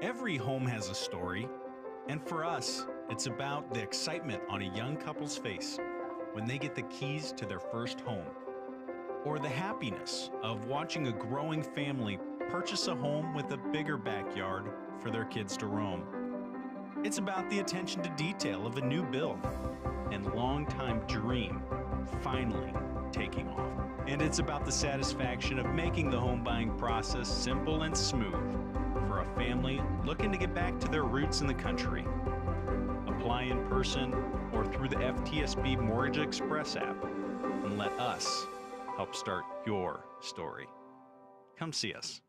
Every home has a story, and for us, it's about the excitement on a young couple's face when they get the keys to their first home, or the happiness of watching a growing family purchase a home with a bigger backyard for their kids to roam. It's about the attention to detail of a new build and long-time dream finally taking off. And it's about the satisfaction of making the home buying process simple and smooth for a family looking to get back to their roots in the country. Apply in person or through the FTSB Mortgage Express app and let us help start your story. Come see us.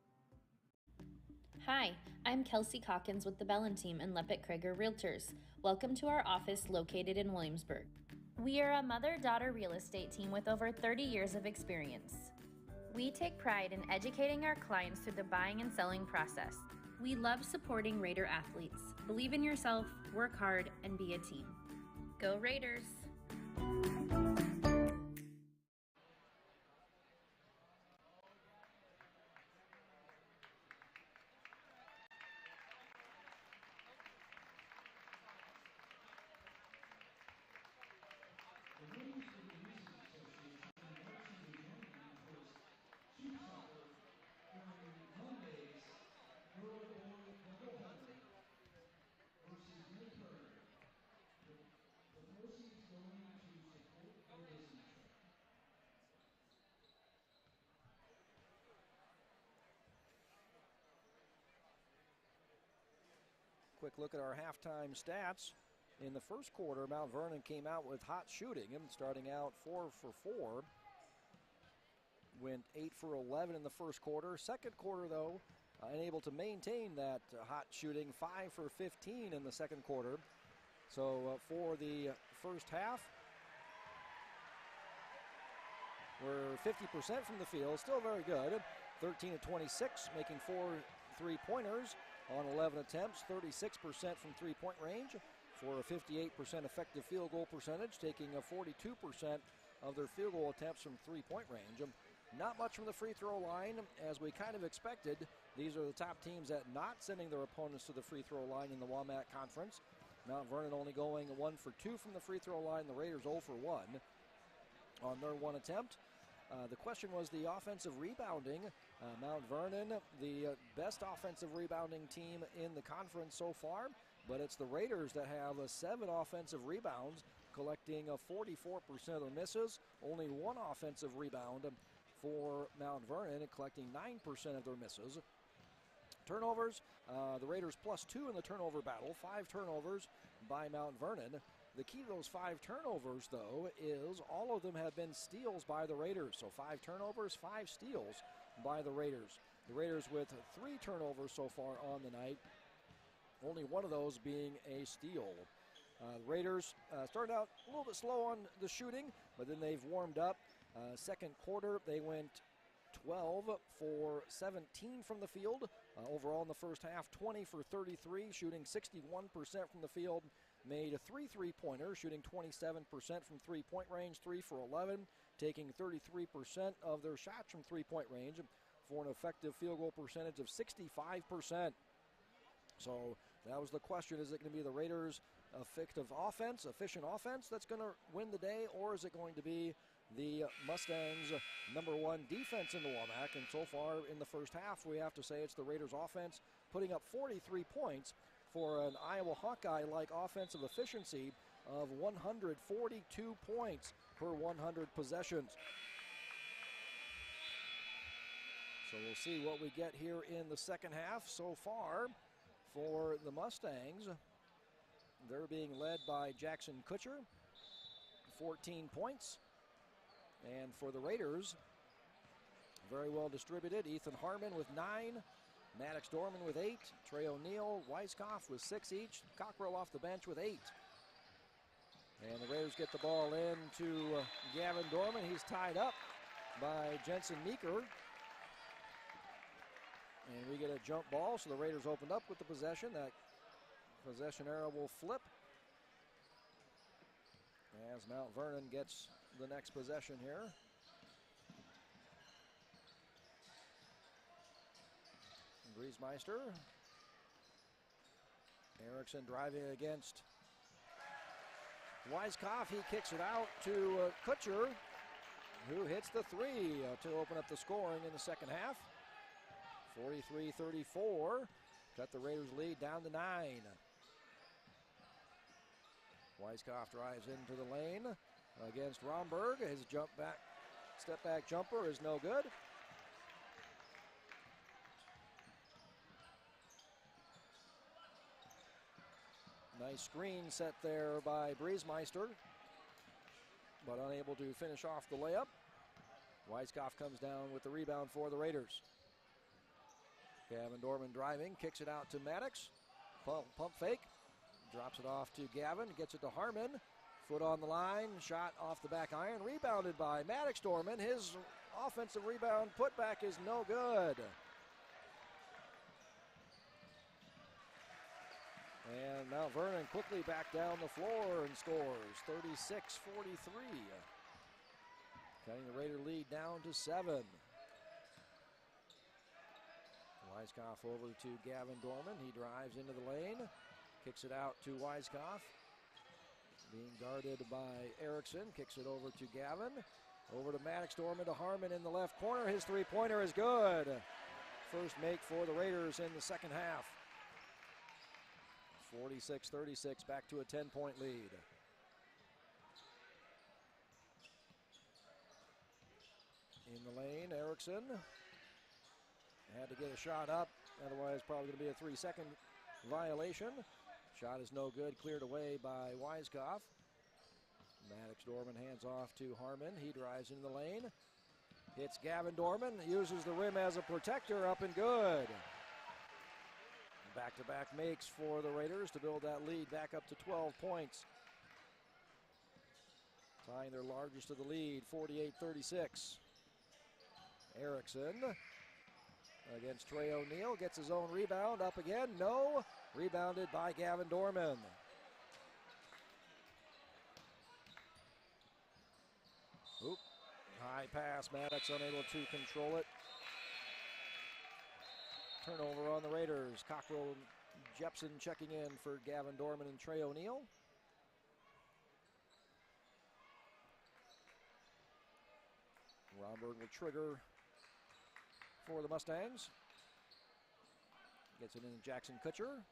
Hi, I'm Kelsey Calkins with the Bellin team and Leppert Krieger Realtors. Welcome to our office located in Williamsburg. We are a mother-daughter real estate team with over 30 years of experience. We take pride in educating our clients through the buying and selling process. We love supporting Raider athletes. Believe in yourself, work hard, and be a team. Go Raiders! Quick look at our halftime stats. In the first quarter, Mount Vernon came out with hot shooting, and starting out 4 for 4. Went 8 for 11 in the first quarter. Second quarter, though, unable to maintain that hot shooting, 5 for 15 in the second quarter. So for the first half, we're 50% from the field, still very good. 13 of 26, making 4 3-pointers on 11 attempts, 36% from three-point range for a 58% effective field goal percentage, taking a 42% of their field goal attempts from three-point range. Not much from the free throw line, as we kind of expected. These are the top teams at not sending their opponents to the free throw line in the WAMAC Conference. Mount Vernon only going 1 for 2 from the free throw line. The Raiders 0 for 1 on their one attempt. The question was the offensive rebounding. Mount Vernon, the best offensive rebounding team in the conference so far, but it's the Raiders that have 7 offensive rebounds, collecting 44% of their misses. Only 1 offensive rebound for Mount Vernon, collecting 9% of their misses. Turnovers, the Raiders +2 in the turnover battle, 5 turnovers by Mount Vernon. The key to those 5 turnovers, though, is all of them have been steals by the Raiders. So 5 turnovers, 5 steals by the Raiders. The Raiders with 3 turnovers so far on the night, only one of those being a steal. The Raiders started out a little bit slow on the shooting, but then they've warmed up. Second quarter, they went 12 for 17 from the field. Overall in the first half, 20 for 33, shooting 61% from the field. Made 3 3-pointers, shooting 27% from three-point range, 3 for 11, taking 33% of their shots from three-point range for an effective field goal percentage of 65%. So that was the question. Is it going to be the Raiders' efficient offense that's going to win the day, or is it going to be the Mustangs' #1 defense in the WAMAC? And so far in the first half, we have to say it's the Raiders' offense putting up 43 points for an Iowa Hawkeye-like offensive efficiency of 142 points per 100 possessions. So we'll see what we get here in the second half. So far for the Mustangs, they're being led by Jackson Kutcher, 14 points. And for the Raiders, very well distributed. Ethan Harmon with 9. Maddox Dorman with 8. Trey O'Neill, Weiskopf with 6 each. Cockrell off the bench with 8. And the Raiders get the ball in to Gavin Dorman. He's tied up by Jensen Meeker. And we get a jump ball, so the Raiders opened up with the possession. That possession arrow will flip as Mount Vernon gets the next possession here. Griesmeister. Erickson driving against Weiskopf. He kicks it out to Kutcher, who hits the 3 to open up the scoring in the second half. 43-34. Cut the Raiders' lead down to 9. Weiskopf drives into the lane against Romberg. His step back jumper is no good. Nice screen set there by Griesmeister, but unable to finish off the layup. Weiskopf comes down with the rebound for the Raiders. Gavin Dorman driving, kicks it out to Maddox. Pump fake, drops it off to Gavin, gets it to Harmon. Foot on the line, shot off the back iron, rebounded by Maddox Dorman. His offensive rebound putback is no good. And Mount Vernon quickly back down the floor and scores 36-43. Cutting the Raider lead down to 7. Weiskopf over to Gavin Dorman. He drives into the lane, kicks it out to Weiskopf. Being guarded by Erickson, kicks it over to Gavin. Over to Maddox Dorman to Harmon in the left corner. His three-pointer is good. First make for the Raiders in the second half. 46-36, back to a 10-point lead. In the lane, Erickson had to get a shot up, otherwise probably going to be a 3-second violation. Shot is no good, cleared away by Weiskopf. Maddox Dorman hands off to Harmon. He drives into the lane. Hits Gavin Dorman, uses the rim as a protector, up and good. Back-to-back makes for the Raiders to build that lead back up to 12 points. Tying their largest of the lead, 48-36. Erickson against Trey O'Neal, gets his own rebound, up again, no. Rebounded by Gavin Dorman. Oop, high pass, Maddox unable to control it. Turnover on the Raiders. Cockrell, Jepson checking in for Gavin Dorman and Trey O'Neal. Romberg will trigger for the Mustangs. Gets it in Jackson Kutcher.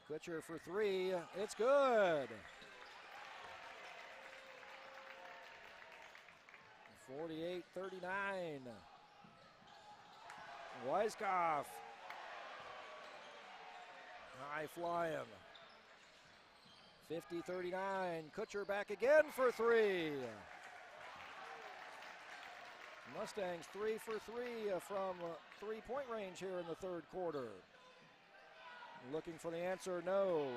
Kutcher for three. It's good. 48-39. Weiskopf. High flying. 50-39. Kutcher back again for three. Mustangs 3 for 3 from three-point range here in the third quarter. Looking for the answer, no.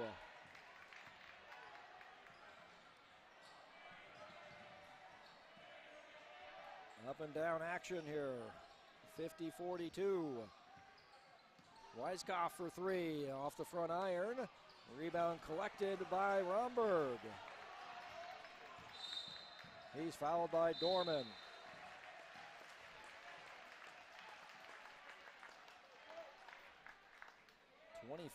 Up and down action here. 50-42. Weiskopf for three off the front iron. Rebound collected by Romberg. He's fouled by Dorman.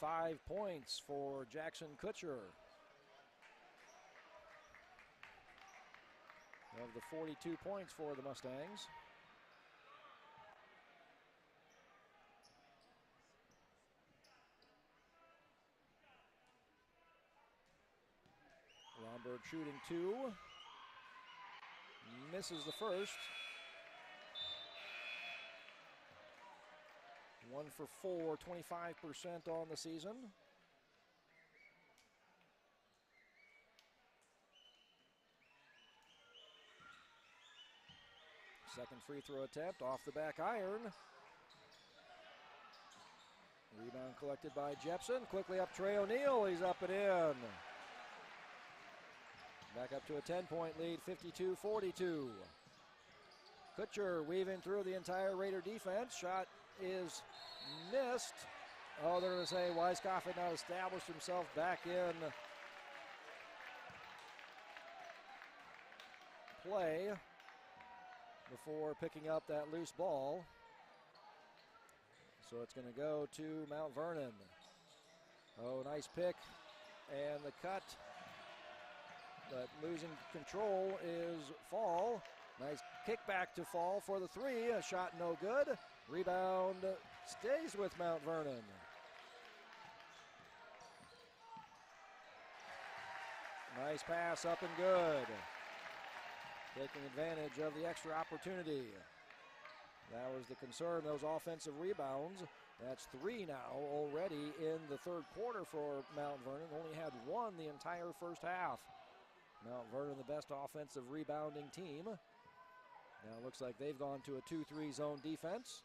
.25 points for Jackson Kutcher. Of the 42 points for the Mustangs. Romberg shooting two. Misses the first. 1 for 4, 25% on the season. Second free throw attempt off the back iron. Rebound collected by Jepson. Quickly up Trey O'Neal. He's up and in. Back up to a 10-point lead, 52-42. Kutcher weaving through the entire Raider defense. Shot is missed. Oh, they're going to say Weiskopf had not established himself back in play before picking up that loose ball. So it's going to go to Mount Vernon. Oh, nice pick. And the cut. But losing control is Fall. Nice kickback to Fall for the three. A shot no good. Rebound stays with Mount Vernon. Nice pass up and good. Taking advantage of the extra opportunity. That was the concern, those offensive rebounds. That's three now already in the third quarter for Mount Vernon. Only had one the entire first half. Mount Vernon, the best offensive rebounding team. Now it looks like they've gone to a 2-3 zone defense.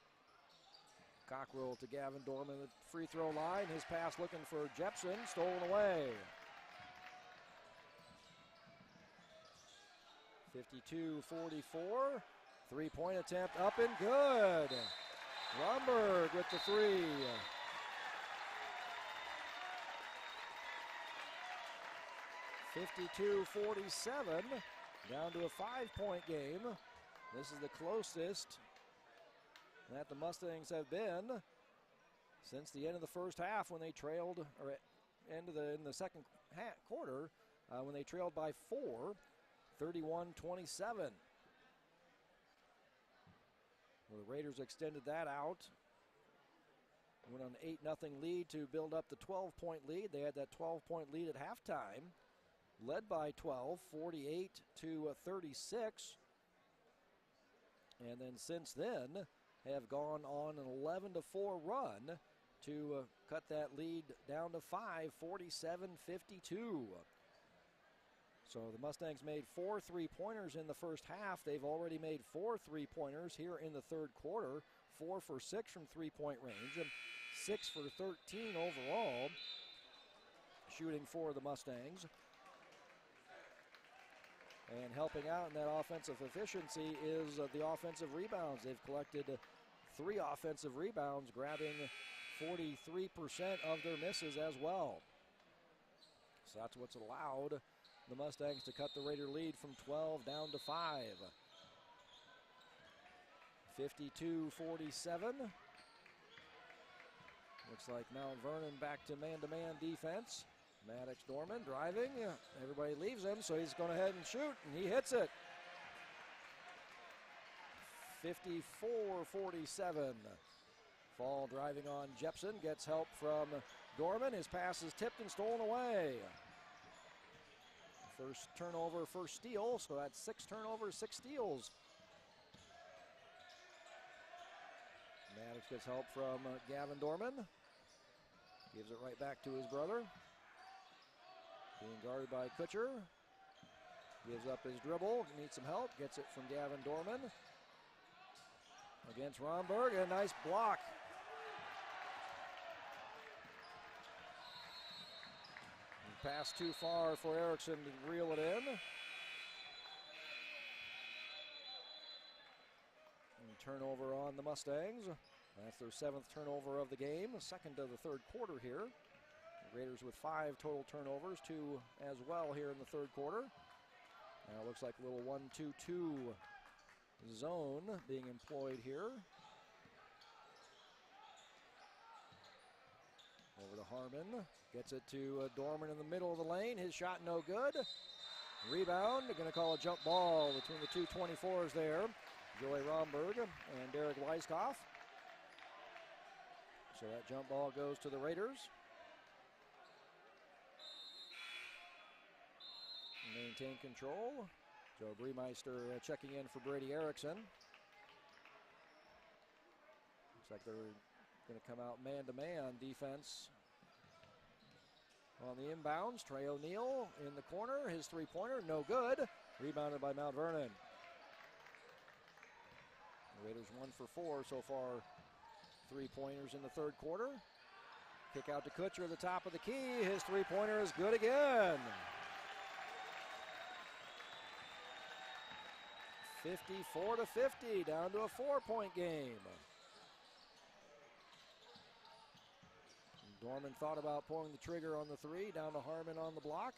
Cockrell to Gavin Dorman, the free throw line. His pass looking for Jepson, stolen away. 52-44. Three-point attempt up and good. Romberg with the three. (52-47), down to a 5-point game. This is the closest that the Mustangs have been since the end of the first half when they trailed, or in the second quarter when they trailed by 4, 31-27. Well, the Raiders extended that out. Went on an 8-0 lead to build up the 12-point lead. They had that 12-point lead at halftime. Led by 12, 48-36. And then since then have gone on an 11-4 run to cut that lead down to 5, 47-52. So the Mustangs made 4 3-pointers in the first half. They've already made 4 3-pointers here in the third quarter, 4 for 6 from three-point range, and 6 for 13 overall shooting for the Mustangs. And helping out in that offensive efficiency is the offensive rebounds. They've collected 3 offensive rebounds, grabbing 43% of their misses as well. So that's what's allowed the Mustangs to cut the Raider lead from 12 down to 5. 52-47. Looks like Mount Vernon back to man-to-man defense. Maddox Dorman driving. Everybody leaves him, so he's going ahead and shoot, and he hits it. 54-47. Fall driving on Jepson, gets help from Dorman. His pass is tipped and stolen away. First turnover, first steal, so that's 6 turnovers, 6 steals. Maddox gets help from Gavin Dorman. Gives it right back to his brother. Being guarded by Kutcher. Gives up his dribble, needs some help, gets it from Gavin Dorman. Against Romberg, a nice block. Pass too far for Erickson to reel it in. And turnover on the Mustangs. That's their 7th turnover of the game, second of the third quarter here. The Raiders with 5 total turnovers, 2 as well here in the third quarter. Now it looks like a little 1-2-2 zone being employed here. Over to Harmon, gets it to Dorman in the middle of the lane. His shot no good. Rebound, they're going to call a jump ball between the two 24s there. Joey Romberg and Derek Weiskopf. So that jump ball goes to the Raiders. Maintain control. Joe Breemeister checking in for Brady Erickson. Looks like they're going to come out man-to-man defense on the inbounds. Trey O'Neal in the corner. His three-pointer, no good. Rebounded by Mount Vernon. The Raiders 1 for 4 so far. Three-pointers in the third quarter. Kick out to Kutcher at the top of the key. His three-pointer is good again. 54-50, down to a 4-point game. Dorman thought about pulling the trigger on the three, down to Harmon on the block.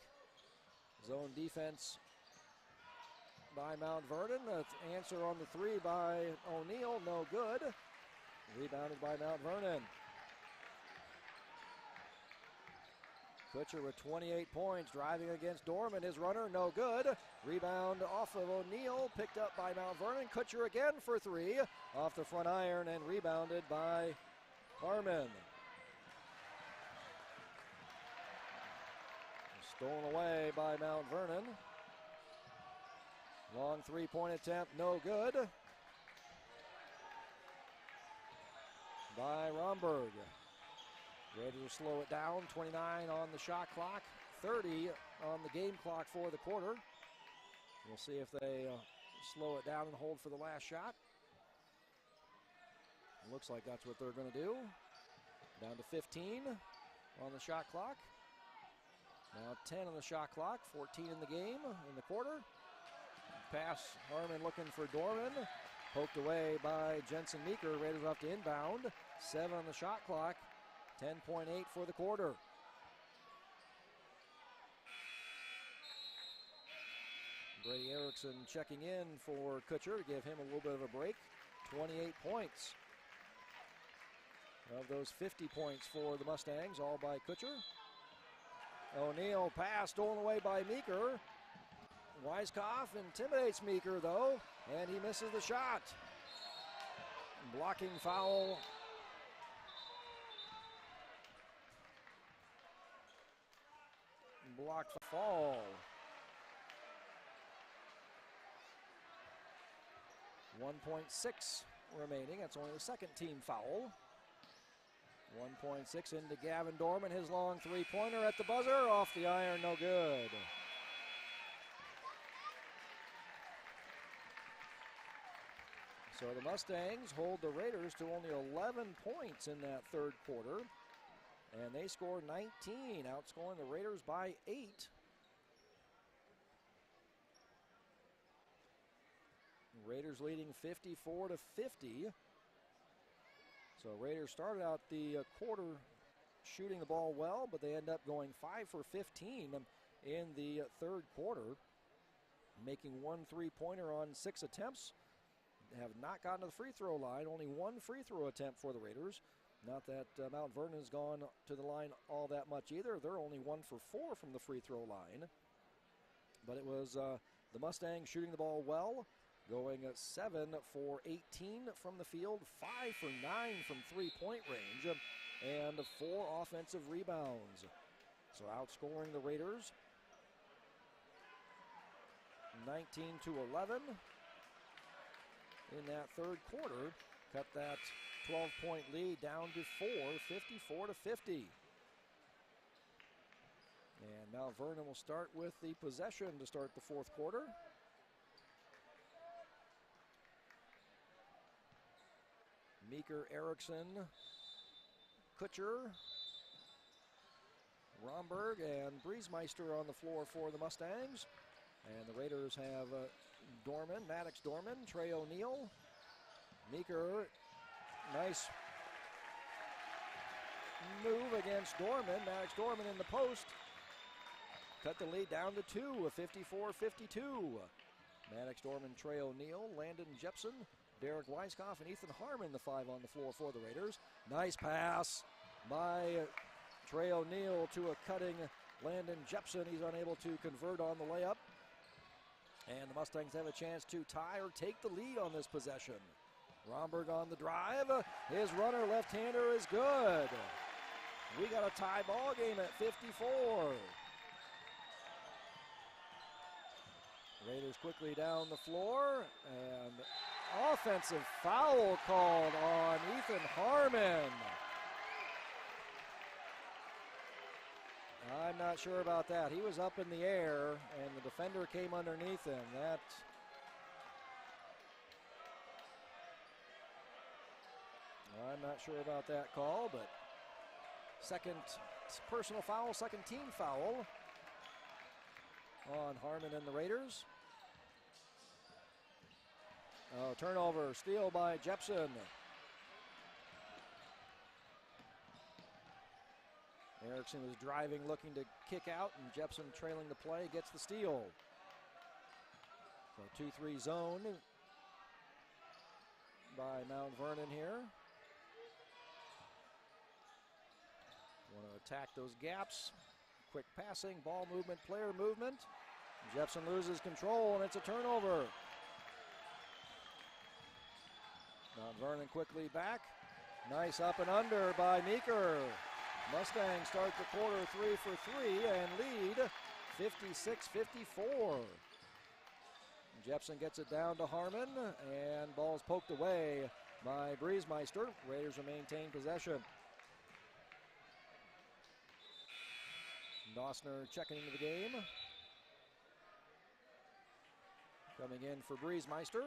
Zone defense by Mount Vernon. The answer on the three by O'Neal, no good. Rebounded by Mount Vernon. Kutcher with 28 points, driving against Dorman. His runner, no good. Rebound off of O'Neal, picked up by Mount Vernon. Kutcher again for 3, off the front iron and rebounded by Harmon. Stolen away by Mount Vernon. Long three-point attempt, no good. By Romberg. Ready to slow it down. 29 on the shot clock, 30 on the game clock for the quarter. We'll see if they slow it down and hold for the last shot. It looks like that's what they're going to do. Down to 15 on the shot clock. Now 10 on the shot clock, 14 in the game in the quarter. Pass, Harmon looking for Dorman. Poked away by Jensen Meeker. Raiders have to inbound. 7 on the shot clock, 10.8 for the quarter. Brady Erickson checking in for Kutcher to give him a little bit of a break. 28 points. Of those 50 points for the Mustangs, all by Kutcher. O'Neal pass stolen away by Meeker. Weiskopf intimidates Meeker though, and he misses the shot. Blocking foul. Blocked fall. 1.6 remaining. That's only the second team foul. 1.6 into Gavin Dorman. His long three-pointer at the buzzer. Off the iron, no good. So the Mustangs hold the Raiders to only 11 points in that third quarter. And they score 19, outscoring the Raiders by 8. Raiders leading 54-50. So Raiders started out the quarter shooting the ball well, but they end up going 5 for 15 in the third quarter, making 1 3-pointer on 6 attempts. Have not gotten to the free throw line. Only 1 free throw attempt for the Raiders. Not that Mount Vernon has gone to the line all that much either. They're only 1 for 4 from the free throw line. But it was the Mustangs shooting the ball well, going 7 for 18 from the field, 5 for 9 from three-point range, and 4 offensive rebounds. So outscoring the Raiders 19-11 in that third quarter. Cut that 12-point lead down to 4, 54-50. And now Vernon will start with the possession to start the fourth quarter. Meeker, Erickson, Kutcher, Romberg, and Briesmeister on the floor for the Mustangs. And the Raiders have Dorman, Maddox Dorman, Trey O'Neal, Meeker. Nice move against Dorman. Maddox Dorman in the post. Cut the lead down to 2, 54-52. Maddox Dorman, Trey O'Neal, Landon Jepson, Derek Weiskopf, and Ethan Harmon, the 5 on the floor for the Raiders. Nice pass by Trey O'Neal to a cutting Landon Jepson. He's unable to convert on the layup. And the Mustangs have a chance to tie or take the lead on this possession. Romberg on the drive. His runner left-hander is good. We got a tie ball game at 54. Raiders quickly down the floor, and offensive foul called on Ethan Harmon. I'm not sure about that. He was up in the air, and the defender came underneath him. I'm not sure about that call, but second personal foul, second team foul on Harmon and the Raiders. Turnover, steal by Jepson. Erickson was driving, looking to kick out, and Jepson trailing the play, gets the steal. So 2-3 zone by Mount Vernon here. Want to attack those gaps. Quick passing, ball movement, player movement. Jepson loses control, and it's a turnover. Mount Vernon quickly back. Nice up and under by Meeker. Mustangs start the quarter 3 for 3 and lead 56-54. Jepson gets it down to Harmon, and ball's poked away by Briesmeister. Raiders will maintain possession. Dossner checking into the game. Coming in for Briesmeister.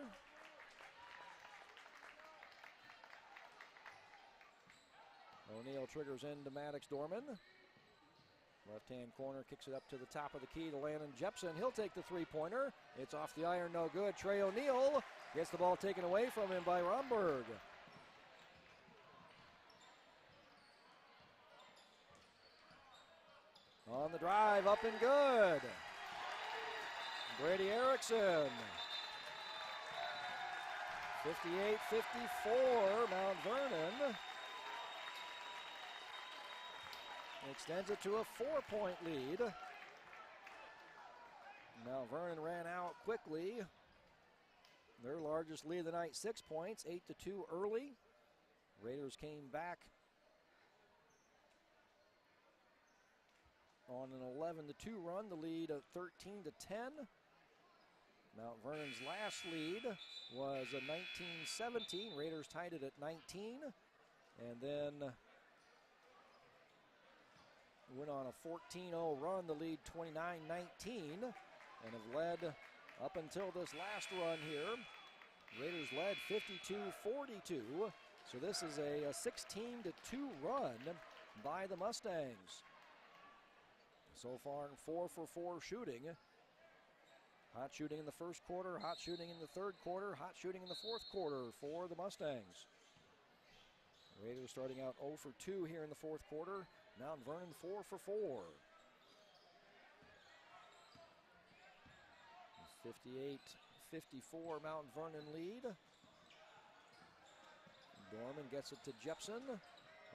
O'Neal triggers into Maddox Dorman. Left-hand corner, kicks it up to the top of the key to Landon Jepson. He'll take the three-pointer. It's off the iron, no good. Trey O'Neal gets the ball taken away from him by Romberg. On the drive, up and good. Brady Erickson. 58-54, Mount Vernon extends it to a 4-point lead. Mount Vernon ran out quickly. Their largest lead of the night, 6 points, 8-2 early. Raiders came back on an 11-2 run, the lead of 13-10. Mount Vernon's last lead was a 19-17. Raiders tied it at 19, and then went on a 14-0 run, the lead 29-19, and have led up until this last run here. Raiders led 52-42. So this is a 16-2 run by the Mustangs. So far, 4 for 4 shooting. Hot shooting in the first quarter, hot shooting in the third quarter, hot shooting in the fourth quarter for the Mustangs. Raiders starting out 0 for 2 here in the fourth quarter. Mount Vernon 4 for 4. 58-54 Mount Vernon lead. Dorman gets it to Jepson.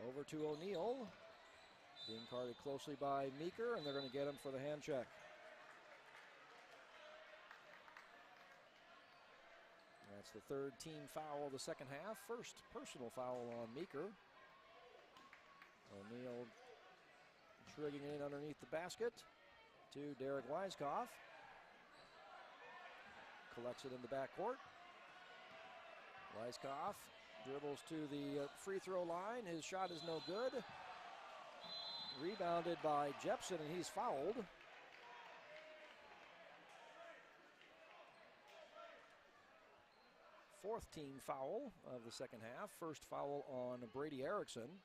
Over to O'Neill. Being guarded closely by Meeker, and they're going to get him for the hand check. That's the third team foul of the second half. First personal foul on Meeker. O'Neill triggering in underneath the basket to Derek Weiskopf. Collects it in the backcourt. Weiskopf dribbles to the free throw line. His shot is no good. Rebounded by Jepson, and he's fouled. Fourth team foul of the second half. First foul on Brady Erickson.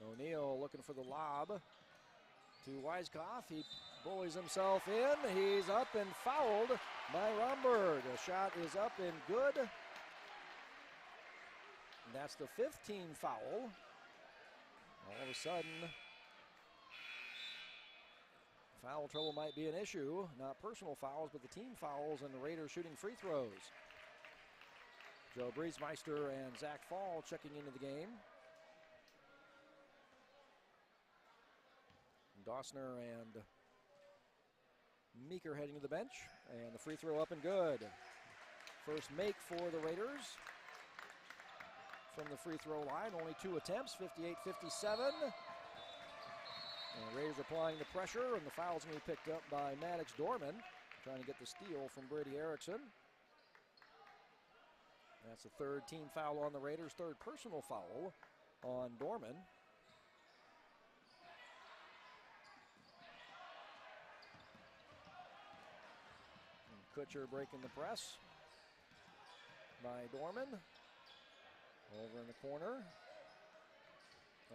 O'Neill looking for the lob to Weiskopf. He bullies himself in. He's up and fouled by Romberg. The shot is up and good. And that's the fifth team foul. All of a sudden, foul trouble might be an issue. Not personal fouls, but the team fouls, and the Raiders shooting free throws. Joe Briesmeister and Zach Fall checking into the game. Dossner and Meeker heading to the bench, and the free throw up and good. First make for the Raiders from the free throw line. Only 2 attempts, 58-57. And the Raiders applying the pressure, and the foul's going to be picked up by Maddox Dorman, trying to get the steal from Brady Erickson. That's the third team foul on the Raiders, third personal foul on Dorman. Kutcher breaking the press by Dorman. Over in the corner.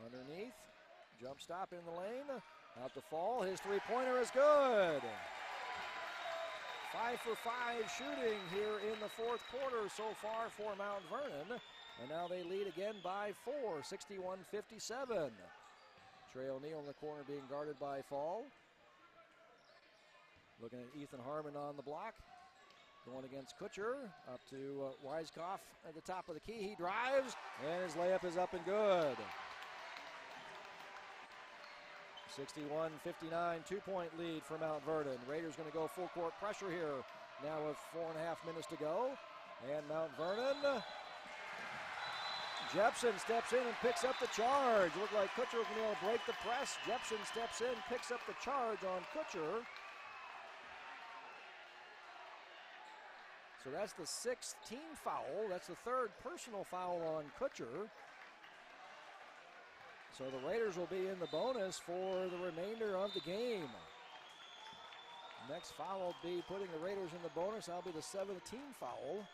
Underneath. Jump stop in the lane. Out to Fall. His three-pointer is good. 5 for 5 shooting here in the fourth quarter so far for Mount Vernon. And now they lead again by 4, 61-57. Trey O'Neill in the corner being guarded by Fall. Looking at Ethan Harmon on the block. Going against Kutcher. Up to Weiskopf at the top of the key. He drives, and his layup is up and good. 61-59, 2-point lead for Mount Vernon. Raiders going to go full court pressure here now with 4.5 minutes to go. And Mount Vernon. Jepson steps in and picks up the charge. Looked like Kutcher was going to break the press. Jepson steps in, picks up the charge on Kutcher. So that's the 6th team foul. That's the third personal foul on Kutcher. So the Raiders will be in the bonus for the remainder of the game. Next foul will be putting the Raiders in the bonus. That'll be the 7th team foul.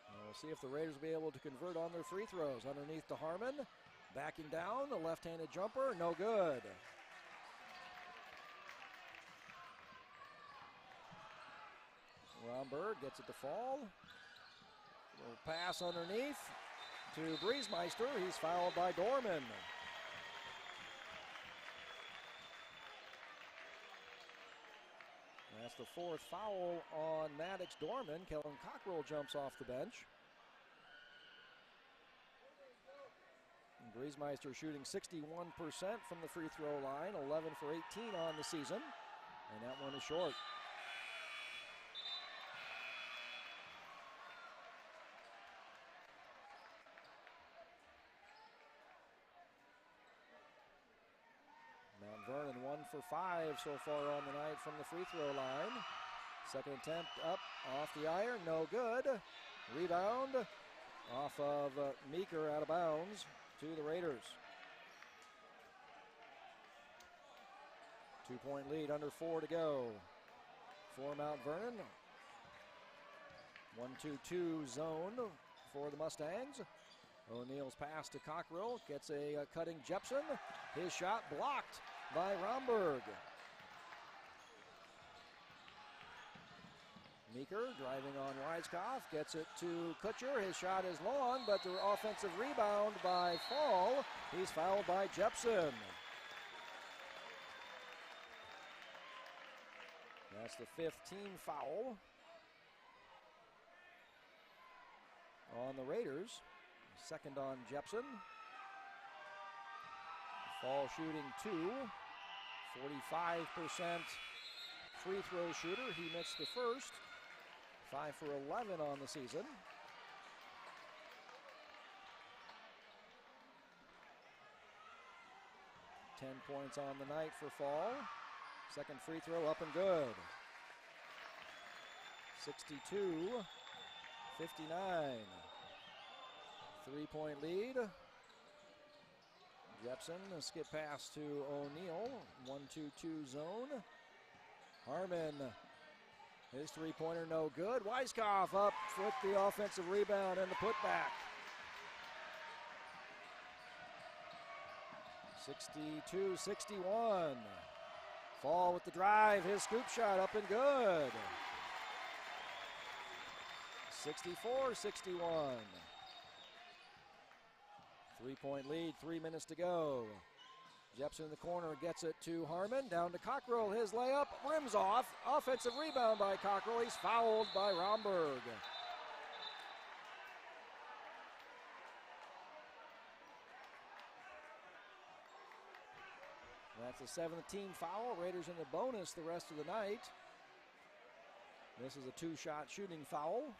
And we'll see if the Raiders will be able to convert on their free throws. Underneath to Harmon. Backing down, the left-handed jumper, no good. Romberg gets it to Fall. Little pass underneath to Briesmeister. He's fouled by Dorman. That's the 4th foul on Maddox Dorman. Kellen Cockrell jumps off the bench. And Briesmeister shooting 61% from the free throw line, 11 for 18 on the season, and that one is short. Vernon 1 for 5 so far on the night from the free throw line. Second attempt up off the iron, no good. Rebound off of Meeker out of bounds to the Raiders. 2-point lead, under 4 to go for Mount Vernon. 1-2-2 zone for the Mustangs. O'Neill's pass to Cockrell, gets a cutting Jepson. His shot blocked by Romberg. Meeker driving on Weiskopf, gets it to Kutcher. His shot is long, but the offensive rebound by Fall. He's fouled by Jepson. That's the 5th team foul on the Raiders. Second on Jepson. Fall shooting 2. 45% free throw shooter. He missed the first. 5 for 11 on the season. Ten points on the night for Fall. Second free throw up and good. 62-59. 3-point lead. Jepson, a skip pass to O'Neill. 1-2-2 zone. Harmon, his three-pointer no good. Weiskopf up with the offensive rebound and the putback. 62-61. Fall with the drive, his scoop shot up and good. 64-61. 3-point lead, 3 minutes to go. Jepson in the corner gets it to Harmon. Down to Cockrell, his layup, rims off. Offensive rebound by Cockrell. He's fouled by Romberg. That's the 7th team foul. Raiders in the bonus the rest of the night. This is a 2-shot shooting foul.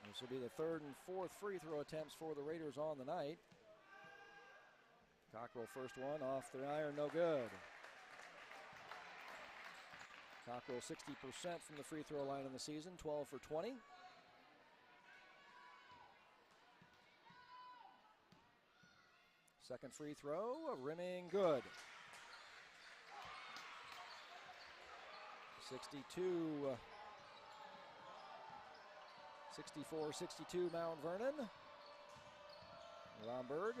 This will be the 3rd and 4th free throw attempts for the Raiders on the night. Cockrell first one off the iron, no good. Cockrell 60% from the free throw line in the season, 12 for 20. Second free throw, rimming good. 64-62 Mount Vernon. Romberg.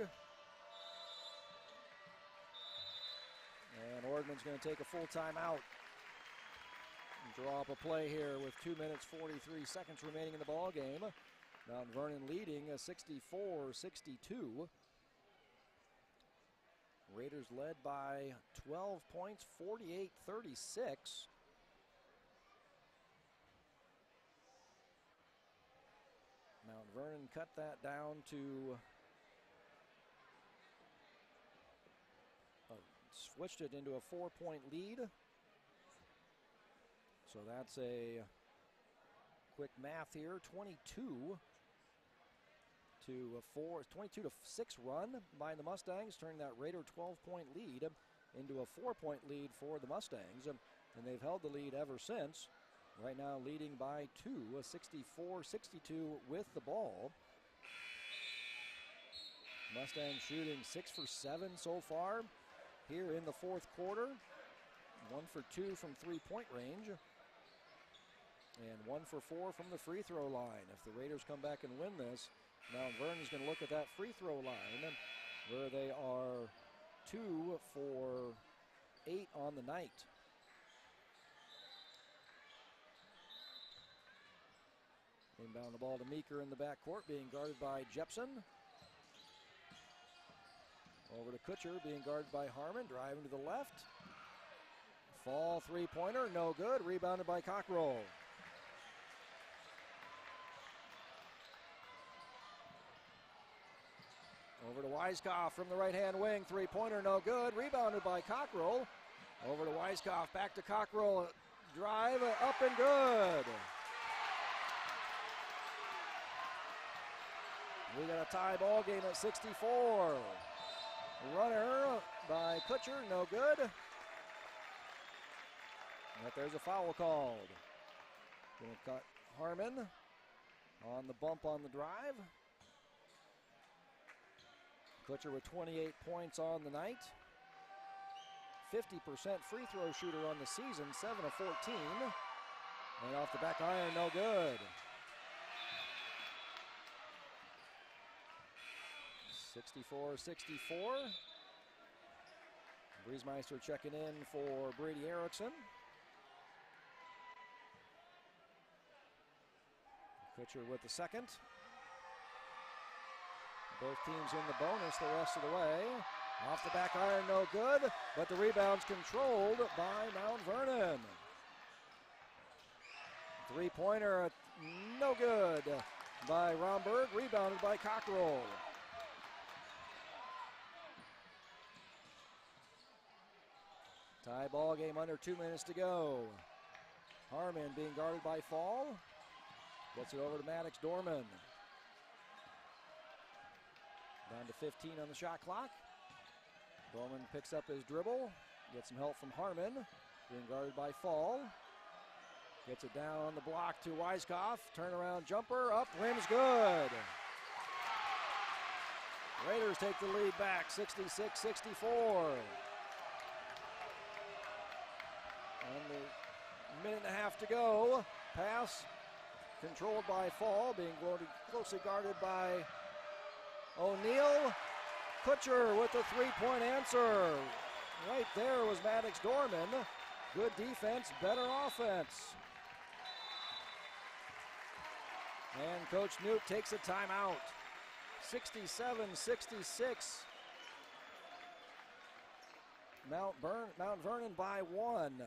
And Ordman's going to take a full timeout. Draw up a play here with 2 minutes 43 seconds remaining in the ball game. Mount Vernon leading 64-62. Raiders led by 12 points, 48-36. Mount Vernon cut that down to, switched it into a 4-point lead. So that's a quick math here, 22 to 6 run by the Mustangs, turning that Raider 12-point lead into a 4-point lead for the Mustangs. And they've held the lead ever since. Right now leading by 2, 64-62 with the ball. Mustangs shooting 6 for 7 so far here in the 4th quarter. 1 for 2 from 3-point range. And 1 for 4 from the free throw line. If the Raiders come back and win this, Mount Vernon's going to look at that free throw line where they are 2 for 8 on the night. Inbound the ball to Meeker in the backcourt, being guarded by Jepson. Over to Kutcher, being guarded by Harmon, driving to the left. Fall three-pointer, no good, rebounded by Cockrell. Over to Weiskopf from the right-hand wing, three-pointer, no good, rebounded by Cockrell. Over to Weiskopf, back to Cockrell, drive, up and good. We got a tie ball game at 64. Runner by Kutcher, no good. But there's a foul called. Going to cut Harmon on the bump on the drive. Kutcher with 28 points on the night. 50% free throw shooter on the season, 7 of 14. And off the back iron, no good. 64-64. Briesmeister checking in for Brady Erickson. Kutcher with the second. Both teams in the bonus the rest of the way. Off the back iron, no good, but the rebound's controlled by Mount Vernon. Three-pointer, no good by Romberg, rebounded by Cockrell. Tie ball game, under 2 minutes to go. Harmon being guarded by Fall. Gets it over to Maddox Dorman. Down to 15 on the shot clock. Dorman picks up his dribble. Gets some help from Harmon. Being guarded by Fall. Gets it down on the block to Weiskopf. Turnaround jumper, up, rim's good. Raiders take the lead back, 66-64. And a minute and a half to go. Pass controlled by Fall, being closely guarded by O'Neal. Kutcher with the three-point answer. Right there was Maddox Dorman. Good defense, better offense. And Coach Newt takes a timeout. 67-66. Mount Vernon by 1.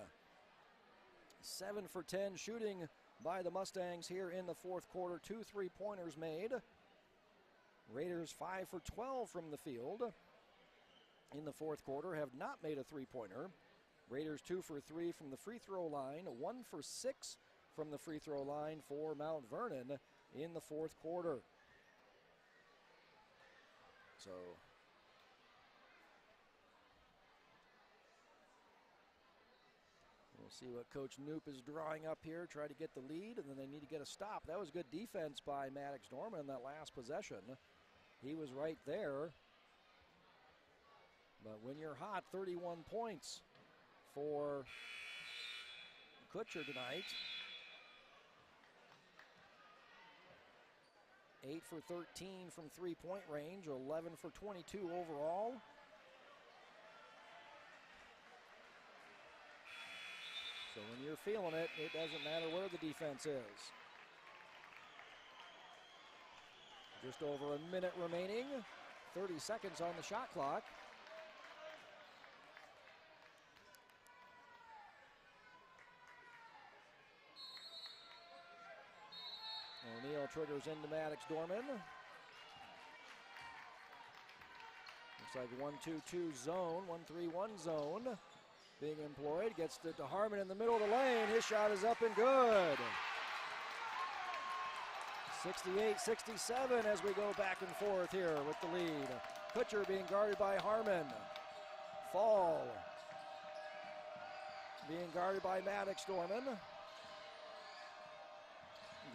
7 for 10 shooting by the Mustangs here in the fourth quarter. 2 3-pointers made. Raiders 5 for 12 from the field in the fourth quarter, have not made a three-pointer. Raiders 2 for 3 from the free throw line, 1 for 6 from the free throw line for Mount Vernon in the fourth quarter. So we'll see what Coach Knoop is drawing up here, try to get the lead, and then they need to get a stop. That was good defense by Maddox Dorman that last possession. He was right there. But when you're hot, 31 points for Kutcher tonight. 8 for 13 from three-point range, 11 for 22 overall. So when you're feeling it, it doesn't matter where the defense is. Just over a minute remaining, 30 seconds on the shot clock. O'Neal triggers into Maddox Dorman. Looks like 1-2-2 zone, 1-3-1 zone being employed. Gets it to Harmon in the middle of the lane. His shot is up and good. 68-67 as we go back and forth here with the lead. Kutcher being guarded by Harmon. Fall being guarded by Maddox Dorman.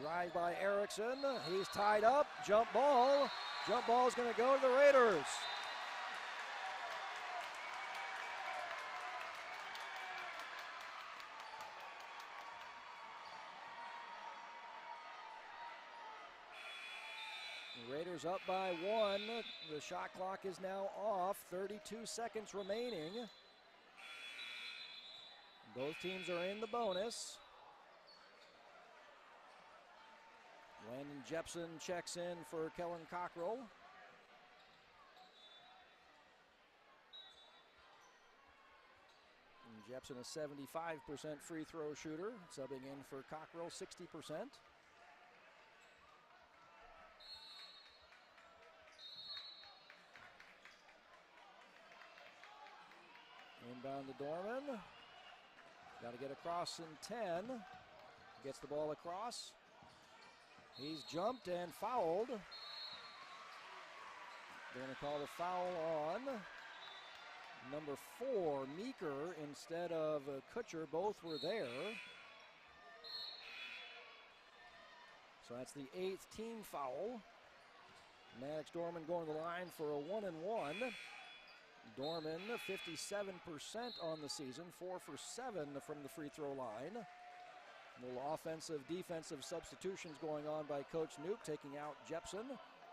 Drive by Erickson. He's tied up. Jump ball. Jump ball is going to go to the Raiders. Raiders up by 1. The shot clock is now off. 32 seconds remaining. Both teams are in the bonus. Landon Jepson checks in for Kellen Cockrell. And Jepson a 75% free throw shooter, subbing in for Cockrell 60%. Inbound to Dorman. Got to get across in 10. Gets the ball across. He's jumped and fouled. They're going to call the foul on number 4, Meeker, instead of Kutcher. Both were there. So that's the 8th team foul. Maddox Dorman going to the line for a 1-and-1. Dorman, 57% on the season, 4 for 7 from the free throw line. A little offensive, defensive substitutions going on by Coach Nuke, taking out Jepson,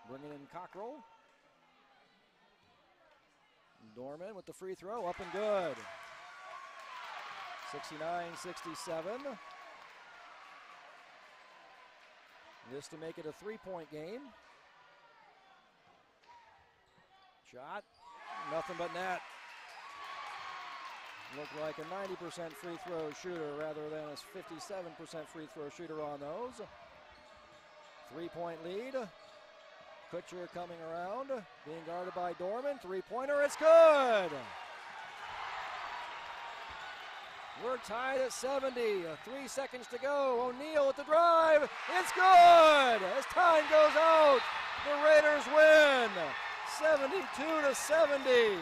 bringing in Cockrell. Dorman with the free throw, up and good. 69-67. This to make it a 3-point game. Shot, nothing but net. Looked like a 90% free throw shooter rather than a 57% free throw shooter on those. 3-point lead. Kutcher coming around, being guarded by Dorman. 3-pointer, it's good! We're tied at 70, 3 seconds to go. O'Neal with the drive, it's good! As time goes out, the Raiders win, 72-70.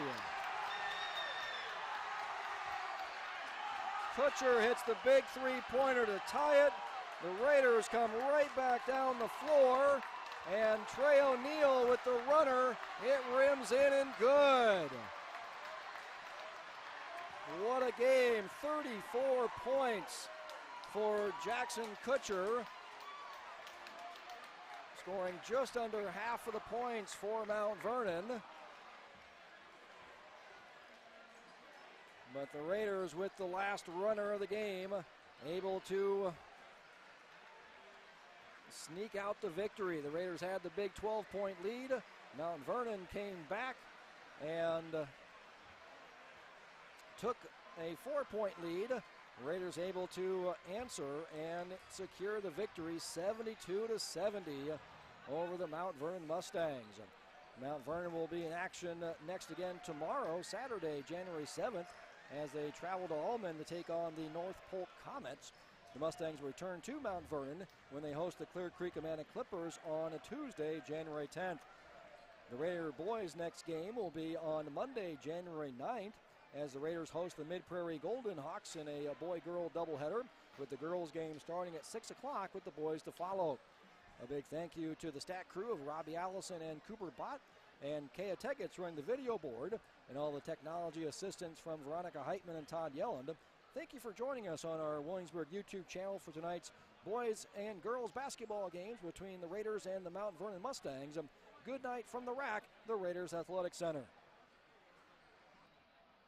Kutcher hits the big 3-pointer to tie it. The Raiders come right back down the floor, and Trey O'Neal with the runner, it rims in and good. What a game, 34 points for Jackson Kutcher, scoring just under half of the points for Mount Vernon. But the Raiders, with the last runner of the game, able to sneak out the victory. The Raiders had the big 12-point lead. Mount Vernon came back and took a 4-point lead. The Raiders able to answer and secure the victory 72-70 over the Mount Vernon Mustangs. Mount Vernon will be in action next again tomorrow, Saturday, January 7th, as they travel to Allman to take on the North Polk Comets. The Mustangs return to Mount Vernon when they host the Clear Creek Amana Clippers on a Tuesday, January 10th. The Raider boys' next game will be on Monday, January 9th, as the Raiders host the Mid-Prairie Golden Hawks in a boy-girl doubleheader, with the girls' game starting at 6 o'clock with the boys to follow. A big thank you to the stat crew of Robbie Allison and Cooper Bott, and Kaya Tegetz running the video board, and all the technology assistance from Veronica Heitman and Todd Yelland. Thank you for joining us on our Williamsburg YouTube channel for tonight's boys and girls basketball games between the Raiders and the Mount Vernon Mustangs. Good night from the RAC, the Raiders Athletic Center.